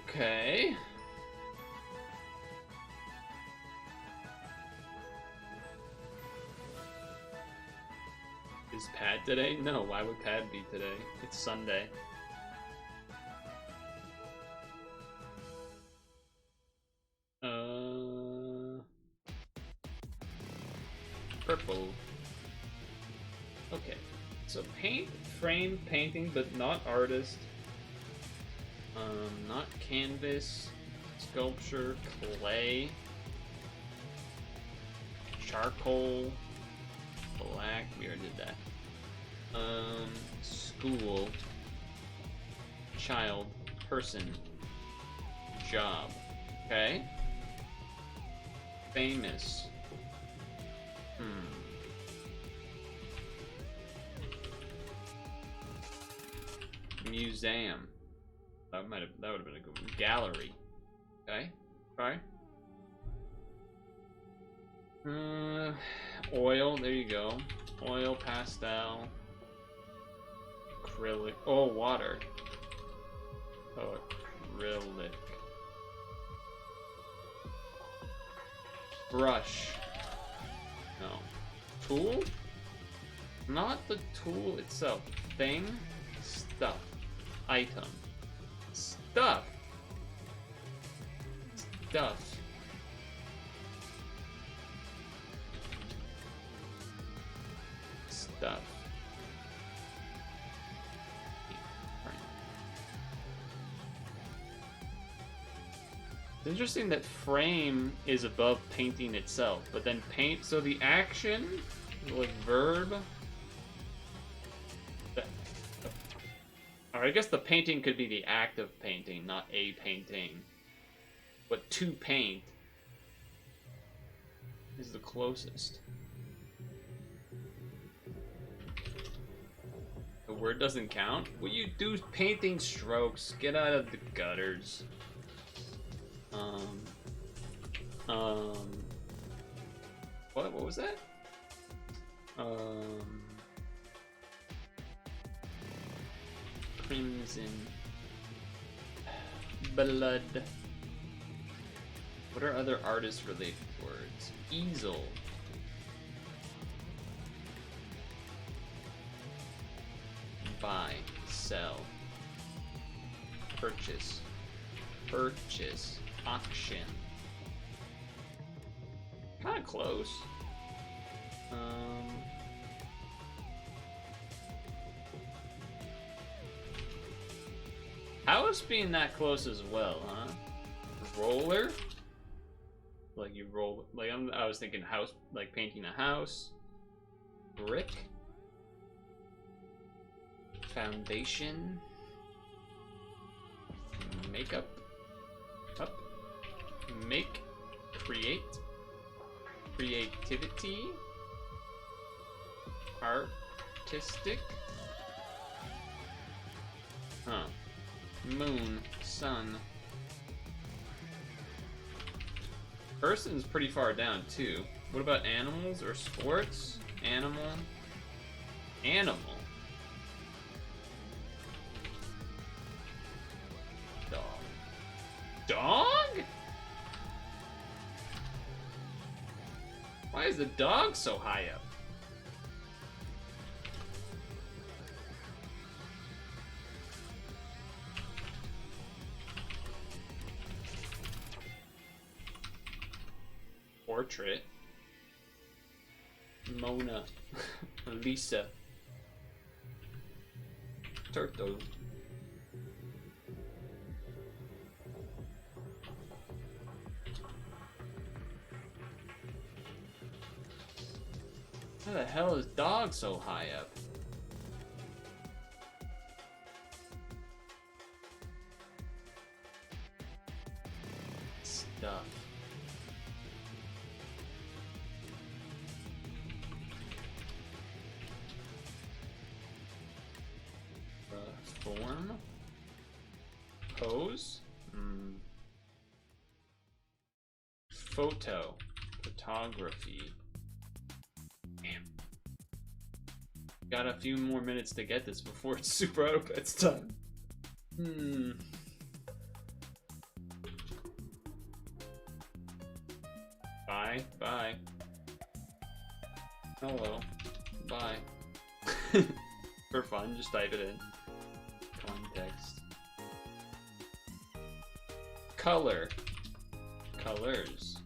Okay. Is Pad today? No, why would Pad be today? It's Sunday. Purple. Okay. So paint, frame, painting, but not artist. Not canvas, sculpture, clay, charcoal, black, we already did that. School, child, person, job, okay? Famous. Museum. That would have been a good one. Gallery. Okay. Alright. Oil, there you go. Oil, pastel. Acrylic. Oh, water. Oh, acrylic. Brush. No. Tool? Not the tool itself. Thing? Stuff. Item. Stuff. Stuff. Stuff. It's interesting that frame is above painting itself, but then paint, so the action, like verb, or I guess the painting could be the act of painting, not a painting. But to paint is the closest. The word doesn't count? Well, you do painting strokes. Get out of the gutters. What was that? Crimson. Blood. What are other artist-related words? Easel. Buy. Sell. Purchase. Purchase. Auction. Kinda close. House being that close as well, huh? Roller? Like you roll, like I was thinking house, like painting a house. Brick. Foundation. Makeup. Up. Make. Create. Creativity. Artistic. Huh. Moon. Sun. Person's pretty far down too. What about animals or sports? Animal. Animal. Dog. Dog? Why is the dog so high up? Portrait. Mona. Lisa. Turtle. How the hell is dog so high up? Stuff. Form. Pose. Photo. Photography. Damn. Got a few more minutes to get this before it's super out of bets time. Bye. Bye. Hello. Bye. For fun, just type it in. Context. Color. Colors.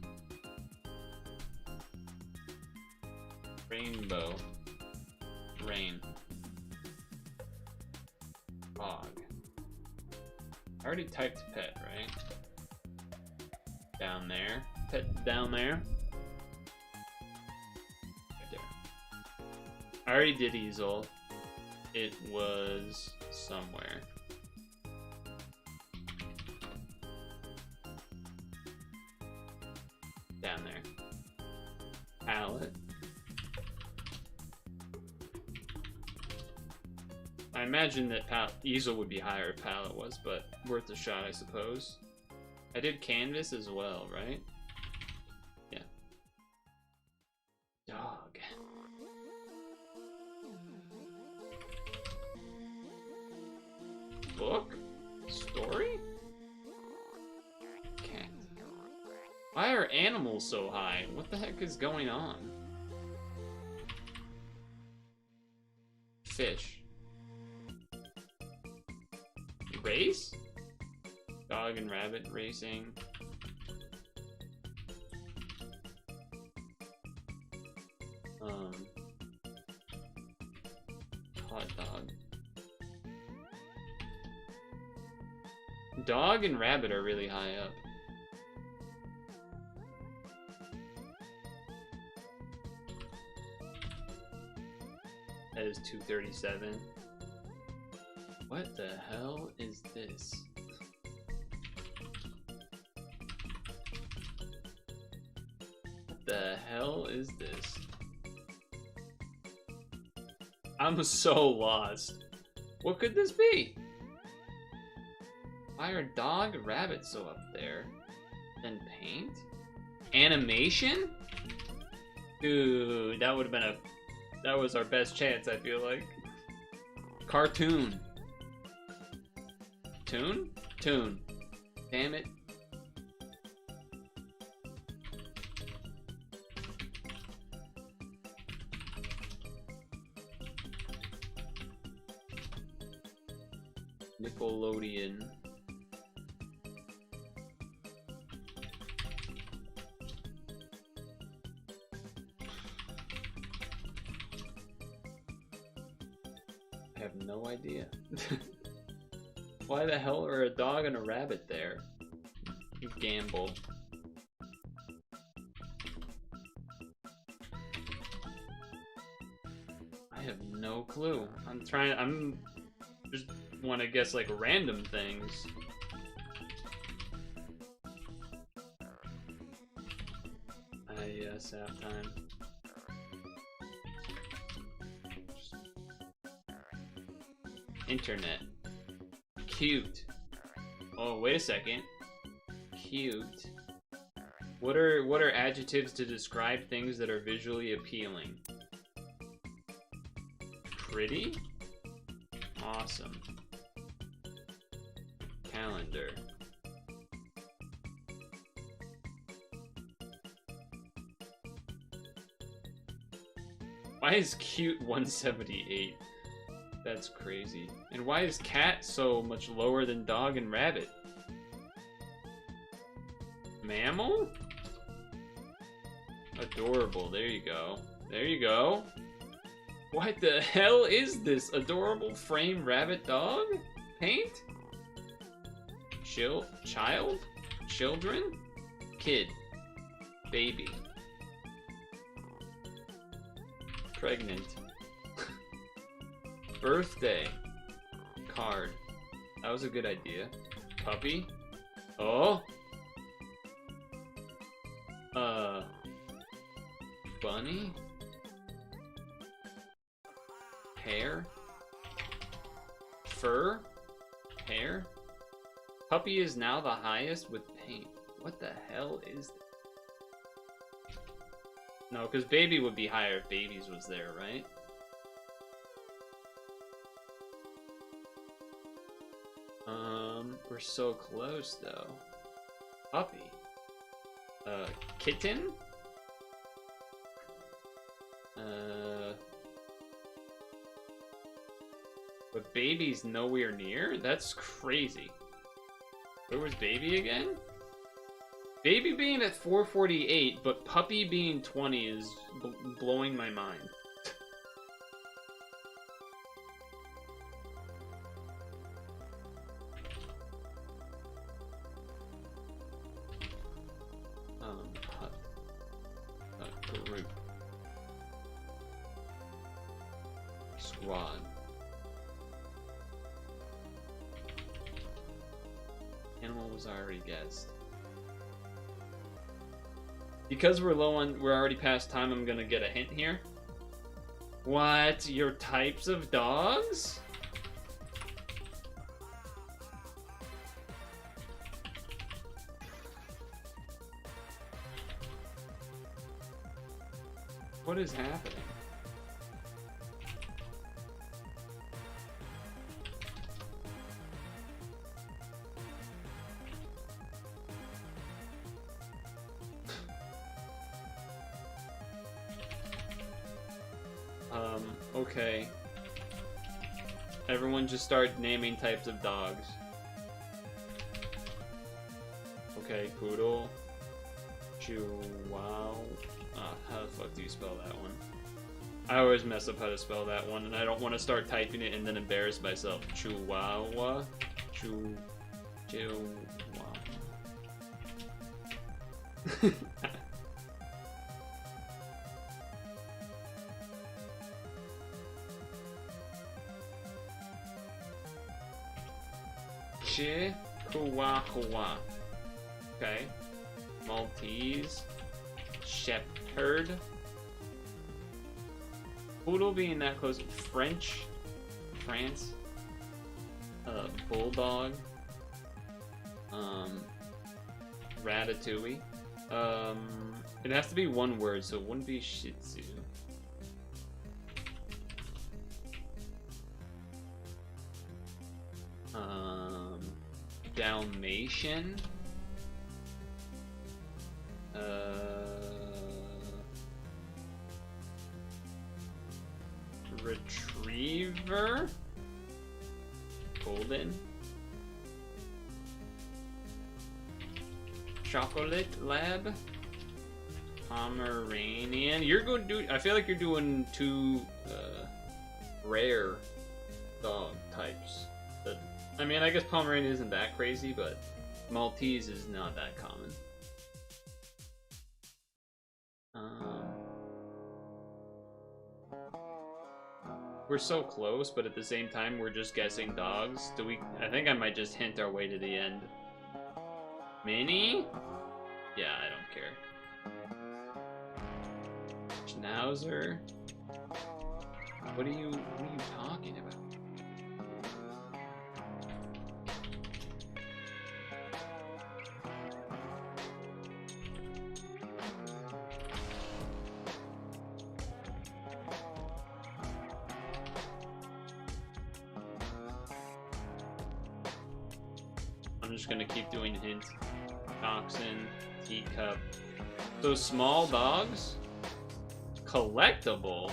Rainbow. Rain. Fog. I already typed pet, right? Down there. Pet down there. Right there. I already did easel. It was somewhere. Down there. Palette. I imagine that easel would be higher if palette was, but worth a shot, I suppose. I did canvas as well, right? Yeah. Dog. level so high? What the heck is going on? Fish. Race? Dog and rabbit racing. Hot dog. Dog and rabbit are really high up. That is 237. What the hell is this? What the hell is this? I'm so lost. What could this be? Why are dog and rabbit so up there? Then paint? Animation? Dude, that would have been that was our best chance, I feel like. Cartoon. Tune? Tune. Damn it. Nickelodeon. I have no idea. Why the hell are a dog and a rabbit there? You gamble. I have no clue. I'm just want to guess like random things. Yes, halftime. Internet. Cute. Oh, wait a second. Cute. What are adjectives to describe things that are visually appealing? Pretty? Awesome. Calendar. Why is cute 178? That's crazy. And why is cat so much lower than dog and rabbit? Mammal? Adorable. There you go. There you go. What the hell is this? Adorable frame rabbit dog? Paint? Child? Children? Kid. Baby. Pregnant. Birthday. Card. That was a good idea. Puppy. Oh. Bunny. Hair. Fur. Hair. Puppy is now the highest with paint. What the hell is that? No, because baby would be higher if babies was there, right? We're so close though. Puppy. Kitten? But baby's nowhere near? That's crazy. Where was baby again? Baby being at 448, but puppy being 20 is blowing my mind. Group. Squad. Animal was already guessed. Because we're already past time, I'm gonna get a hint here. What? Your types of dogs? What is happening? Okay. Everyone just start naming types of dogs. Okay, poodle. Chihuahua. How the fuck do you spell that one? I always mess up how to spell that one, and I don't want to start typing it and then embarrass myself. Chihuahua. Chihuahua. Chihuahua. Okay. Maltese. Shepherd. Poodle being that close. French. France. Bulldog. Ratatouille. It has to be one word, so it wouldn't be Shih Tzu. Dalmatian. Retriever. Golden. Chocolate Lab. Pomeranian. You're going to do. I feel like you're doing two rare dog types. But, I mean, I guess Pomeranian isn't that crazy, but Maltese is not that common. We're so close, but at the same time, we're just guessing dogs. Do we? I think I might just hint our way to the end. Mini? Yeah, I don't care. Schnauzer? What are you talking about? I'm just gonna keep doing hints. Toxin, teacup. Those small dogs? Collectible?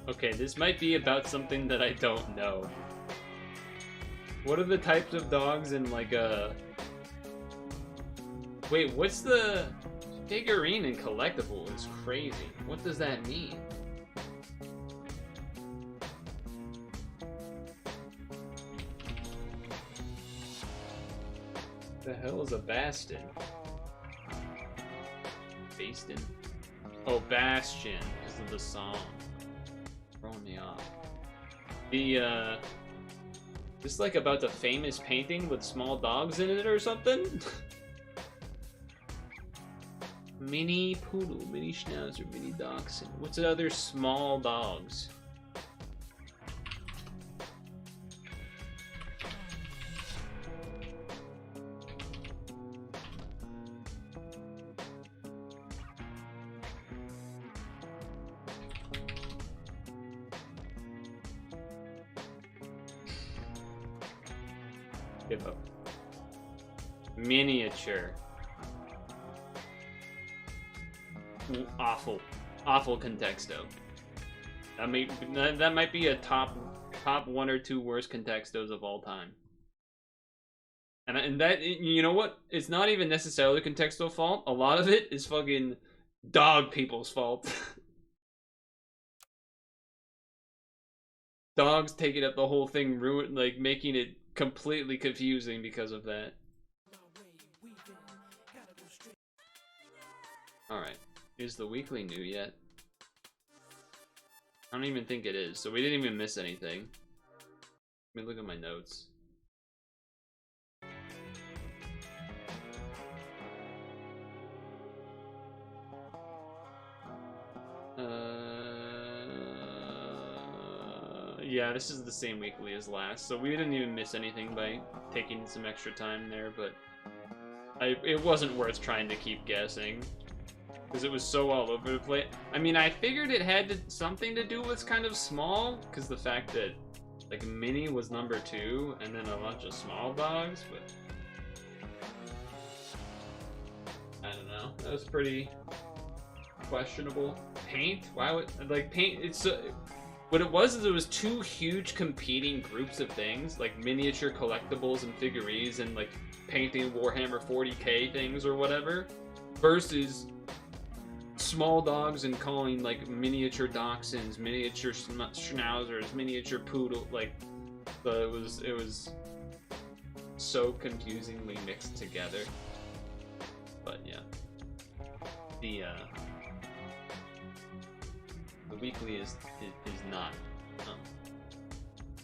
Okay, this might be about something that I don't know. What are the types of dogs in like a... Wait, what's the... Figurine and collectible is crazy. What does that mean? The hell is a Bastion? Bastion? Oh, Bastion, because of the song. Throwing me off. The, this like about the famous painting with small dogs in it or something? Mini Poodle, Mini Schnauzer, Mini Dachshund. What's the other small dogs? Give up. Miniature. Awful. Awful contexto. That might be a top 1 or 2 worst contextos of all time. And that, you know what? It's not even necessarily contextual fault. A lot of it is fucking dog people's fault. Dogs taking up the whole thing, like making it completely confusing because of that. Alright. Is the weekly new yet? I don't even think it is, so we didn't even miss anything. Let me look at my notes. Yeah, this is the same weekly as last, so we didn't even miss anything by taking some extra time there, but it wasn't worth trying to keep guessing, because it was so all over the place. I mean, I figured it had something to do with kind of small, because the fact that, like, Mini was number 2, and then a bunch of small dogs, but I don't know. know. That was pretty questionable. Paint? Why would like paint? It's what it was is it was two huge competing groups of things, like miniature collectibles and figurines, and like painting Warhammer 40k things or whatever, versus small dogs and calling like miniature dachshunds, miniature schnauzers, miniature poodle. Like, so it was so confusingly mixed together. But yeah, the weekly is not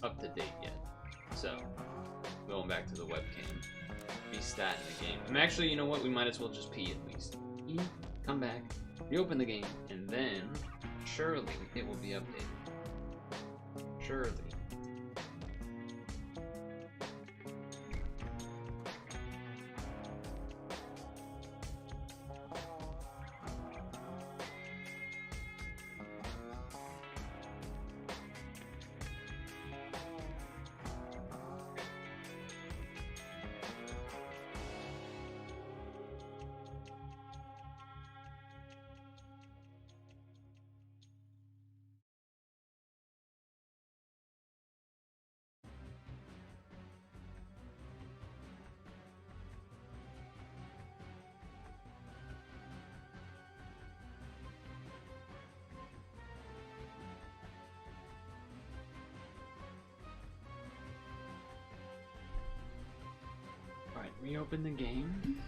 up to date yet. So going back to the webcam, be stat in the game. I'm actually, you know what? We might as well just pee at least. Pee, come back, reopen the game, and then surely it will be updated. Surely. Alright, reopen the game.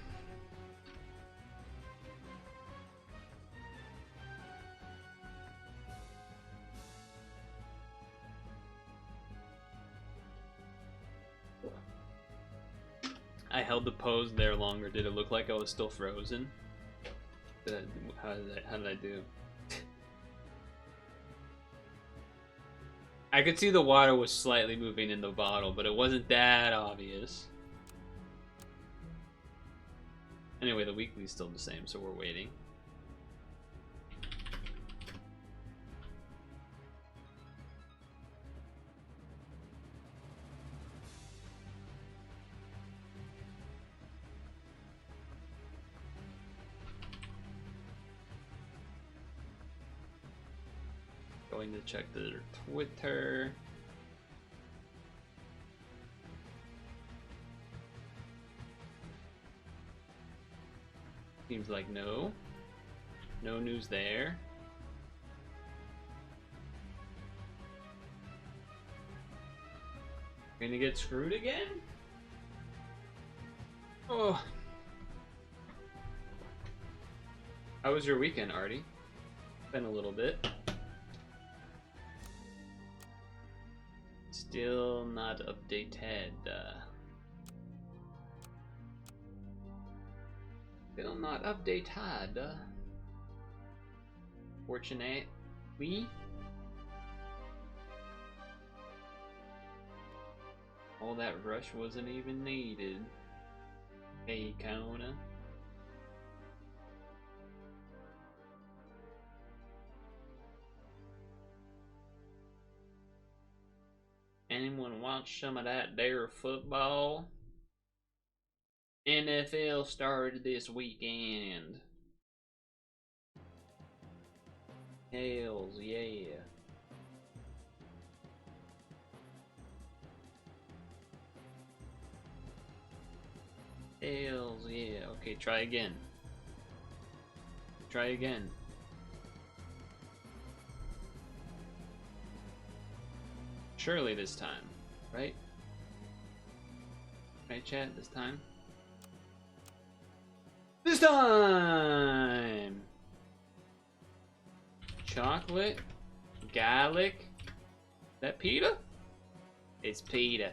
I held the pose there longer. Did it look like I was still frozen? How did I do? I could see the water was slightly moving in the bottle, but it wasn't that obvious. Anyway, the weekly's still the same, so we're waiting. Going to check their Twitter. Seems like no news there. Gonna get screwed again? Oh. How was your weekend, Artie? Been a little bit. Still not updated. Still not updated. Fortunately. All that rush wasn't even needed. Hey, Kona. Anyone watch some of that there football? NFL started this weekend. Hells yeah. Hells yeah. Okay, try again. Try again. Surely this time, right? Right, chat, this time? This time! Chocolate? Garlic? Is that pita? It's pita.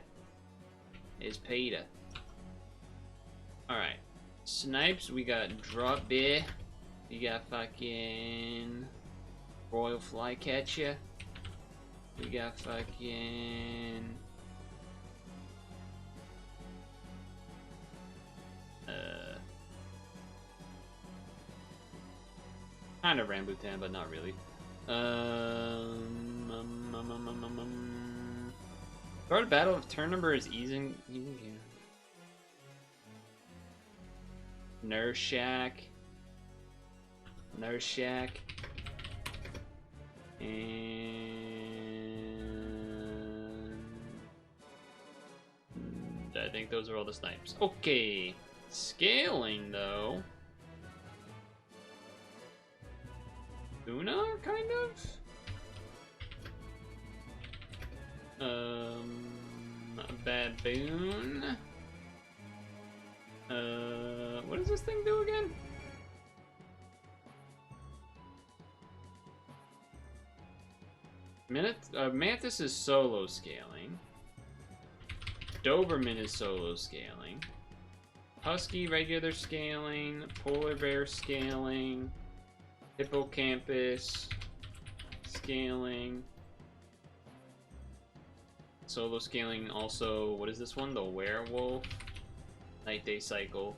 It's pita. Alright. Snipes, we got drop bear. We got fucking royal flycatcher. We got fucking kind of rambutan, but not really. Guard battle if turn number is easing Nurse Shack. Nurse Shack. And I think those are all the snipes. Okay. Scaling, though. Una, kind of? Baboon. What does this thing do again? Mantis is solo scaling. Doberman is solo scaling. Husky regular scaling. Polar bear scaling. Hippocampus scaling. Solo scaling also, what is this one? The werewolf. Night day cycle.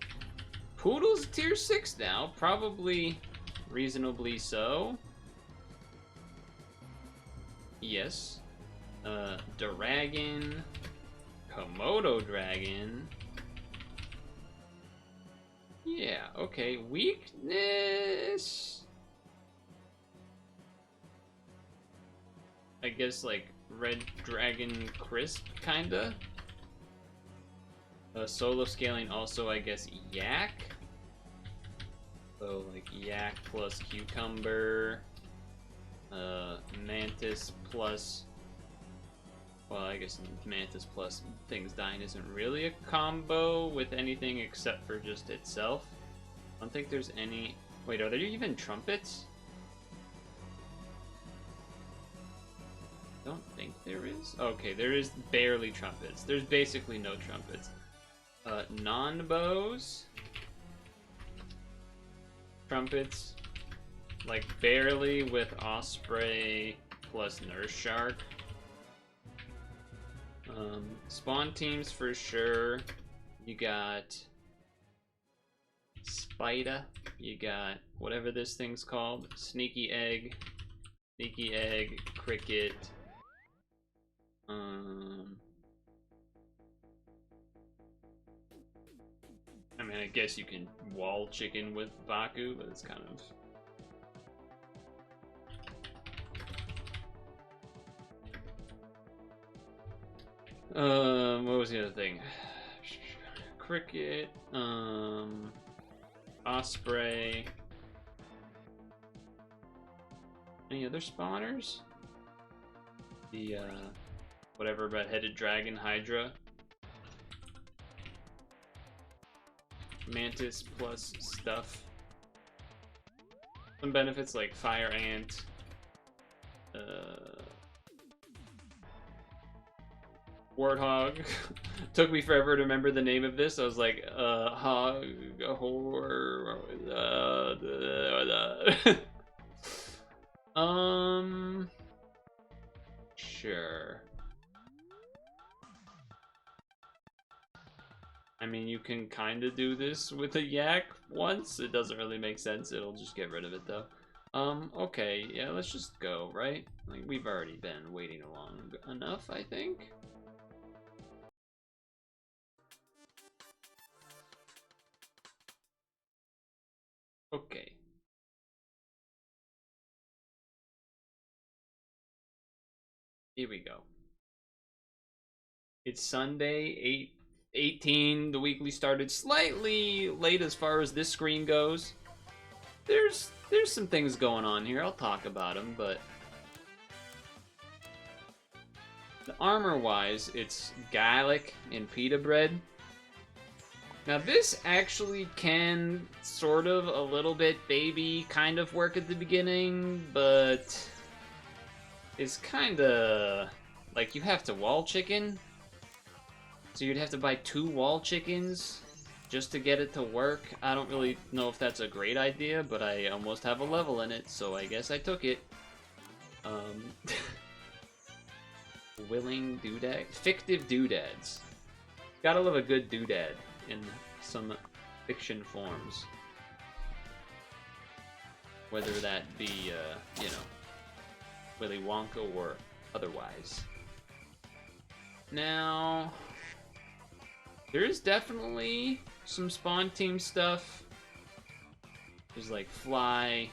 Poodle's tier 6 now, probably reasonably so. Yes. Dragon. Komodo dragon. Yeah, okay. Weakness. I guess like Red Dragon Crisp, kinda. Solo scaling also, I guess, Yak. So like Yak plus Cucumber. Mantis plus... Well, I guess Mantis plus things dying isn't really a combo with anything except for just itself. I don't think there's any... Wait, are there even trumpets? Don't think there is. Okay, there is barely trumpets. There's basically no trumpets. Non-bows. Trumpets. Like, barely with Osprey plus Nurse Shark. Spawn teams for sure. You got Spider. You got whatever this thing's called. Sneaky Egg, Cricket. I mean, I guess you can wall chicken with Baku, but it's kind of... what was the other thing? Cricket, Osprey. Any other spawners? The, whatever red-headed dragon, Hydra. Mantis plus stuff. Some benefits like Fire Ant. Warthog. Took me forever to remember the name of this. I was like, hog, sure. I mean, you can kind of do this with a yak once. It doesn't really make sense. It'll just get rid of it, though. Okay, yeah, let's just go, right? Like, we've already been waiting long enough, I think. Okay. Here we go. It's Sunday, 8/18. The weekly started slightly late as far as this screen goes. There's some things going on here. I'll talk about them, but the armor-wise, it's garlic and pita bread. Now this actually can sort of a little bit baby kind of work at the beginning, but it's kind of like you have to wall chicken. So you'd have to buy 2 wall chickens just to get it to work. I don't really know if that's a great idea, but I almost have a level in it, so I guess I took it. Willing doodad? Fictive doodads. Gotta love a good doodad in some fiction forms. Whether that be, you know, Willy Wonka or otherwise. Now, there is definitely some spawn team stuff. There's like Fly,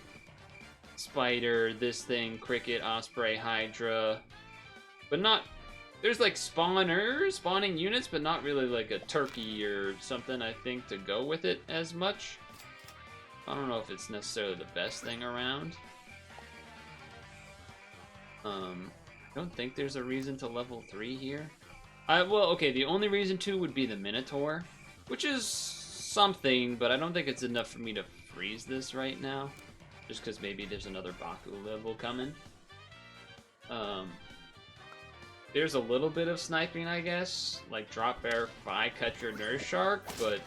spider, this thing, cricket, osprey, hydra, but not. There's like spawning units, but not really like a turkey or something, I think, to go with it as much. I don't know if it's necessarily the best thing around. I don't think there's a reason to level 3 here. Well, okay, the only reason to would be the Minotaur, which is something, but I don't think it's enough for me to freeze this right now. Just because maybe there's another Baku level coming. There's a little bit of sniping, I guess. Like drop bear, catch your nurse shark, but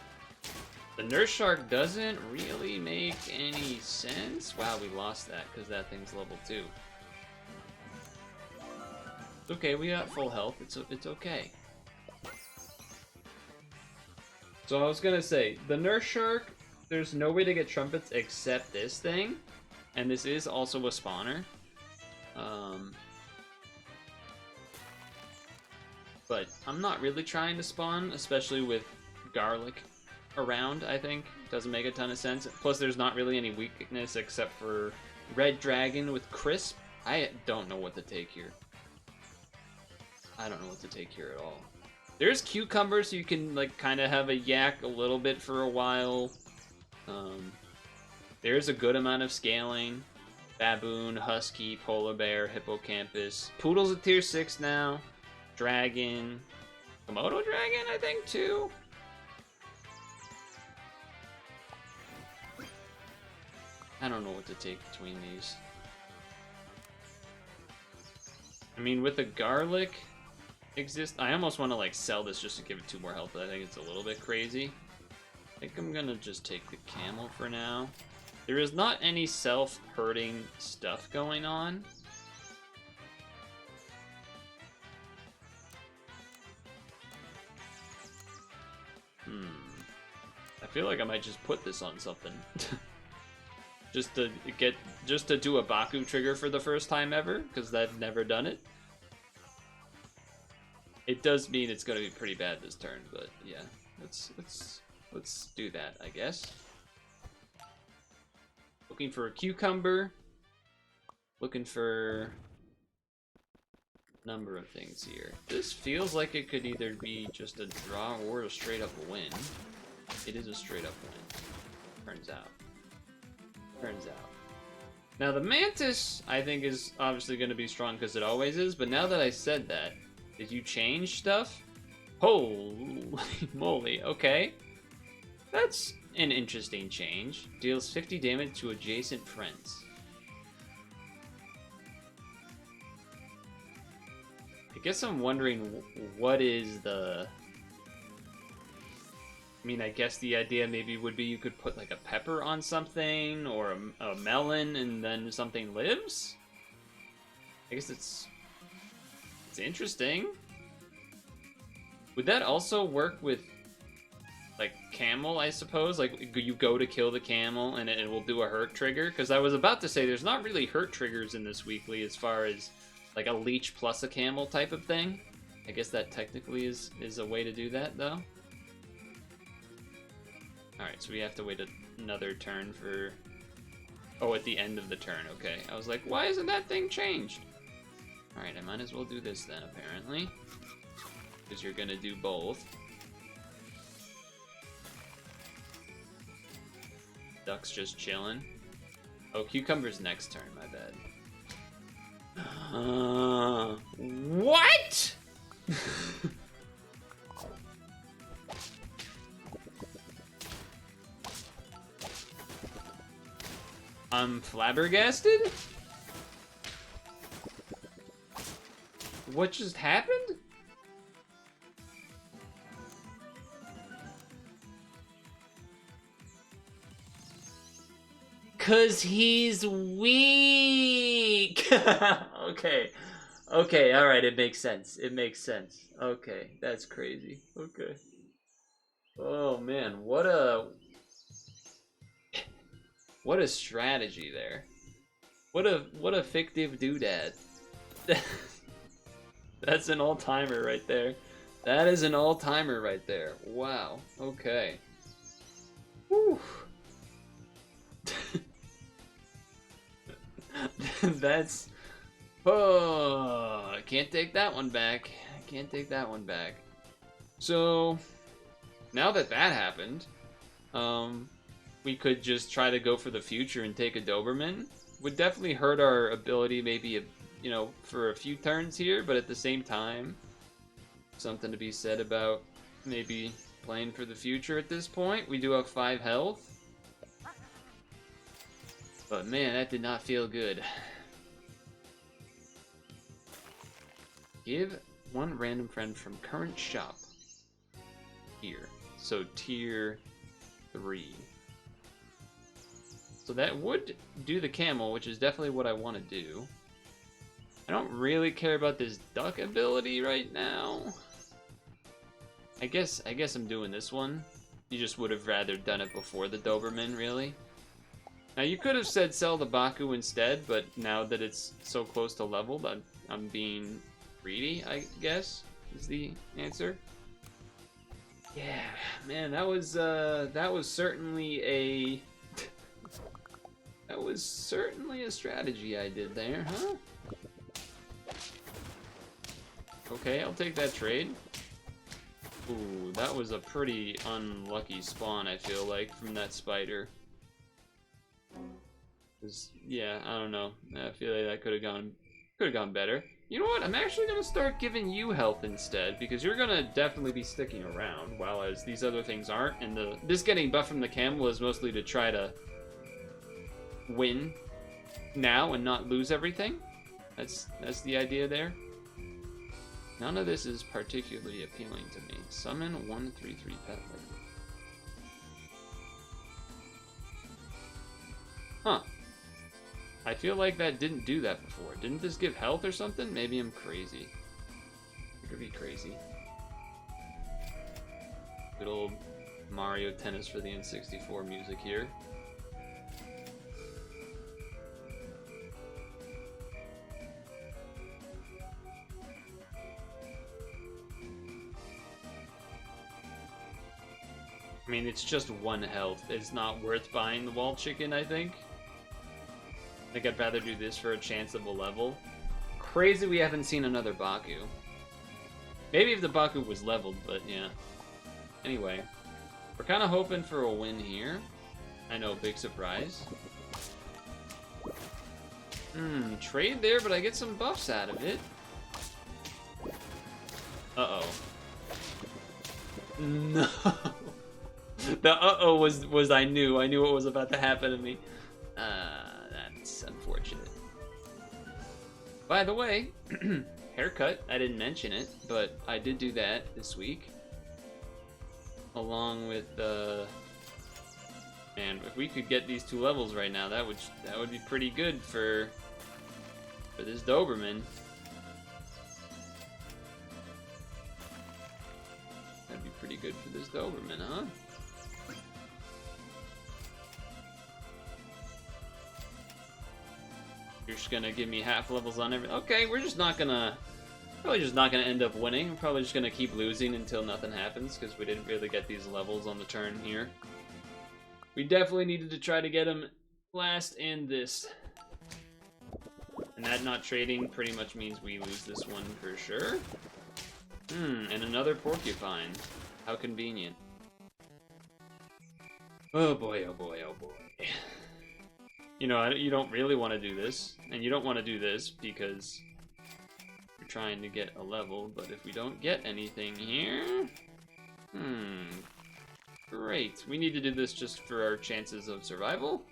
the nurse shark doesn't really make any sense. Wow, we lost that because that thing's level 2. It's okay, we got full health. It's okay. So I was gonna say, the nurse shark, there's no way to get trumpets except this thing, and this is also a spawner. But I'm not really trying to spawn, especially with garlic around, I think. Doesn't make a ton of sense. Plus, there's not really any weakness except for Red Dragon with Crisp. I don't know what to take here. I don't know what to take here at all. There's Cucumber, so you can, like, kind of have a yak a little bit for a while. There's a good amount of scaling. Baboon, Husky, Polar Bear, Hippocampus. Poodle's a tier 6 now. Dragon. Komodo Dragon, I think, too. I don't know what to take between these. I mean, with the garlic I almost want to, like, sell this just to give it 2 more health, but I think it's a little bit crazy. I think I'm gonna just take the camel for now. There is not any self-hurting stuff going on. I feel like I might just put this on something. just to do a Baku trigger for the first time ever, because I've never done it. It does mean it's gonna be pretty bad this turn, but yeah, let's do that, I guess. Looking for a cucumber. Looking for a number of things here. This feels like it could either be just a draw or a straight up win. It is a straight up win. Turns out. Now the Mantis, I think, is obviously going to be strong because it always is, but now that I said that, did you change stuff? Holy moly, okay. That's an interesting change. Deals 50 damage to adjacent friends. I guess I'm wondering what is the... I mean, I guess the idea maybe would be you could put like a pepper on something or a melon and then something lives? I guess it's interesting. Would that also work with like camel, I suppose? Like you go to kill the camel and it will do a hurt trigger? Because I was about to say there's not really hurt triggers in this weekly as far as like a leech plus a camel type of thing. I guess that technically is a way to do that though. Alright, so we have to wait another turn for... Oh, at the end of the turn, okay. I was like, why isn't that thing changed? Alright, I might as well do this then, apparently. Because you're gonna do both. Duck's just chilling. Oh, Cucumber's next turn, my bad. What?! I'm flabbergasted? What just happened? Cause he's weak! Okay. Okay, alright, it makes sense. It makes sense. Okay, that's crazy. Okay. Oh man, what a strategy there. What a fictive doodad. That's an all-timer right there. That is an all-timer right there. Wow. Okay. Whew. That's... Oh, I can't take that one back. I can't take that one back. So, now that that happened, we could just try to go for the future and take a Doberman. Would definitely hurt our ability maybe, you know, for a few turns here, but at the same time, something to be said about maybe playing for the future at this point. We do have 5 health. But man, that did not feel good. Give one random friend from current shop here. So tier 3. So that would do the camel, which is definitely what I want to do. I don't really care about this duck ability right now. I guess I'm doing this one. You just would have rather done it before the Doberman, really. Now you could have said sell the Baku instead, but now that it's so close to leveled, I'm being greedy, I guess, is the answer. Yeah, man, that was certainly a that was certainly a strategy I did there, huh? Okay, I'll take that trade. Ooh, that was a pretty unlucky spawn, I feel like, from that spider. Yeah, I don't know. I feel like that could have gone better. You know what? I'm actually gonna start giving you health instead, because you're gonna definitely be sticking around, while as these other things aren't. And this getting buff from the camel is mostly to try to win now and not lose everything. That's the idea there. None of this is particularly appealing to me. Summon 1/3/3 Peddler. Huh. I feel like that didn't do that before. Didn't this give health or something? Maybe I'm crazy. I could be crazy. Good old Mario Tennis for the N64 music here. I mean, it's just 1 health. It's not worth buying the wall chicken, I think. I think I'd rather do this for a chance of a level. Crazy we haven't seen another Baku. Maybe if the Baku was leveled, but yeah. Anyway, we're kind of hoping for a win here. I know, big surprise. Trade there, but I get some buffs out of it. Uh-oh. No. The uh-oh was I knew what was about to happen to me. That's unfortunate. By the way, haircut, I didn't mention it, but I did do that this week. Along with man, if we could get these 2 levels right now, that would be pretty good for this Doberman. That'd be pretty good for this Doberman, huh? You're just gonna give me half levels on every. Okay, we're just not gonna. Probably just not gonna end up winning. We're probably just gonna keep losing until nothing happens because we didn't really get these levels on the turn here. We definitely needed to try to get him last and this. And that not trading pretty much means we lose this one for sure. And another porcupine. How convenient. Oh boy, oh boy, oh boy. You know, you don't really want to do this, and you don't want to do this because you're trying to get a level, but if we don't get anything here... Great. We need to do this just for our chances of survival.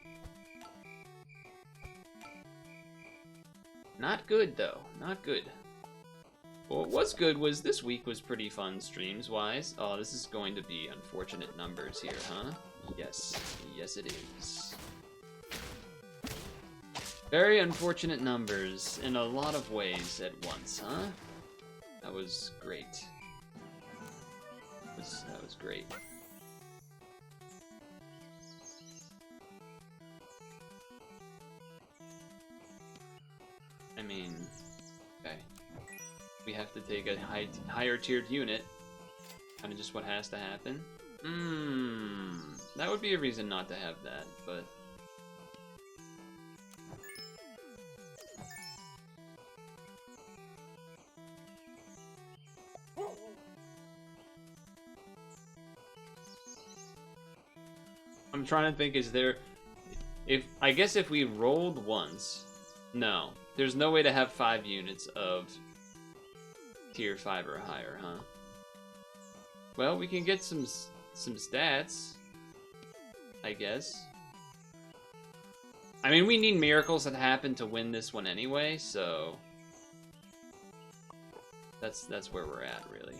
Not good, though. Not good. What was good was this week was pretty fun streams-wise. Oh, this is going to be unfortunate numbers here, huh? Yes. Yes, it is. Very unfortunate numbers in a lot of ways at once, huh? That was great. That was great. I mean, okay. We have to take a higher tiered unit. Kind of just what has to happen. That would be a reason not to have that, but... I'm trying to think, is there... I guess if we rolled once... No. There's no way to have 5 units of tier 5 or higher, huh? Well, we can get some stats, I guess. I mean, we need miracles that happen to win this one anyway, so... That's where we're at, really.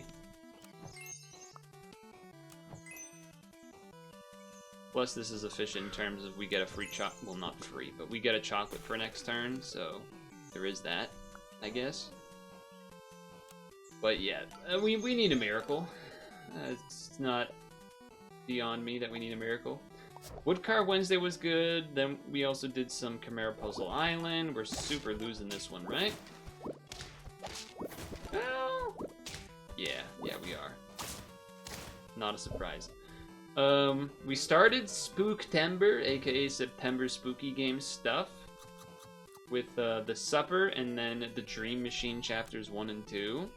Plus, this is efficient in terms of we get a free chocolate. Well, not free, but we get a chocolate for next turn, so there is that, I guess. But yeah, we need a miracle. It's not beyond me that we need a miracle. Woodcar Wednesday was good. Then we also did some Khimera Puzzle Island. We're super losing this one, right? Well, yeah, we are. Not a surprise. We started Spooktember, aka September Spooky Game stuff, with the Supper and then the Dream Machine chapters 1 and 2.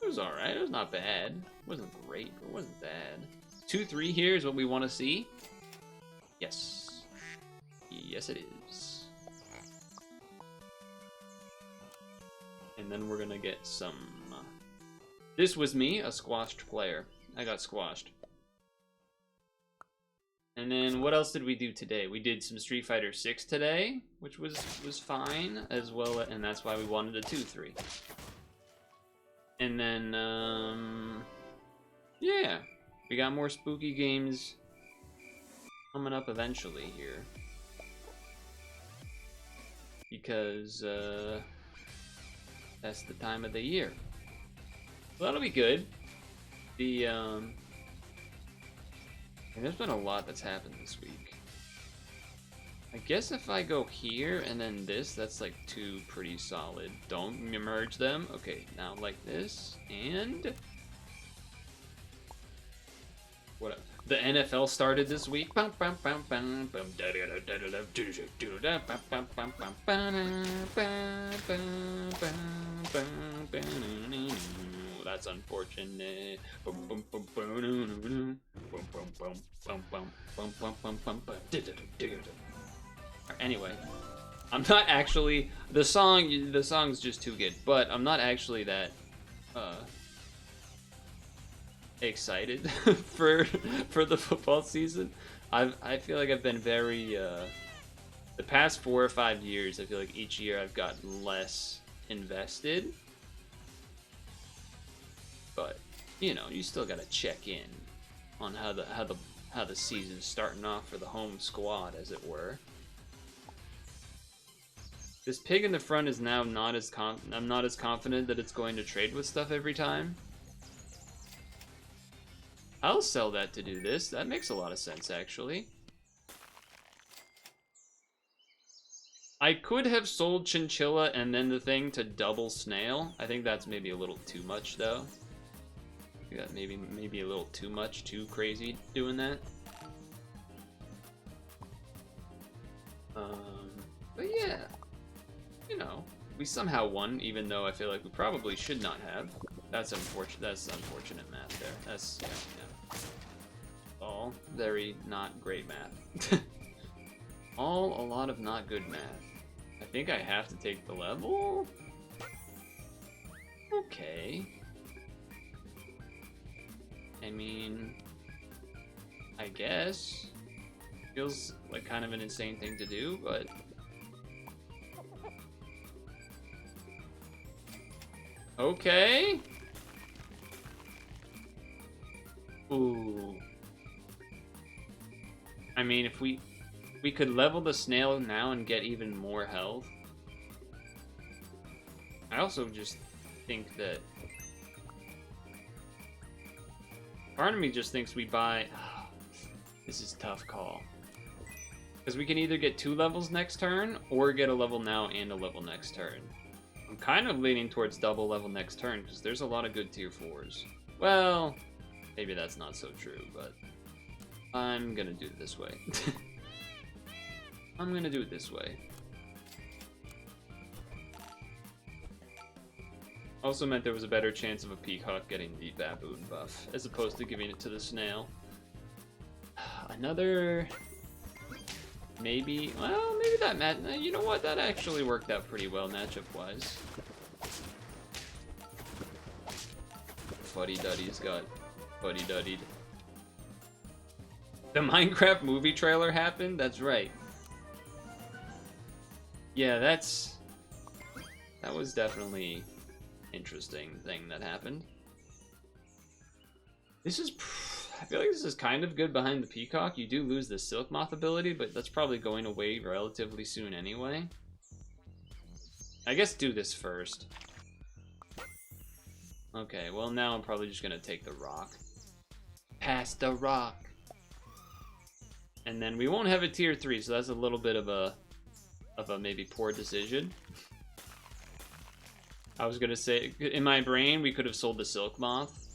It was alright, it was not bad. It wasn't great, but it wasn't bad. 2-3 here is what we want to see. Yes. Yes, it is. And then we're gonna get some... This was me, a squashed player. I got squashed. And then what else did we do today? We did some Street Fighter 6 today, which was fine as well, and that's why we wanted a 2-3. And then yeah, we got more spooky games coming up eventually here. Because that's the time of the year. So that'll be good. And there's been a lot that's happened this week. I guess if I go here and then this, that's like 2 pretty solid. Don't merge them. Okay, now like this, and... What? The NFL started this week. That's unfortunate. Anyway, I'm not actually the song's just too good, but I'm not actually that excited for the football season. I feel like I've been very the past 4 or 5 years, I feel like each year I've gotten less invested. But you know, you still gotta check in on how the season's starting off for the home squad, as it were. This pig in the front is now not as I'm not as confident that it's going to trade with stuff every time. I'll sell that to do this. That makes a lot of sense, actually. I could have sold Chinchilla and then the thing to double Snail. I think that's maybe a little too much, though. Yeah, maybe a little too much, too crazy doing that. But yeah, you know, we somehow won, even though I feel like we probably should not have. That's unfortunate. That's unfortunate math there. That's yeah. All very not great math. All a lot of not good math. I think I have to take the level. Okay. I mean, I guess. Feels like kind of an insane thing to do, but... Okay. Ooh. I mean, if we could level the snail now and get even more health. I also just think that... Part of me just thinks we buy... This is a tough call. Because we can either get 2 levels next turn, or get a level now and a level next turn. I'm kind of leaning towards double level next turn, because there's a lot of good tier 4s. Well, maybe that's not so true, but... I'm gonna do it this way. I'm gonna do it this way. Also meant there was a better chance of a peacock getting the baboon buff, as opposed to giving it to the snail. another... Maybe... Well, maybe that you know what? That actually worked out pretty well matchup-wise. Fuddy-duddy's got fuddy-duddied. The Minecraft movie trailer happened? That's right. Yeah, that was definitely interesting thing that happened. This is... I feel like this is kind of good behind the Peacock. You do lose the Silk Moth ability, but that's probably going away relatively soon anyway. I guess do this first. Okay, well now I'm probably just gonna take the rock. Pass the rock. And then we won't have a tier 3, so that's a little bit of a maybe poor decision. I was gonna say, in my brain, we could have sold the Silk Moth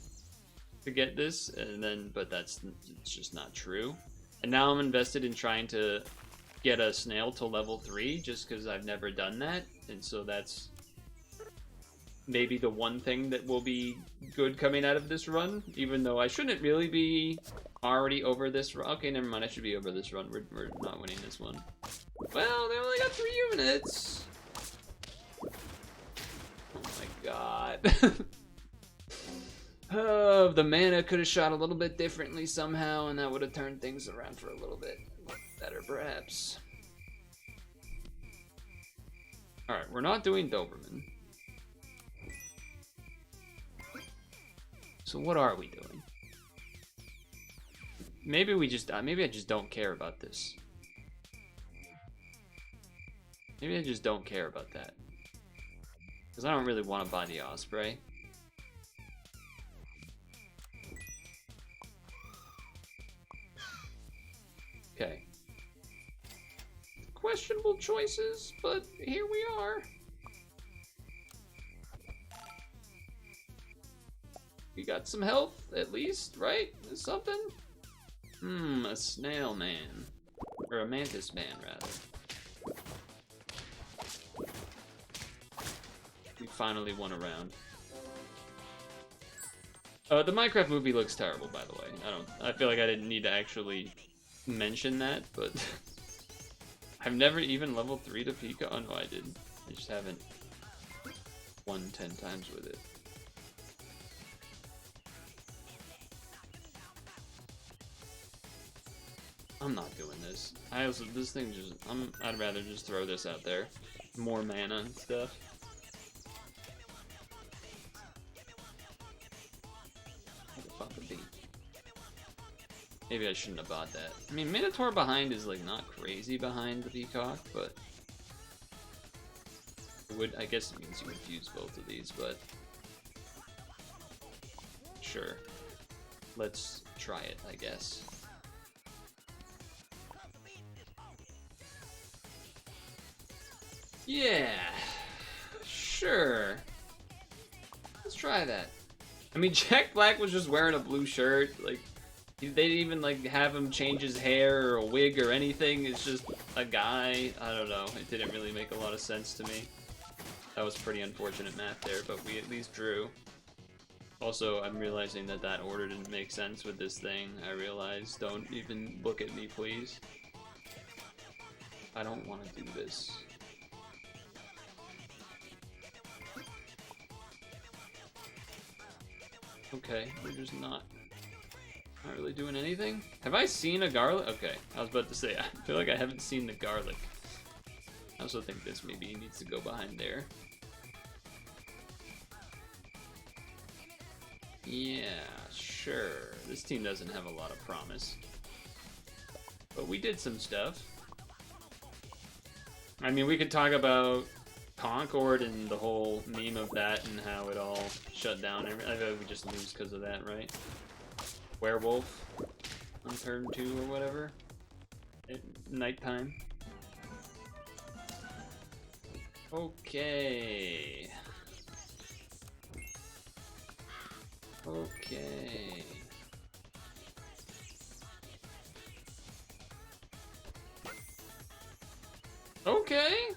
to get this, and then, but it's just not true. And now I'm invested in trying to get a snail to level 3, just because I've never done that, and so that's maybe the one thing that will be good coming out of this run, even though I shouldn't really be already over this run. Okay, never mind, I should be over this run. We're not winning this one. Well, they only got 3 units! Oh my god. Oh, the mana could have shot a little bit differently somehow, and that would have turned things around for a little bit better, perhaps. Alright, we're not doing Doberman. So what are we doing? Maybe I just don't care about this. Maybe I just don't care about that. Because I don't really want to buy the Osprey. Okay. Questionable choices, but here we are. We got some health, at least, right? Something? A snail man. Or a mantis man, rather. We finally won a round. The Minecraft movie looks terrible, by the way. I feel like I didn't need to actually mention that, but I've never even leveled 3 to Pika. Oh no, I didn't. I just haven't won 10 times with it. I'm not doing this. This thing just, I'd rather just throw this out there. More mana and stuff. What the fuck would be? Maybe I shouldn't have bought that. I mean, Minotaur behind is like not crazy behind the Peacock, but I guess it means you would fuse both of these, but sure. Let's try it, I guess. Yeah, sure. Let's try that. I mean, Jack Black was just wearing a blue shirt. Like, they didn't even like have him change his hair or a wig or anything. It's just a guy. I don't know. It didn't really make a lot of sense to me. That was pretty unfortunate math there, but we at least drew. Also, I'm realizing that that order didn't make sense with this thing. I realized. Don't even look at me, please. I don't want to do this. Okay, we're just not really doing anything. Have I seen a garlic? Okay, I was about to say, I feel like I haven't seen the garlic. I also think this maybe needs to go behind there. Yeah, sure. This team doesn't have a lot of promise. But we did some stuff. I mean, we could talk about Concord and the whole meme of that and how it all shut down. I bet we just lose because of that, right? Werewolf on turn 2 or whatever at nighttime. Okay. Okay. Okay.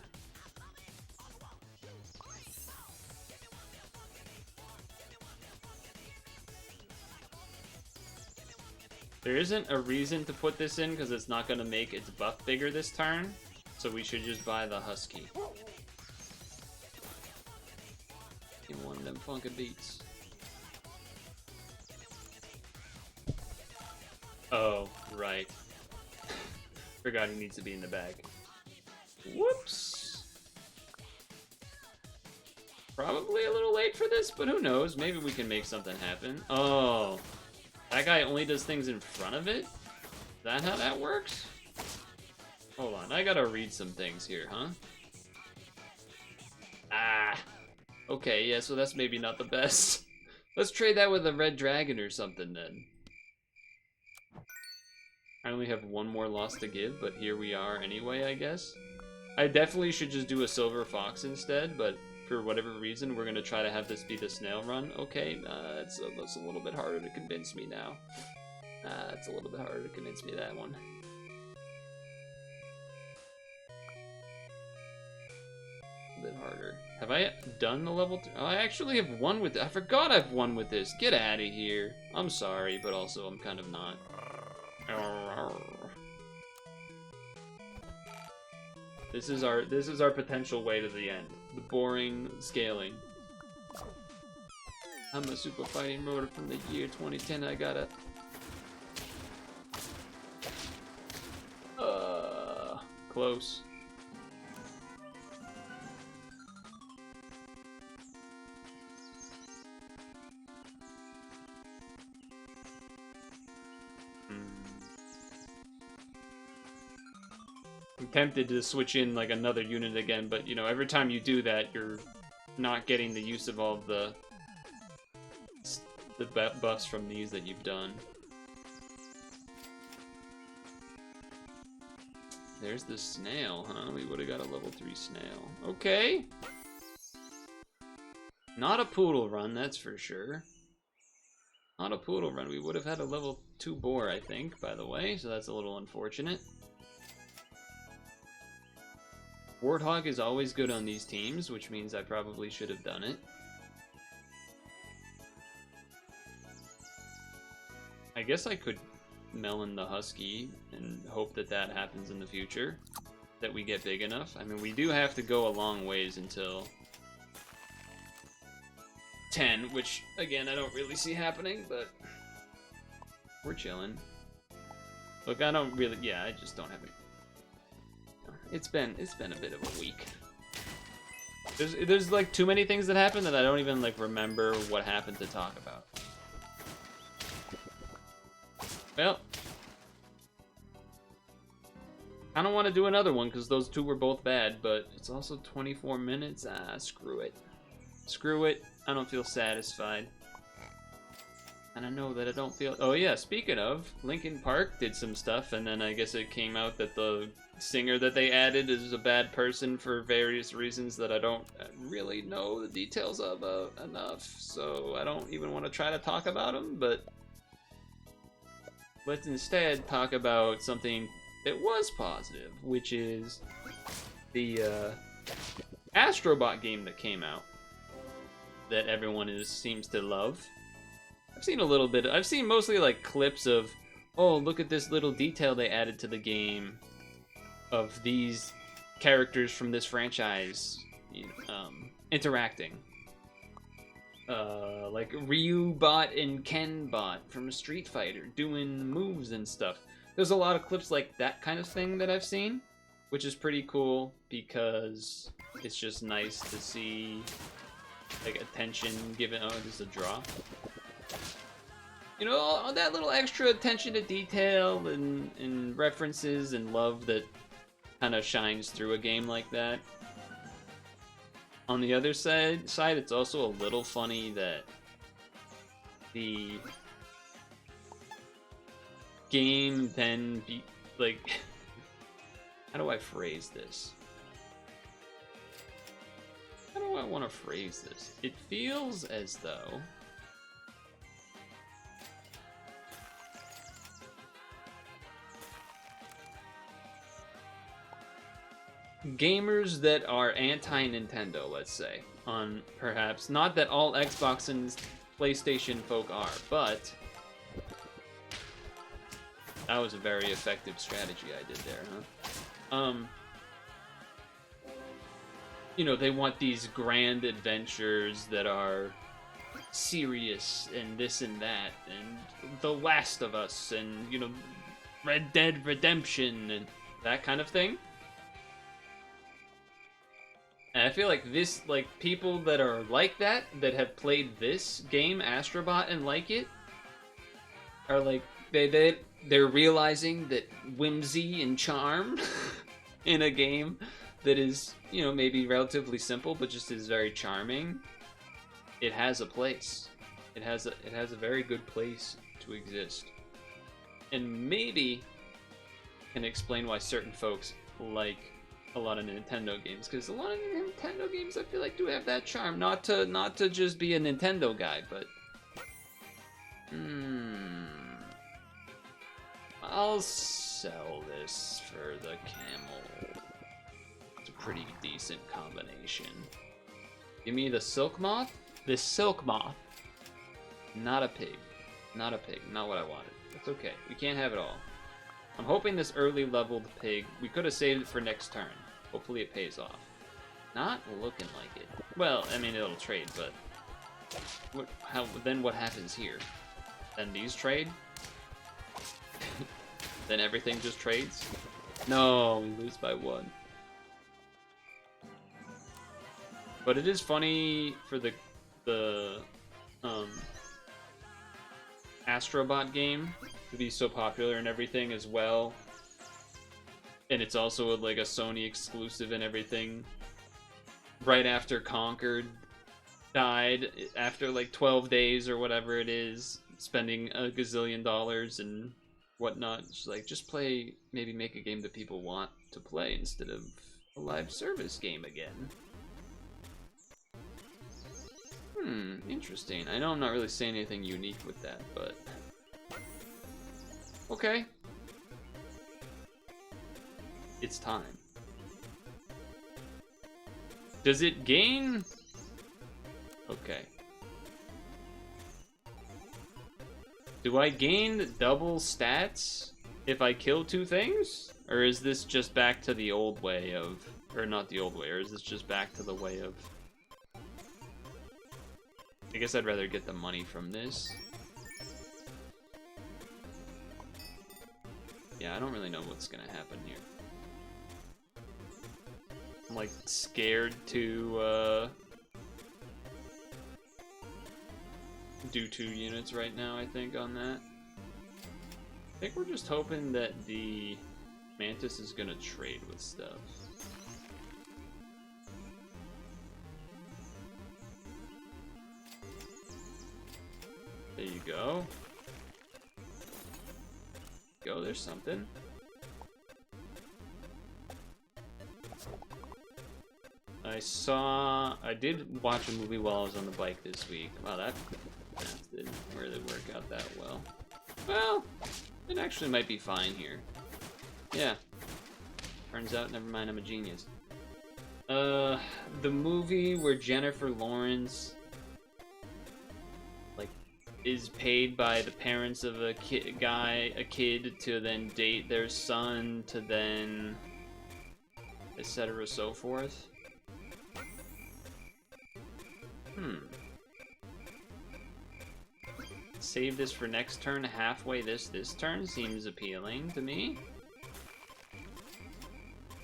There isn't a reason to put this in because it's not going to make its buff bigger this turn. So we should just buy the Husky. In one of them funky beats. Oh, right. Forgot he needs to be in the bag. Whoops. Probably a little late for this, but who knows? Maybe we can make something happen. Oh. That guy only does things in front of it? Is that how that works? Hold on, I gotta read some things here, huh? Ah. Okay, yeah, so that's maybe not the best. Let's trade that with a red dragon or something then. I only have one more loss to give, but here we are anyway, I guess. I definitely should just do a silver fox instead, but for whatever reason, we're gonna try to have this be the snail run. Okay, it's a little bit harder to convince me now. It's a little bit harder to convince me that one. A bit harder. Have I done the level 3? Oh, I actually have won with it. I forgot I've won with this. Get out of here. I'm sorry, but also I'm kind of not. This is our potential way to the end. The boring scaling. I'm a super fighting rotor from the year 2010. I gotta. Close. I'm tempted to switch in like another unit again, but you know, every time you do that, you're not getting the use of all of the buffs from these that you've done. There's the snail, huh? We would have got a level 3 snail. Okay. Not a poodle run, that's for sure. Not a poodle run. We would have had a level 2 boar, I think, by the way, so that's a little unfortunate. Warthog is always good on these teams, which means I probably should have done it. I guess I could melon the Husky and hope that that happens in the future, that we get big enough. I mean, we do have to go a long ways until 10, which, again, I don't really see happening, but we're chilling. Look, I don't really, yeah, I just don't have it. It's been a bit of a week. There's like too many things that happen that I don't even like remember what happened to talk about. Well, I don't want to do another one because those two were both bad, but it's also 24 minutes. Screw it. Screw it. I don't feel satisfied. And I know that I don't feel... Oh yeah, speaking of, Linkin Park did some stuff, and then I guess it came out that the singer that they added is a bad person for various reasons that I don't really know the details of enough, so I don't even want to try to talk about them, but let's instead talk about something that was positive, which is the Astrobot game that came out that everyone seems to love. I've seen a little bit, I've seen mostly like clips of, oh, look at this little detail they added to the game of these characters from this franchise interacting. Like Ryubot and Kenbot from Street Fighter doing moves and stuff. There's a lot of clips like that kind of thing that I've seen, which is pretty cool because it's just nice to see like attention given. Oh, this is a draw. You know, all that little extra attention to detail and references and love that kind of shines through a game like that. On the other side, it's also a little funny that the game then like, how do I phrase this? How do I want to phrase this? It feels as though gamers that are anti-Nintendo, let's say, on perhaps, not that all Xbox and PlayStation folk are, but That was a very effective strategy I did there, huh? You know, they want these grand adventures that are serious and this and that, and The Last of Us, and, you know, Red Dead Redemption, and that kind of thing. And I feel like this, like, people that are like that have played this game, Astrobot, and like it, are like, they're realizing that whimsy and charm in a game that is, you know, maybe relatively simple, but just is very charming, it has a place. It has a very good place to exist. And maybe can explain why certain folks like a lot of Nintendo games, because a lot of Nintendo games I feel like do have that charm. Not to just be a Nintendo guy, but I'll sell this for the camel. It's a pretty decent combination. Give me the silk moth. This silk moth. Not a pig. Not a pig. Not what I wanted. It's okay. We can't have it all. I'm hoping this early leveled pig, we could have saved it for next turn. Hopefully it pays off. Not looking like it. Well, I mean, it'll trade, but then what happens here? Then these trade? Then everything just trades? No, we lose by 1. But it is funny for the Astrobot game to be so popular and everything as well. And it's also like a Sony exclusive and everything. Right after Conquered died, after like 12 days or whatever it is, spending a gazillion dollars and whatnot. It's like, just play, maybe make a game that people want to play instead of a live service game again. Interesting. I know I'm not really saying anything unique with that, but okay. It's time. Does it gain? Okay. Do I gain double stats if I kill 2 things? Or is this just back to the old way of... Or not the old way, or is this just back to the way of... I guess I'd rather get the money from this. Yeah, I don't really know what's gonna happen here. I'm like scared to do 2 units right now, I think, on that. I think we're just hoping that the Mantis is gonna trade with stuff. There you go. There's something. I did watch a movie while I was on the bike this week. Wow, that didn't really work out that well. Well, it actually might be fine here. Yeah. Turns out, never mind, I'm a genius. The movie where Jennifer Lawrence is paid by the parents of a kid to then date their son to then etc. so forth. Save this for next turn, halfway this turn seems appealing to me.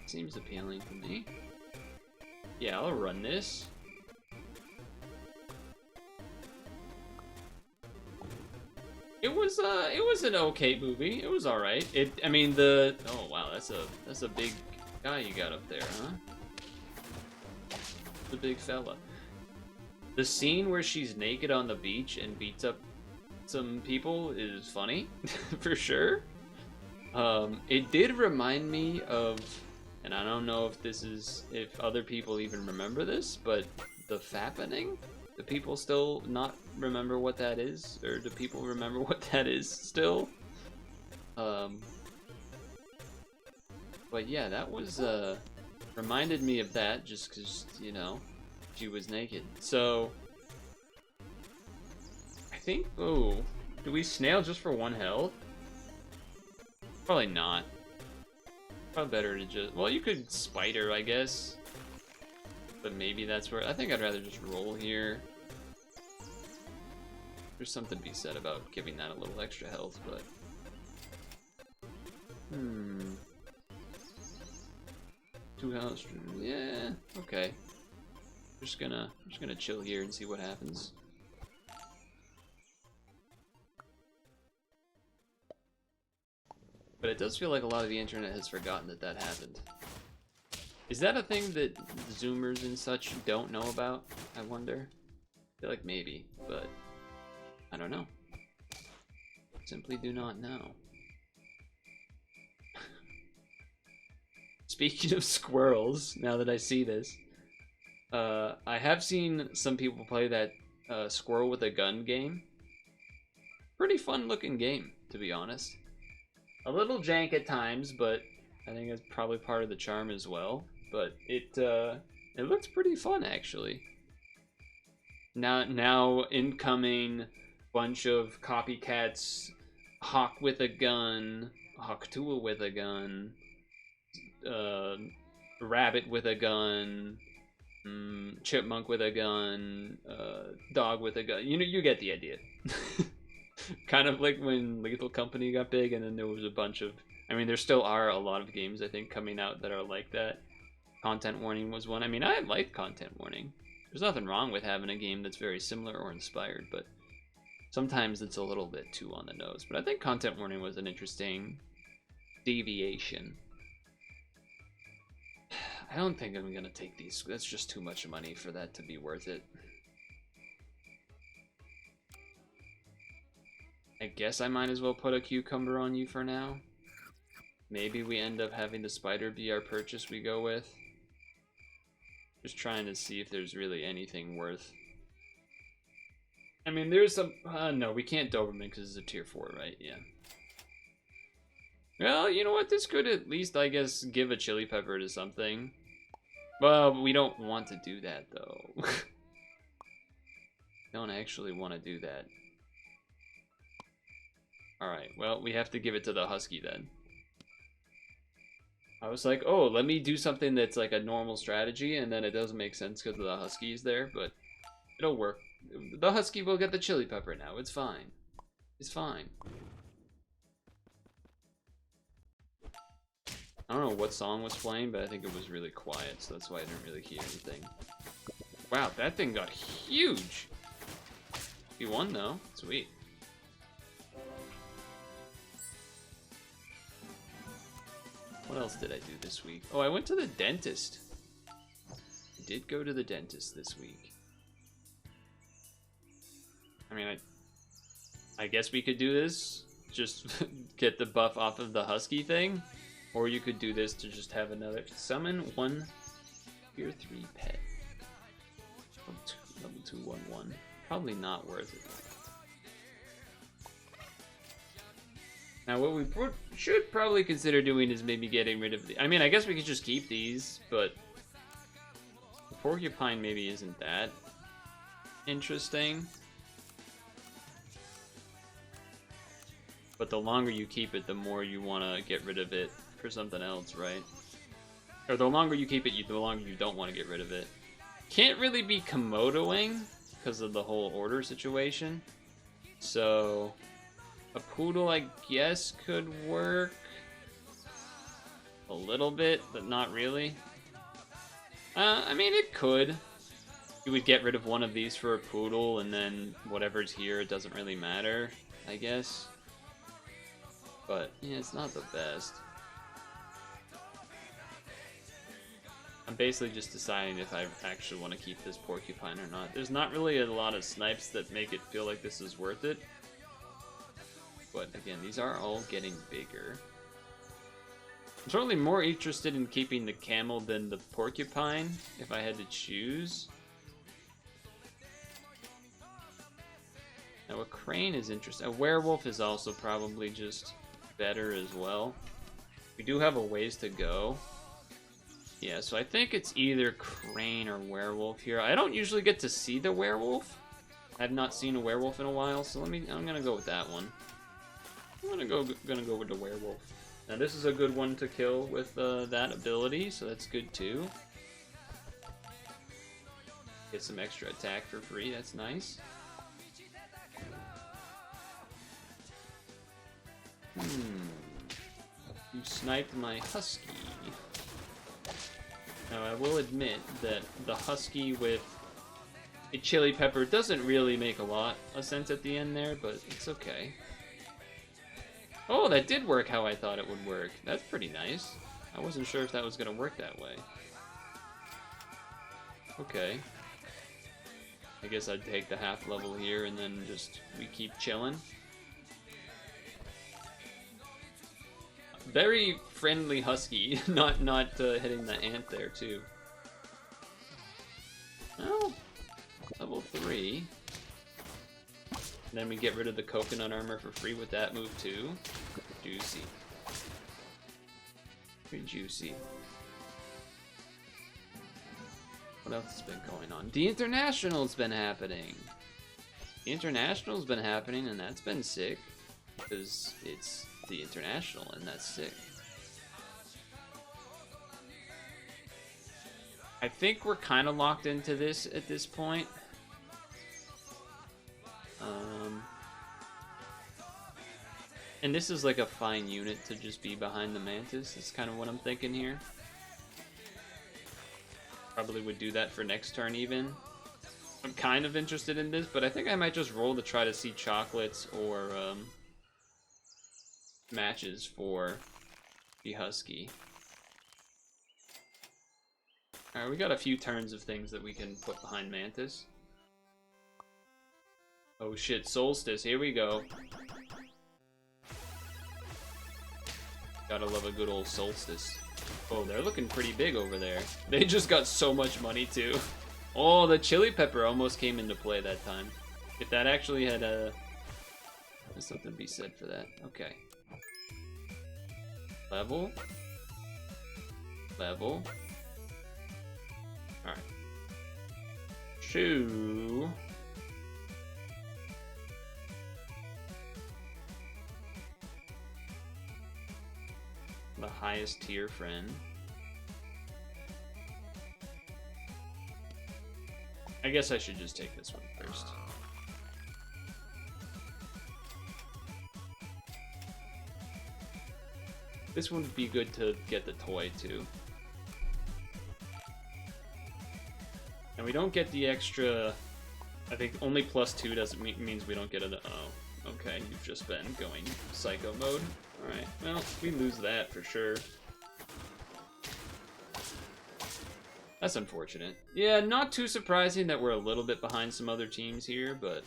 Seems appealing to me. Yeah, I'll run this. It was an okay movie. It was all right. I mean, oh wow, that's a big guy you got up there, huh? The big fella. The scene where she's naked on the beach and beats up some people is funny, for sure. It did remind me of, and I don't know if other people even remember this, but the Fappening. Do people still not remember what that is? Or do people remember what that is still? But yeah, that was, reminded me of that just because, you know, she was naked. So, I think, oh, do we snail just for 1 health? Probably not. Probably better to just... Well, you could spider, I guess. But maybe that's where... I think I'd rather just roll here. There's something to be said about giving that a little extra health, but... Two health... Yeah, okay. Just gonna chill here and see what happens. But it does feel like a lot of the internet has forgotten that that happened. Is that a thing that Zoomers and such don't know about? I wonder. I feel like maybe, but I don't know. Simply do not know. Speaking of squirrels, now that I see this, I have seen some people play that squirrel with a gun game. Pretty fun looking game, to be honest. A little jank at times, but I think that's probably part of the charm as well. But it looks pretty fun, actually. Now incoming bunch of copycats, hawk with a gun, hawktua with a gun, rabbit with a gun, chipmunk with a gun, dog with a gun. You know, you get the idea. Kind of like when Lethal Company got big, and then there was a bunch of... I mean, there still are a lot of games, I think, coming out that are like that. Content warning was one. I mean, I like content warning. There's nothing wrong with having a game that's very similar or inspired, but sometimes it's a little bit too on the nose. But I think content warning was an interesting deviation. I don't think I'm gonna take these. That's just too much money for that to be worth it. I guess I might as well put a cucumber on you for now. Maybe we end up having the spider be our purchase we go with. Just trying to see if there's really anything worth... I mean, there's some... no, we can't Doberman because it's a tier 4, right? Yeah. Well, you know what? This could at least, I guess, give a chili pepper to something. Well, we don't want to do that, though. Don't actually want to do that. Alright, well, we have to give it to the husky then. I was like, oh, let me do something that's like a normal strategy, and then it doesn't make sense because the husky's there, but it'll work. The husky will get the chili pepper now. It's fine. It's fine. I don't know what song was playing, but I think it was really quiet, so that's why I didn't really hear anything. Wow, that thing got huge! He won, though. Sweet. What else did I do this week? Oh, I went to the dentist. I did go to the dentist this week. I mean, I guess we could do this. Just get the buff off of the husky thing. Or you could do this to just have another... Summon one tier 3 pet. Level 2, 1, 1. Probably not worth it. Now, what we should probably consider doing is maybe getting rid of the... I mean, I guess we could just keep these, but... The porcupine maybe isn't that interesting. But the longer you keep it, the more you want to get rid of it for something else, right? Or the longer you keep it, the longer you don't want to get rid of it. Can't really be Komodoing because of the whole order situation. So... A poodle, I guess, could work a little bit, but not really. I mean, it could. You would get rid of one of these for a poodle, and then whatever's here, it doesn't really matter, I guess. But, yeah, it's not the best. I'm basically just deciding if I actually want to keep this porcupine or not. There's not really a lot of snipes that make it feel like this is worth it. But again, these are all getting bigger. I'm certainly more interested in keeping the camel than the porcupine, if I had to choose. Now a crane is interesting. A werewolf is also probably just better as well. We do have a ways to go. Yeah, so I think it's either crane or werewolf here. I don't usually get to see the werewolf. I've not seen a werewolf in a while, so I'm gonna go with that one. I'm gonna go with the werewolf. Now this is a good one to kill with that ability, so that's good too. Get some extra attack for free, that's nice. You sniped my Husky. Now I will admit that the Husky with a chili pepper doesn't really make a lot of sense at the end there, but it's okay. Oh, that did work how I thought it would work. That's pretty nice. I wasn't sure if that was going to work that way. Okay. I guess I'd take the half level here and then just we keep chilling. Very friendly Husky, not hitting the ant there too. Oh, level 3. Then we get rid of the coconut armor for free with that move too. Juicy. Pretty juicy. What else has been going on? The International's been happening. The International's been happening and that's been sick. Because it's the International and that's sick. I think we're kind of locked into this at this point. And this is like a fine unit to just be behind the Mantis. It's kind of what I'm thinking here. Probably would do that for next turn even. I'm kind of interested in this, but I think I might just roll to try to see chocolates or matches for the Husky. Alright, we got a few turns of things that we can put behind Mantis. Oh shit, Solstice, here we go. Gotta love a good old Solstice. Oh, they're looking pretty big over there. They just got so much money too. Oh, the chili pepper almost came into play that time. If that actually had a... There's something to be said for that. Okay. Level. Level. Alright. Shoo. The highest tier friend. I guess I should just take this one first. This one would be good to get the toy too. And we don't get the extra... I think only +2 doesn't means we don't get it. Oh, okay, you've just been going psycho mode. Alright, well, we lose that for sure. That's unfortunate. Yeah, not too surprising that we're a little bit behind some other teams here, but...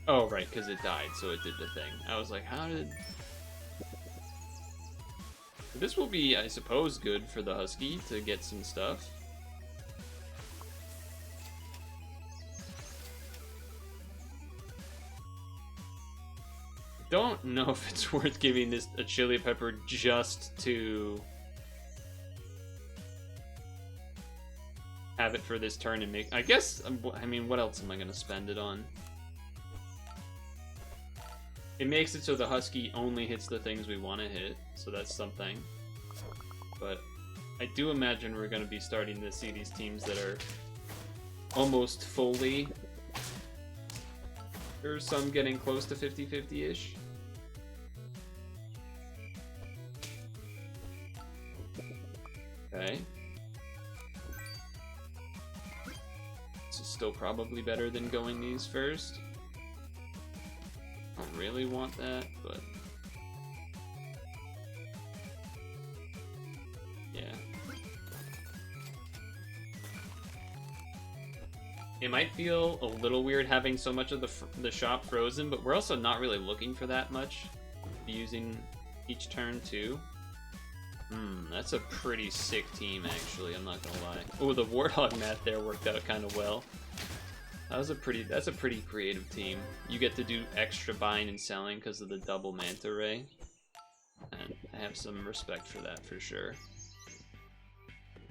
Oh, right, because it died, so it did the thing. I was like, how did... This will be, I suppose, good for the Husky to get some stuff. Don't know if it's worth giving this a chili pepper just to have it for this turn and make... I guess, I mean, what else am I going to spend it on? It makes it so the Husky only hits the things we want to hit, so that's something. But I do imagine we're going to be starting to see these teams that are almost fully... There's some getting close to 50-50-ish. Okay. This is still probably better than going these first. I don't really want that, but... Yeah. It might feel a little weird having so much of the shop frozen, but we're also not really looking for that much. Using each turn too. That's a pretty sick team actually, I'm not gonna lie. Oh, the Warthog math there worked out kind of well. That's a pretty creative team. You get to do extra buying and selling because of the double manta ray. And I have some respect for that for sure.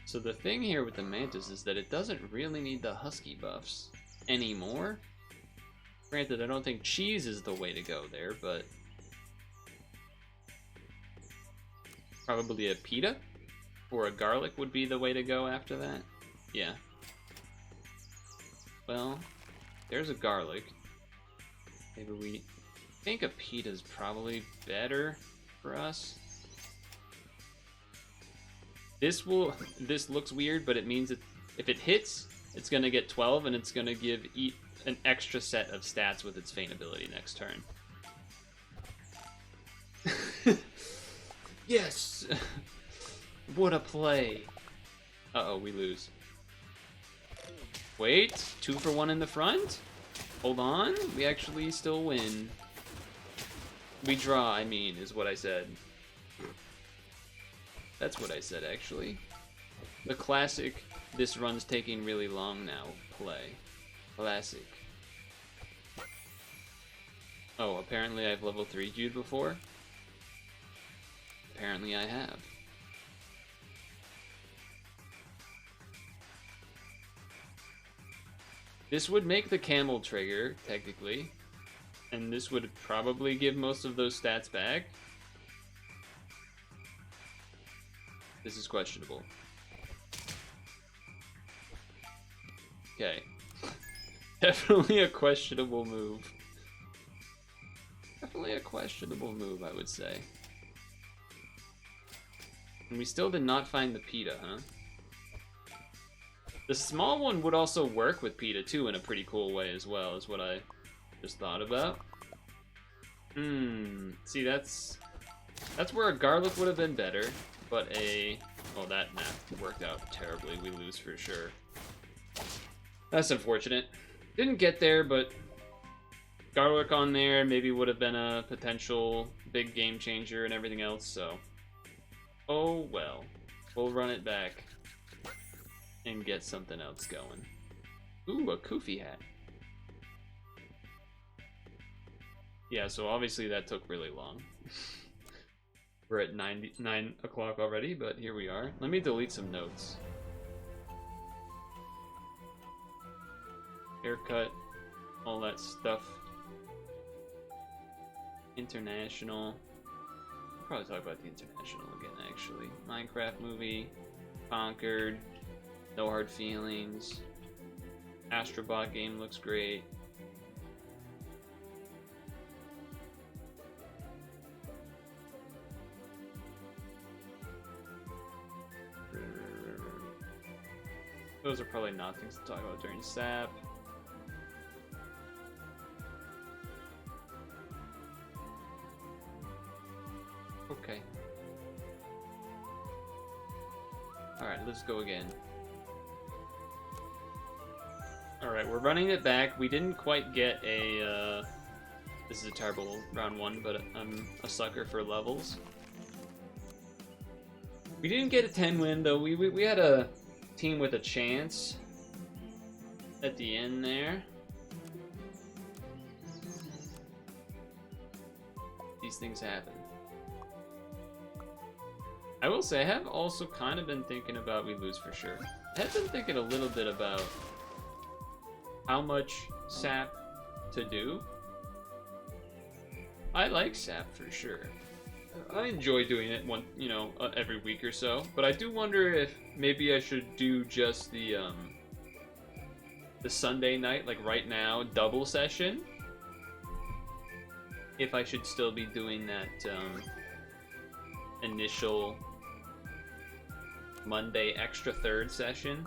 So the thing here with the Mantis is that it doesn't really need the Husky buffs anymore. Granted, I don't think cheese is the way to go there, but probably a pita or a garlic would be the way to go after that. Yeah. Well, there's a garlic. Maybe we think a pita is probably better for us. This looks weird, but it means if it hits, it's gonna get 12, and it's gonna give an extra set of stats with its feint ability next turn. Yes! What a play! Uh-oh, we lose. Wait, 2 for 1 in the front? Hold on, we actually still win. We draw, I mean, is what I said. That's what I said, actually. The classic, this run's taking really long now, play. Classic. Oh, apparently I've level 3'd you before? Apparently I have. This would make the camel trigger, technically. And this would probably give most of those stats back. This is questionable. Okay. Definitely a questionable move. Definitely a questionable move, I would say. And we still did not find the pita, huh? The small one would also work with pita, too, in a pretty cool way as well, is what I just thought about. See, that's where a garlic would have been better, but well, that math worked out terribly. We lose for sure. That's unfortunate. Didn't get there, but garlic on there maybe would have been a potential big game changer and everything else, so... Oh well. We'll run it back and get something else going. Ooh, a Koofy hat. Yeah, so obviously that took really long. We're at 9 o'clock already, but here we are. Let me delete some notes. Haircut, all that stuff. International. I'll probably talk about the international again, actually. Minecraft movie, Conquered, No Hard Feelings. Astrobot game looks great. Those are probably not things to talk about during SAP. Okay. Alright, let's go again. Alright, we're running it back. We didn't quite get a, this is a terrible round 1, but I'm a sucker for levels. We didn't get a 10 win, though. We had a team with a chance at the end there. These things happen. I will say, I have also kind of been thinking about we lose for sure. I have been thinking a little bit about how much SAP to do. I like SAP for sure. I enjoy doing it every week or so, but I do wonder if maybe I should do just the Sunday night, like right now, double session. If I should still be doing that initial Monday extra third session.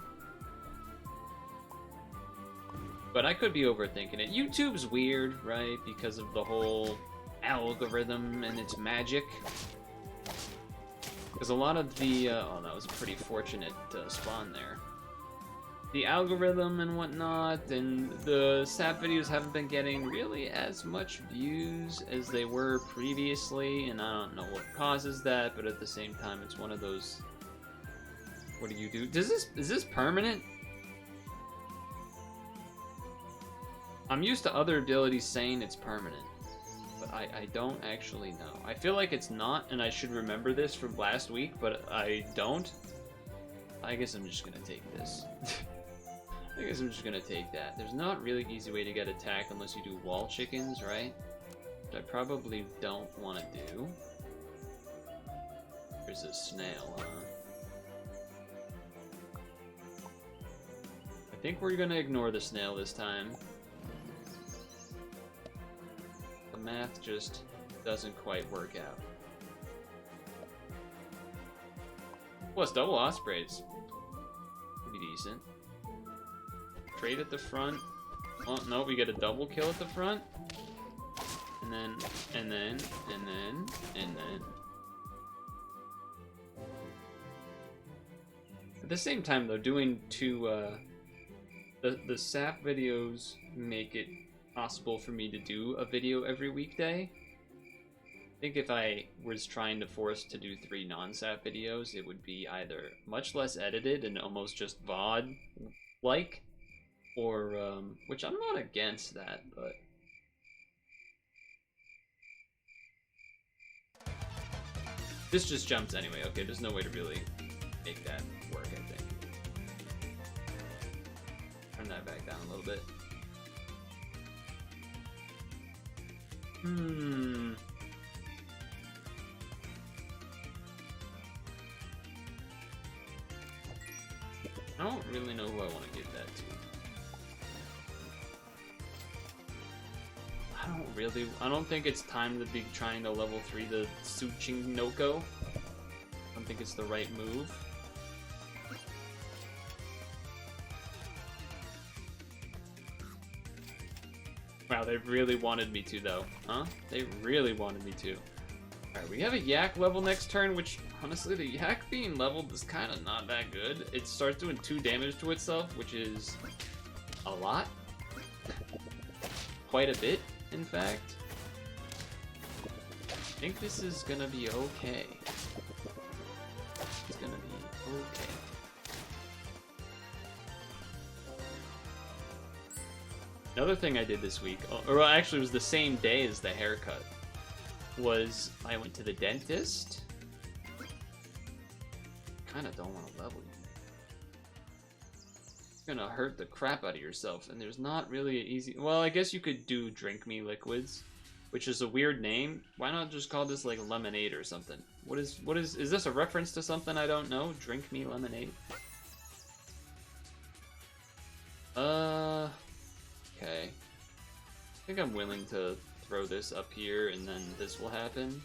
But I could be overthinking it. YouTube's weird, right? Because of the whole algorithm and its magic. Because a lot of the oh, that was a pretty fortunate spawn there. The algorithm and whatnot, and the SAP videos haven't been getting really as much views as they were previously, and I don't know what causes that, but at the same time, it's one of those. What do you do? Is this permanent? I'm used to other abilities saying it's permanent, but I don't actually know. I feel like it's not, and I should remember this from last week, but I don't. I guess I'm just gonna take this. I guess I'm just gonna take that. There's not really an easy way to get attack unless you do wall chickens, right? Which I probably don't want to do. There's a snail, huh? I think we're gonna ignore the snail this time. The math just doesn't quite work out. Plus, double ospreys. Pretty decent. Trade at the front. Oh, no, we get a double kill at the front. And then, and then, and then, and then. At the same time, though, doing two, the sap videos make it possible for me to do a video every weekday. I think if I was trying to force to do 3 non-sap videos, it would be either much less edited and almost just VOD-like, or, which I'm not against that, but... This just jumps anyway. Okay, there's no way to really make that work, I think. Turn that back down a little bit. I don't really know who I want to give that to. I don't think it's time to be trying to level 3 the Tsuchinoko. I don't think it's the right move. Wow, they really wanted me to, though. Huh? They really wanted me to. Alright, we have a yak level next turn, which, honestly, the yak being leveled is kind of not that good. It starts doing 2 damage to itself, which is a lot. Quite a bit, in fact. I think this is gonna be okay. It's gonna be okay. Another thing I did this week, or actually it was the same day as the haircut, was I went to the dentist. Kinda don't want to level you. You're gonna hurt the crap out of yourself, and there's not really an easy... Well, I guess you could do Drink Me Liquids, which is a weird name. Why not just call this like lemonade or something? Is this a reference to something I don't know? Drink Me Lemonade? Okay. I think I'm willing to throw this up here and then this will happen.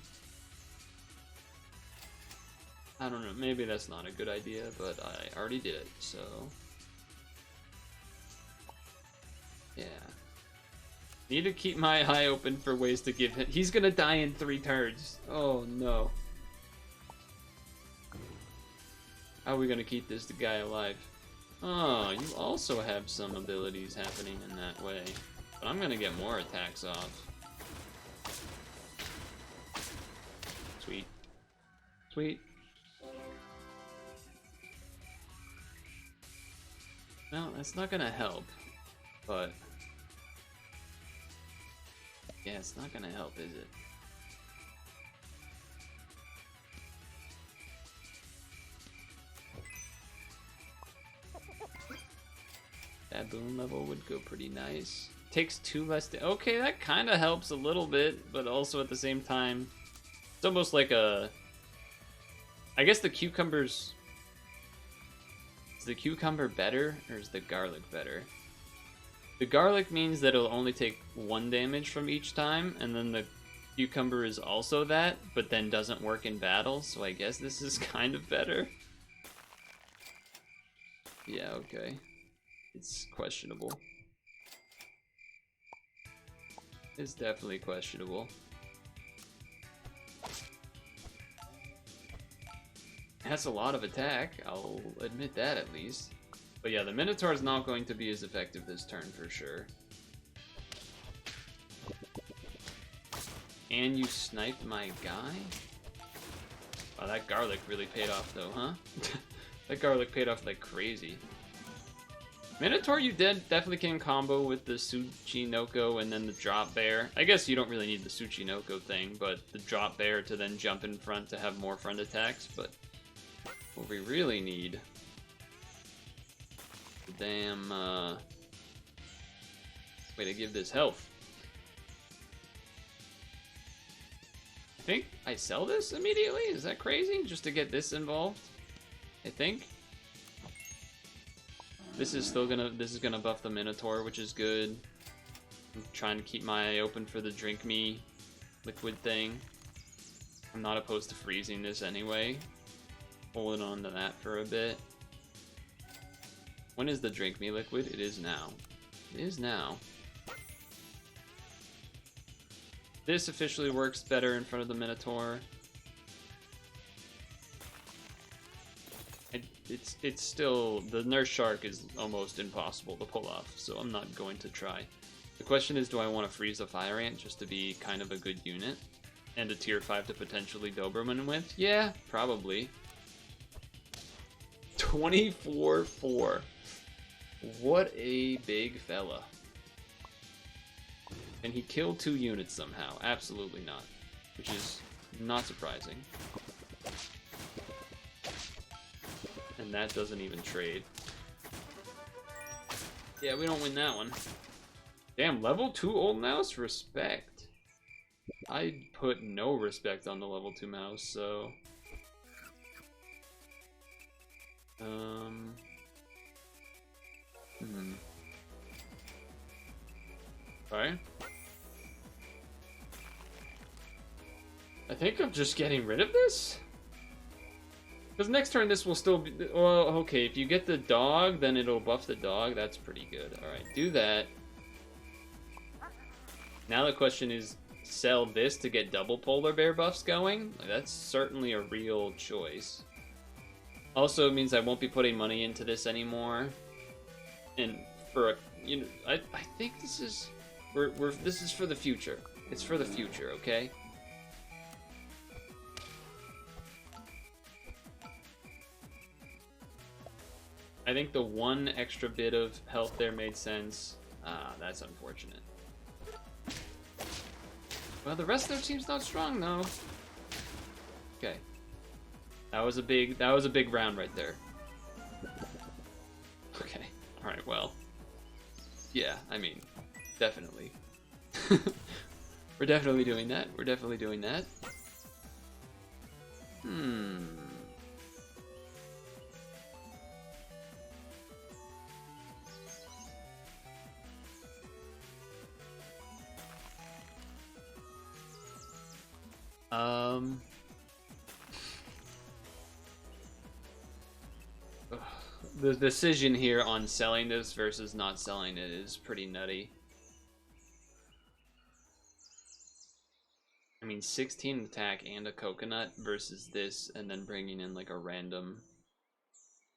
I don't know, maybe that's not a good idea, but I already did it, so... Yeah. Need to keep my eye open for ways to give him... He's gonna die in 3 turns. Oh no. How are we gonna keep this guy alive? Oh, you also have some abilities happening in that way. But I'm gonna get more attacks off. Sweet. Sweet. No, that's not gonna help. But... yeah, it's not gonna help, is it? Baboon level would go pretty nice. Takes 2 less okay, that kind of helps a little bit, but also at the same time, it's almost like a... I guess the cucumbers... Is the cucumber better, or is the garlic better? The garlic means that it'll only take 1 damage from each time, and then the cucumber is also that, but then doesn't work in battle, so I guess this is kind of better. Yeah, okay. It's questionable. It's definitely questionable. Has a lot of attack, I'll admit that at least. But yeah, the Minotaur is not going to be as effective this turn for sure. And you sniped my guy? Wow, that garlic really paid off though, huh? That garlic paid off like crazy. Minotaur, you definitely can combo with the Tsuchinoko and then the drop bear. I guess you don't really need the Tsuchinoko thing, but the drop bear to then jump in front to have more front attacks. But what we really need to damn way to give this health. I think I sell this immediately? Is that crazy? Just to get this involved? I think. This is gonna buff the Minotaur, which is good. I'm trying to keep my eye open for the drink me liquid thing. I'm not opposed to freezing this anyway. Holding on to that for a bit. When is the drink me liquid? It is now. It is now. This officially works better in front of the Minotaur. It's still, the Nurse Shark is almost impossible to pull off, so I'm not going to try. The question is, do I want to freeze a Fire Ant just to be kind of a good unit? And a tier 5 to potentially Doberman with? Yeah, probably. 24-4. What a big fella. And he killed 2 units somehow. Absolutely not. Which is not surprising. And that doesn't even trade. Yeah, we don't win that one. Damn, level 2 old mouse? Respect. I put no respect on the level 2 mouse, so... Okay. I think I'm just getting rid of this? Because next turn this will still be... Well, okay, if you get the dog, then it'll buff the dog. That's pretty good. Alright, do that. Now the question is, sell this to get double polar bear buffs going? Like, that's certainly a real choice. Also, it means I won't be putting money into this anymore. And for a... You know, I think this is... This is for the future. It's for the future, okay? I think the one extra bit of health there made sense. That's unfortunate. Well, the rest of their team's not strong though. Okay. That was a big round right there. Okay. Alright, well. Yeah, I mean, definitely. We're definitely doing that. We're definitely doing that. The decision here on selling this versus not selling it is pretty nutty. I mean, 16 attack and a coconut versus this, and then bringing in like a random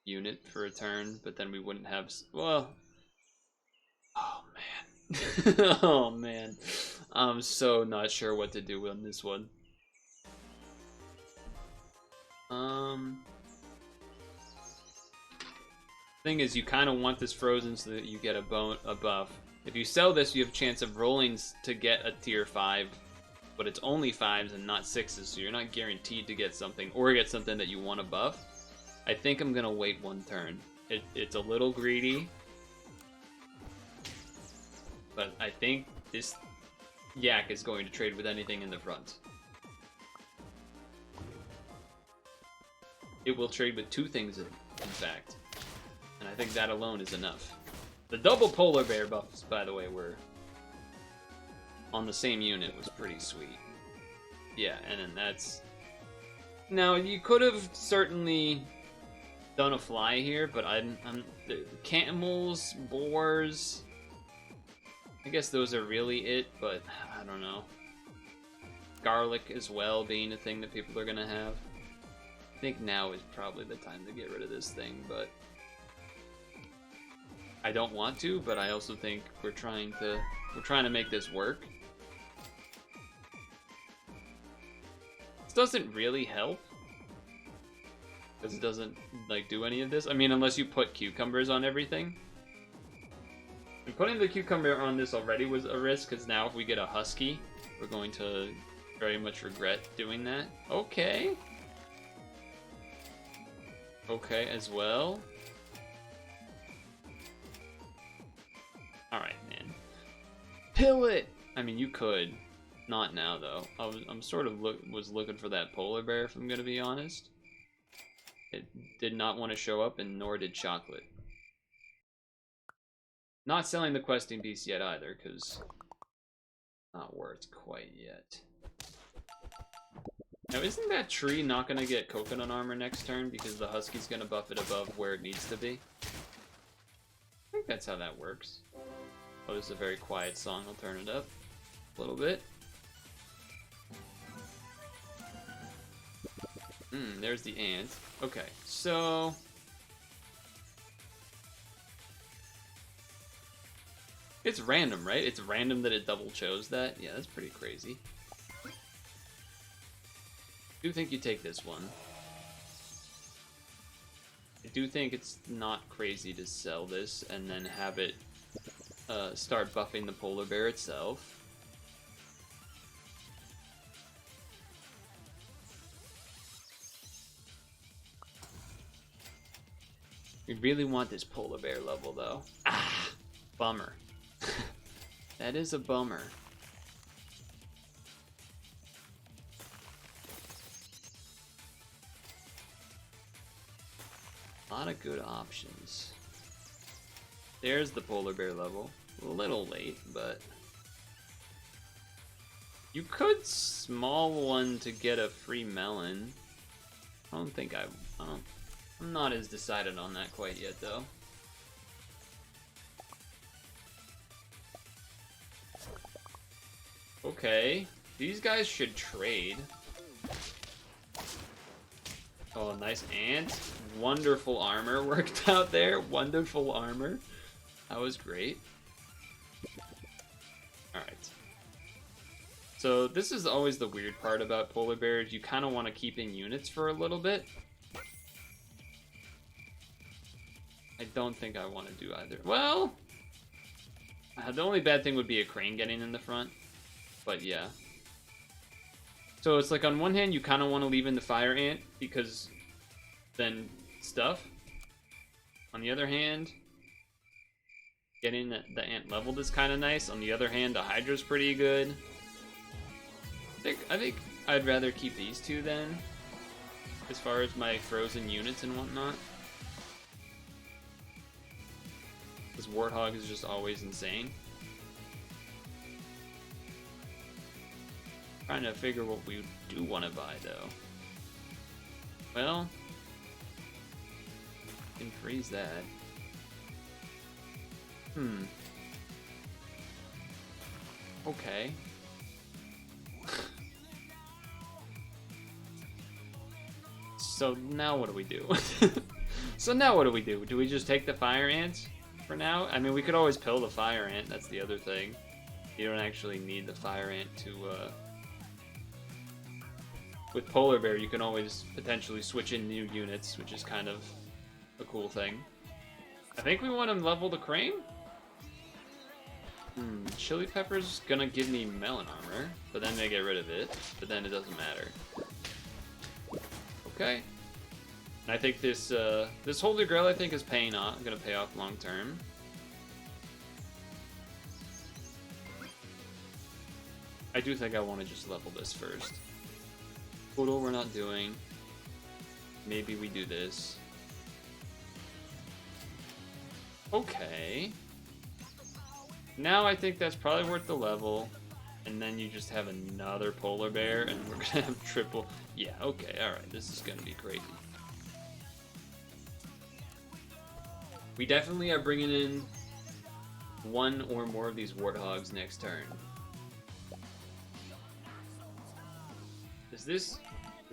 unit for a turn, but then we wouldn't have... Well... Oh, man. Oh, man. I'm so not sure what to do on this one. Thing is, you kind of want this frozen so that you get a buff. If you sell this, you have a chance of rolling to get a tier 5, but it's only 5s and not 6s, so you're not guaranteed to get something, or get something that you want to buff. I think I'm gonna wait one turn. It's a little greedy, but I think this yak is going to trade with anything in the front. It will trade with 2 things in fact. And I think that alone is enough. The double polar bear buffs, by the way, were on the same unit, was pretty sweet. Yeah, and then that's... Now, you could have certainly done a fly here, but I'm camels, boars... I guess those are really it, but I don't know. Garlic as well being a thing that people are gonna have. I think now is probably the time to get rid of this thing, but... I don't want to, but I also think we're trying to make this work. This doesn't really help, because it doesn't like do any of this. I mean, unless you put cucumbers on everything. And putting the cucumber on this already was a risk, because now if we get a husky, we're going to very much regret doing that. Okay. Okay, as well. Alright, man. Pill it! I mean, you could. Not now, though. I'm sort of was looking for that polar bear, if I'm gonna be honest. It did not want to show up, and nor did Chocolate. Not selling the questing piece yet, either, because... not worth quite yet. Now, isn't that tree not gonna get coconut armor next turn, because the Husky's gonna buff it above where it needs to be? I think that's how that works. Oh, this is a very quiet song. I'll turn it up a little bit. There's the ant. Okay, so... it's random, right? It's random that it double chose that? Yeah, that's pretty crazy. I do think you take this one. I do think it's not crazy to sell this and then have it start buffing the polar bear itself. We really want this polar bear level, though. Ah! Bummer. That is a bummer. A lot of good options. There's the polar bear level. A little late, but... you could small one to get a free melon. I don't think I'm not as decided on that quite yet, though. Okay, these guys should trade. Oh, nice ant. Wonderful armor worked out there. Wonderful armor. That was great. Alright. So this is always the weird part about polar bears. You kind of want to keep in units for a little bit. I don't think I want to do either. Well, the only bad thing would be a crane getting in the front. But yeah. So it's like on one hand you kind of want to leave in the fire ant because then stuff. On the other hand, getting the ant leveled is kind of nice. On the other hand, the Hydra's pretty good. I think I'd rather keep these two then, as far as my frozen units and whatnot. This Warthog is just always insane. Trying to figure what we do want to buy, though. Well, can freeze that. Okay. So now what do we do? Do we just take the fire ants for now? I mean, we could always pill the fire ant. That's the other thing. You don't actually need the fire ant to, with polar bear, you can always potentially switch in new units, which is kind of a cool thing. I think we want to level the crane. Chili pepper's gonna give me melon armor, but then they get rid of it. But then it doesn't matter. Okay. And I think this this Holy Grail I think is paying off. Gonna pay off long term. I do think I want to just level this first. Total we're not doing. Maybe we do this. Okay. Now I think that's probably worth the level. And then you just have another polar bear and we're gonna have triple. Yeah, okay, alright, this is gonna be crazy. We definitely are bringing in one or more of these warthogs next turn. Does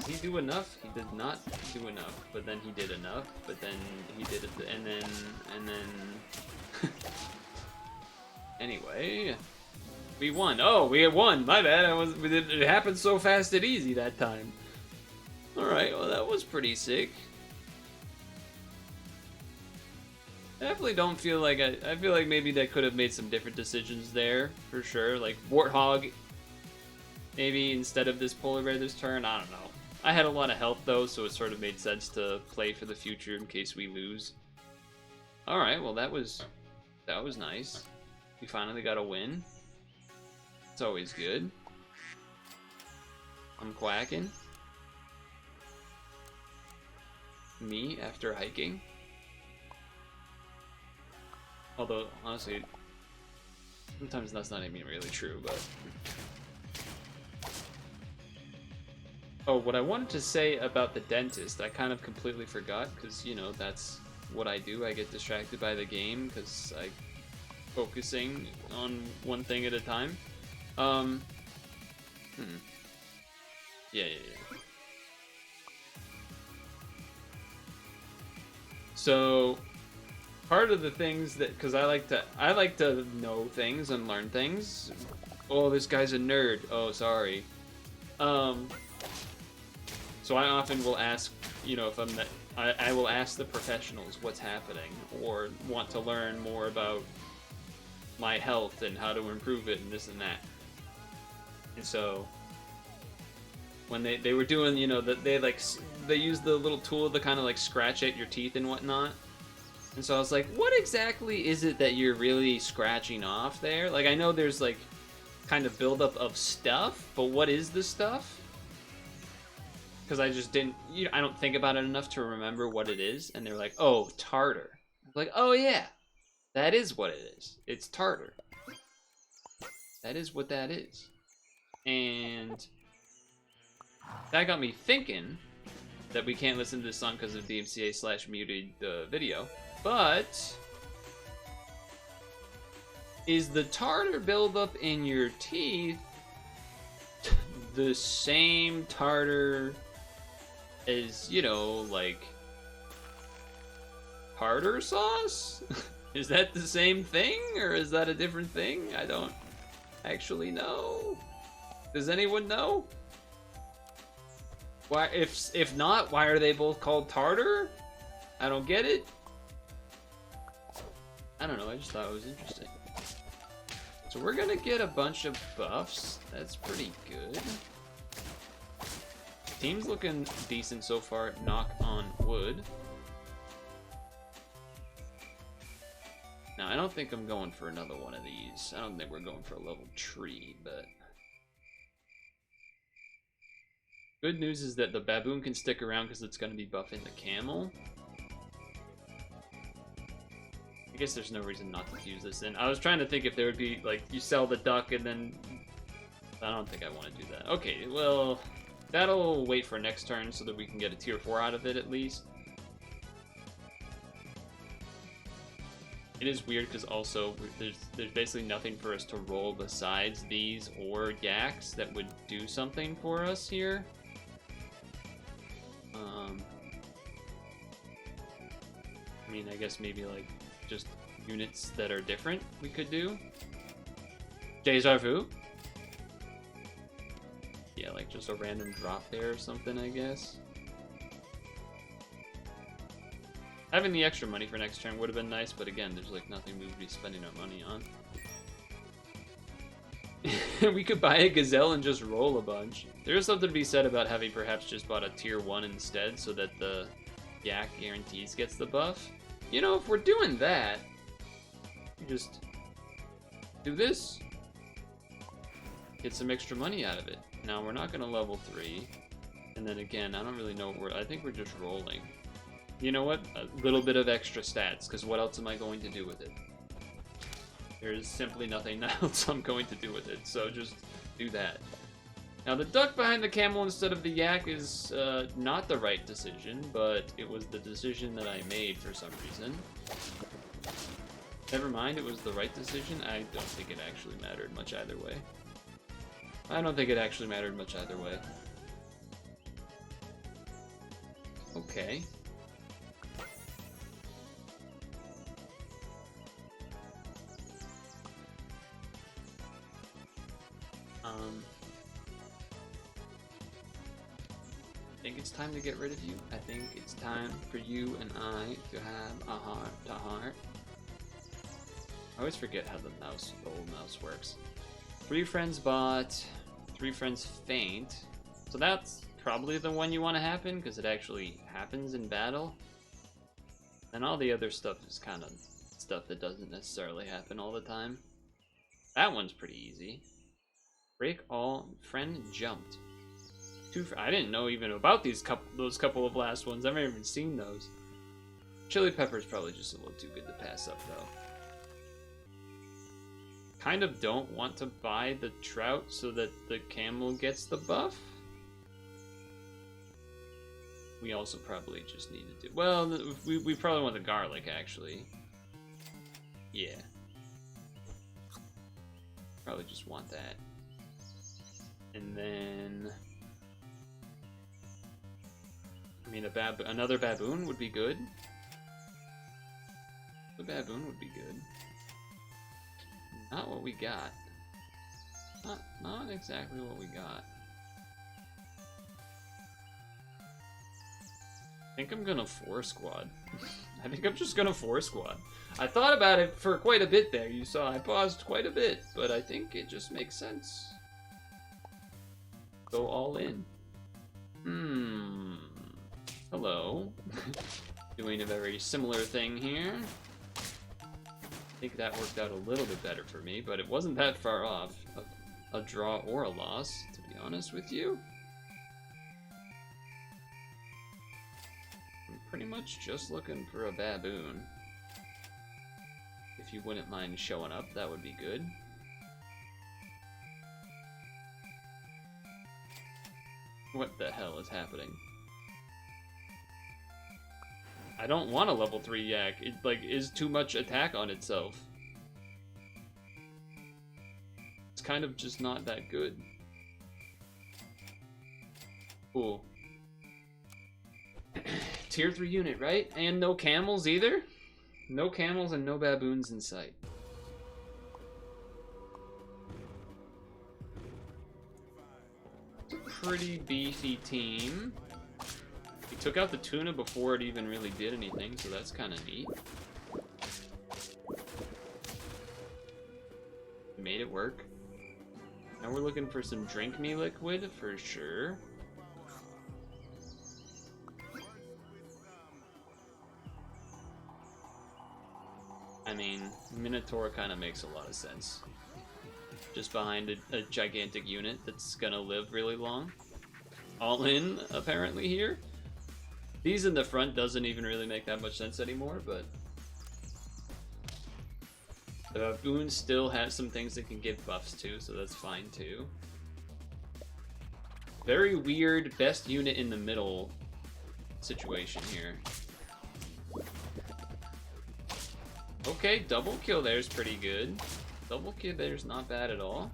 he do enough? He did not do enough, but then he did enough, but then he did it, and then... Anyway, we won. Oh, we won. My bad. It happened so fast and easy that time. All right. Well, that was pretty sick. I definitely don't feel like I feel like maybe they could have made some different decisions there for sure. Like Warthog, maybe instead of this polar bear this turn. I don't know. I had a lot of health though, so it sort of made sense to play for the future in case we lose. All right. Well, that was nice. We finally got a win. It's always good. I'm quacking. Me after hiking. Although, honestly, sometimes that's not even really true, but... Oh, what I wanted to say about the dentist, I kind of completely forgot, because, you know, that's what I do. I get distracted by the game, because I'm focusing on one thing at a time. Yeah. So, part of the things that, because I like to know things and learn things. Oh, this guy's a nerd. Oh, sorry. So I often will ask, you know, if I will ask the professionals what's happening, or want to learn more about my health and how to improve it and this and that. And so when they were doing, you know, they use the little tool to kind of like scratch at your teeth and whatnot. And so I was like, what exactly is it that you're really scratching off there? Like, I know there's like kind of buildup of stuff, but what is the stuff? Because I just didn't, you know, I don't think about it enough to remember what it is. And they're like, oh, tartar. I was like, oh yeah, that is what it is. It's tartar. That is what that is. And that got me thinking that we can't listen to this song because of DMCA/muted video. But is the tartar buildup in your teeth the same tartar as, you know, like tartar sauce? Is that the same thing, or is that a different thing? I don't actually know. Does anyone know? Why, if not, why are they both called tartar? I don't get it. I don't know, I just thought it was interesting. So we're gonna get a bunch of buffs. That's pretty good. Team's looking decent so far, knock on wood. Now, I don't think I'm going for another one of these. I don't think we're going for a level tree, but... Good news is that the baboon can stick around because it's going to be buffing the camel. I guess there's no reason not to fuse this in. I was trying to think if there would be, like, you sell the duck and then... I don't think I want to do that. Okay, well, that'll wait for next turn so that we can get a tier 4 out of it at least. It is weird because also there's basically nothing for us to roll besides these or yaks that would do something for us here. I mean, I guess maybe like just units that are different we could do. Deja vu? Yeah, like just a random drop there or something, I guess. Having the extra money for next turn would have been nice, but again, there's like nothing we would be spending our money on. We could buy a gazelle and just roll a bunch. There is something to be said about having perhaps just bought a tier 1 instead so that the yak guarantees gets the buff. You know, if we're doing that, you just do this. Get some extra money out of it. Now, we're not going to level 3. And then again, I don't really know what I think we're just rolling. You know what? A little bit of extra stats, because what else am I going to do with it? There's simply nothing else I'm going to do with it, so just do that. Now, the duck behind the camel instead of the yak is not the right decision, but it was the decision that I made for some reason. Never mind, it was the right decision. I don't think it actually mattered much either way. I don't think it actually mattered much either way. Okay. I think it's time to get rid of you. I think it's time for you and I to have a heart-to-heart. I always forget how the old mouse works. 3 friends bought, 3 friends faint. So that's probably the one you want to happen, because it actually happens in battle. And all the other stuff is kind of stuff that doesn't necessarily happen all the time. That one's pretty easy. Break all. Friend jumped. I didn't know even about those couple of last ones. I've never even seen those. Chili pepper's probably just a little too good to pass up, though. Kind of don't want to buy the trout so that the camel gets the buff. We also probably just need to do... Well, we probably want the garlic, actually. Yeah. Probably just want that. And then... I mean, another baboon would be good. The baboon would be good. Not what we got. Not exactly what we got. I think I'm gonna 4-squad. I think I'm just gonna 4-squad. I thought about it for quite a bit there. You saw I paused quite a bit, but I think it just makes sense. Go all in. Hello. Doing a very similar thing here. I think that worked out a little bit better for me, but it wasn't that far off of a draw or a loss, to be honest with you. I'm pretty much just looking for a baboon. If you wouldn't mind showing up, that would be good. What the hell is happening? I don't want a level 3 yak. It, like, is too much attack on itself. It's kind of just not that good. Cool. Tier 3 unit, right? And no camels either? No camels and no baboons in sight. It's a pretty beefy team. We took out the tuna before it even really did anything, so that's kind of neat. Made it work. Now we're looking for some drink me liquid for sure. I mean, Minotaur kind of makes a lot of sense. Just behind a gigantic unit that's gonna live really long. All in, apparently, here. These in the front doesn't even really make that much sense anymore, but... The baboon still has some things that can give buffs to, so that's fine too. Very weird best unit in the middle situation here. Okay, double kill there's pretty good. Double kill there's not bad at all.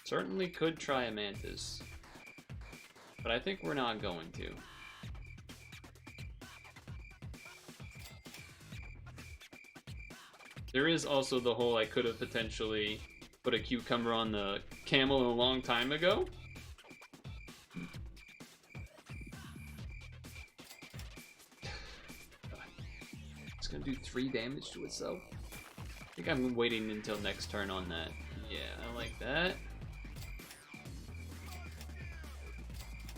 Certainly could try a mantis. But I think we're not going to. There is also the whole I could have potentially put a cucumber on the camel a long time ago. It's gonna do 3 damage to itself. I think I'm waiting until next turn on that. Yeah, I like that.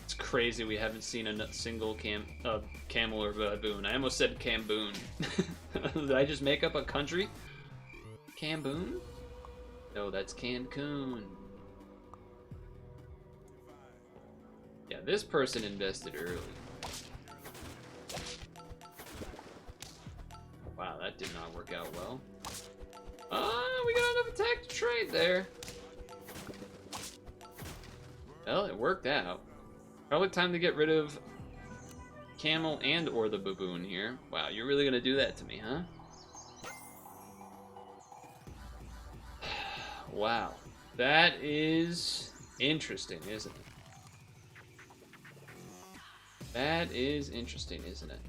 It's crazy we haven't seen a single camel or baboon. I almost said Camboon. Did I just make up a country? Camboon? No, that's Cancun. Yeah, this person invested early. Wow, that did not work out well. We got enough attack to trade there. Well, it worked out. Probably time to get rid of camel and or the baboon here. Wow, you're really gonna do that to me, huh? Wow, that is interesting, isn't it? That is interesting, isn't it?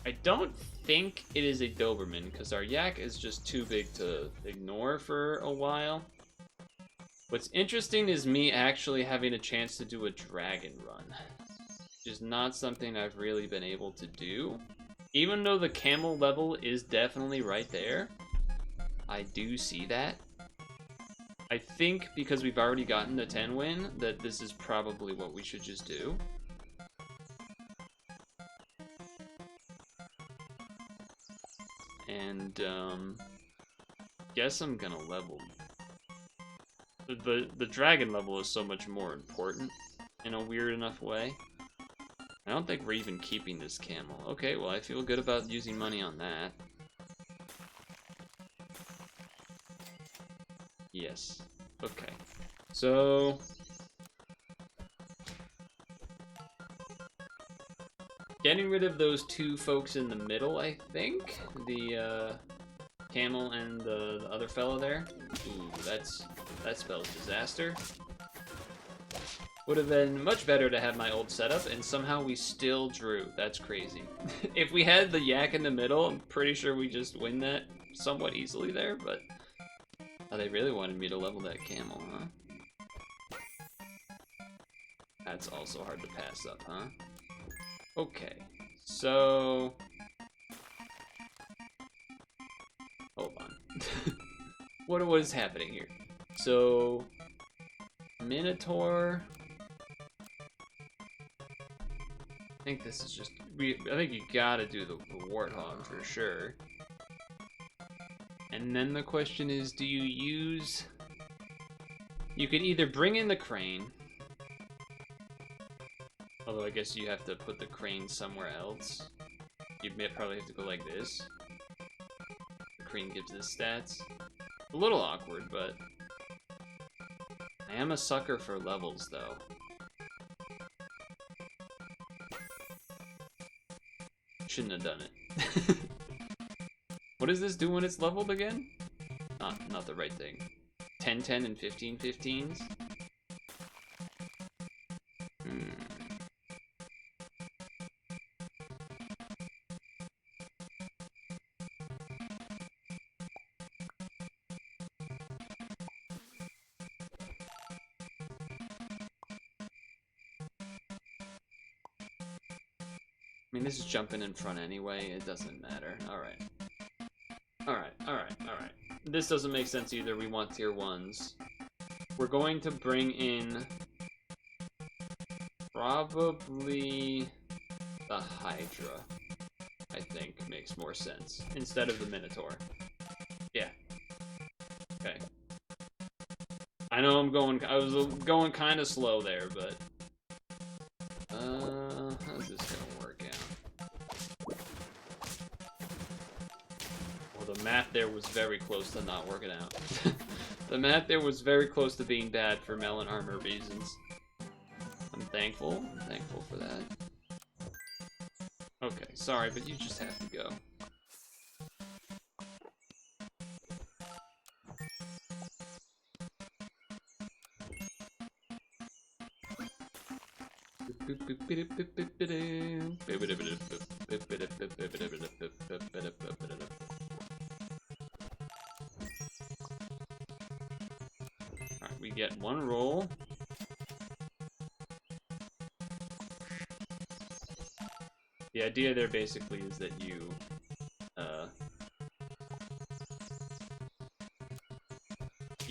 I don't think it is a Doberman, because our yak is just too big to ignore for a while. What's interesting is me actually having a chance to do a dragon run, which is not something I've really been able to do. Even though the camel level is definitely right there, I do see that. I think because we've already gotten the 10 win, that this is probably what we should just do. And guess I'm gonna level. The dragon level is so much more important in a weird enough way. I don't think we're even keeping this camel. Okay, well I feel good about using money on that. Yes. Okay. So getting rid of those two folks in the middle, I think. The camel and the other fellow there. Ooh, that spells disaster. Would have been much better to have my old setup, and somehow we still drew. That's crazy. If we had the yak in the middle, I'm pretty sure we just win that somewhat easily there, but oh, they really wanted me to level that camel, huh? That's also hard to pass up, huh? Okay, so hold on. What was happening here? So Minotaur. I think this is just I think you gotta do the warthog for sure. And then the question is, do you use? You could either bring in the crane. Although I guess you have to put the crane somewhere else. You may probably have to go like this. The crane gives this stats. A little awkward, but I am a sucker for levels, though. Shouldn't have done it. What does this do when it's leveled again? Not the right thing. 10-10 and 15-15s? I mean, this is jumping in front anyway, it doesn't matter. Alright. Alright. This doesn't make sense either, we want tier 1s. We're going to bring in probably the Hydra, I think makes more sense, instead of the Minotaur. Yeah. Okay. I know I was going kind of slow there, but how's this gonna work out? Well, the math there was very close to not working out. The math there was very close to being bad for melon armor reasons. I'm thankful for that. Okay, sorry, but you just have to go. Alright, we get one roll. The idea there basically is that you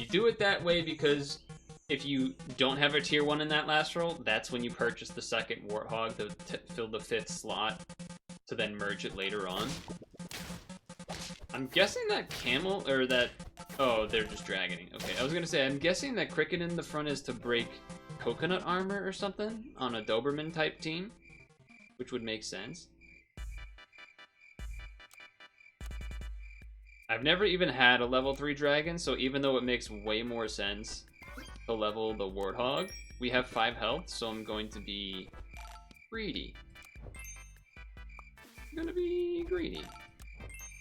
do it that way because if you don't have a tier 1 in that last roll, that's when you purchase the second warthog to fill the 5th slot to then merge it later on. I'm guessing that camel, or that, oh, they're just dragoning. Okay, I was gonna say, I'm guessing that cricket in the front is to break coconut armor or something on a Doberman type team, which would make sense. I've never even had a level 3 dragon, so even though it makes way more sense to level the warthog, we have 5 health, so I'm going to be greedy.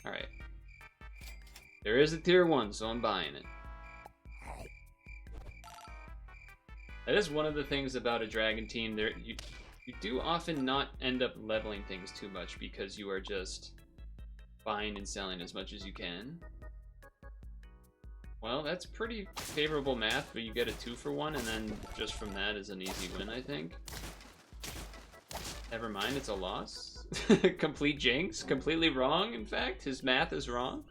Alright. There is a tier 1, so I'm buying it. That is one of the things about a dragon team. You do often not end up leveling things too much because you are just buying and selling as much as you can. Well, that's pretty favorable math, but you get a 2-for-1, and then just from that is an easy win, I think. Never mind, it's a loss. Complete jinx. Completely wrong, in fact. His math is wrong.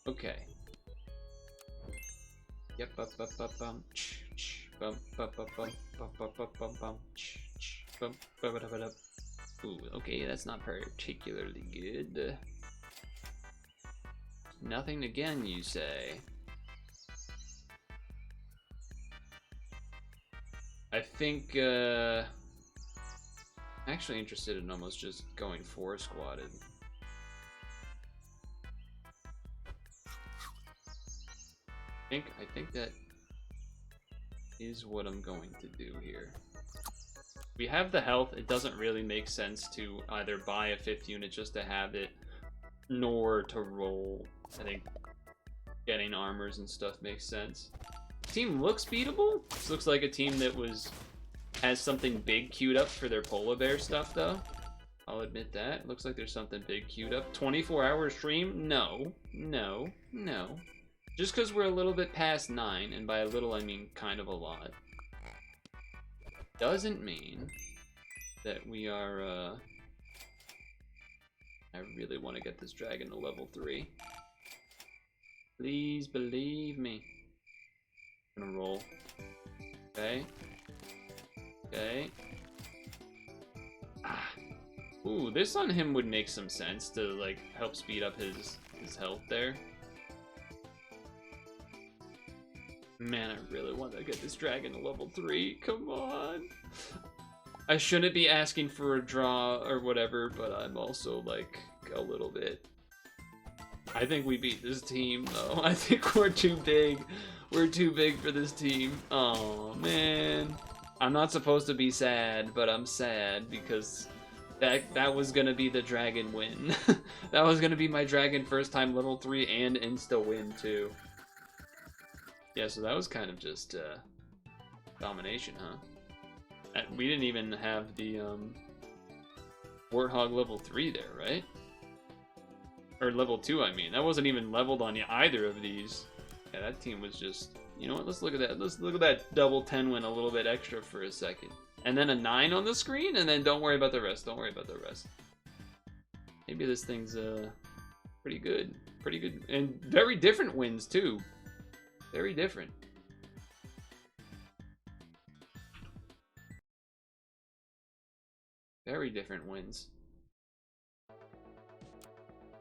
Okay. Yep, Ooh, okay, that's not particularly good. Nothing again, you say? I think, I'm actually interested in almost just going 4-squatted. I think that is what I'm going to do here. We have the health. It doesn't really make sense to either buy a 5th unit just to have it, nor to roll. I think getting armors and stuff makes sense. Team looks beatable. This looks like a team that has something big queued up for their polar bear stuff, though. I'll admit that. Looks like there's something big queued up. 24-hour stream? No. No. No. Just because we're a little bit past 9, and by a little I mean kind of a lot, doesn't mean that we are, I really want to get this dragon to level 3. Please believe me. I'm gonna roll. Okay. Okay. Ah. Ooh, this on him would make some sense to, like, help speed up his health there. Man, I really want to get this dragon to level 3. Come on. I shouldn't be asking for a draw or whatever, but I'm also, like, a little bit. I think we beat this team, though. I think we're too big. We're too big for this team. Oh, man. I'm not supposed to be sad, but I'm sad because that was gonna be the dragon win. That was gonna be my dragon first time level 3 and insta win, too. Yeah, so that was kind of just domination, huh? We didn't even have the Warthog level 3 there, right? Or level 2, I mean. That wasn't even leveled on either of these. Yeah, that team was just... You know what? Let's look at that. Let's look at that double 10 win a little bit extra for a second. And then a 9 on the screen, and then don't worry about the rest. Don't worry about the rest. Maybe this thing's pretty good. Pretty good. And very different wins, too. Very different. Very different wins.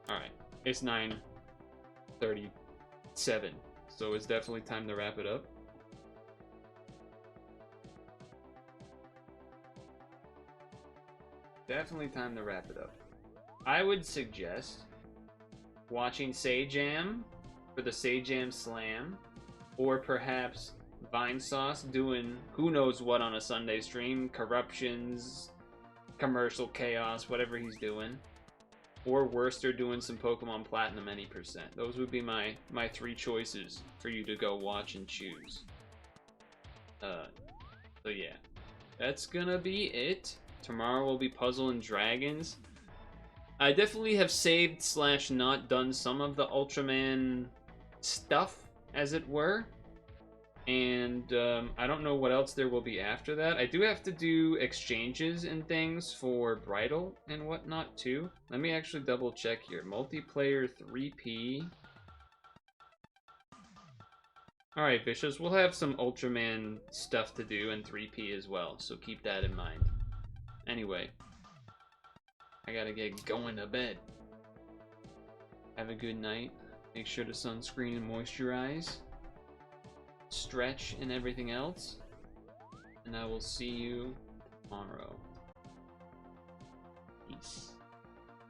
Alright. It's 9:37. So it's definitely time to wrap it up. Definitely time to wrap it up. I would suggest watching Sajam for the Sajam Slam, or perhaps Vine Sauce doing who knows what on a Sunday stream, corruptions, commercial chaos, whatever he's doing. Or Worcester doing some Pokemon Platinum any percent. Those would be my 3 choices for you to go watch and choose. So yeah. That's gonna be it. Tomorrow will be Puzzle and Dragons. I definitely have saved / not done some of the Ultraman stuff, as it were. And I don't know what else there will be after that. I do have to do exchanges and things for Bridal and whatnot too. Let me actually double check here. Multiplayer 3P. Alright, Bishops, we'll have some Ultraman stuff to do in 3P as well, so keep that in mind. Anyway, I gotta get going to bed. Have a good night. Make sure to sunscreen and moisturize. Stretch and everything else. And I will see you tomorrow. Peace.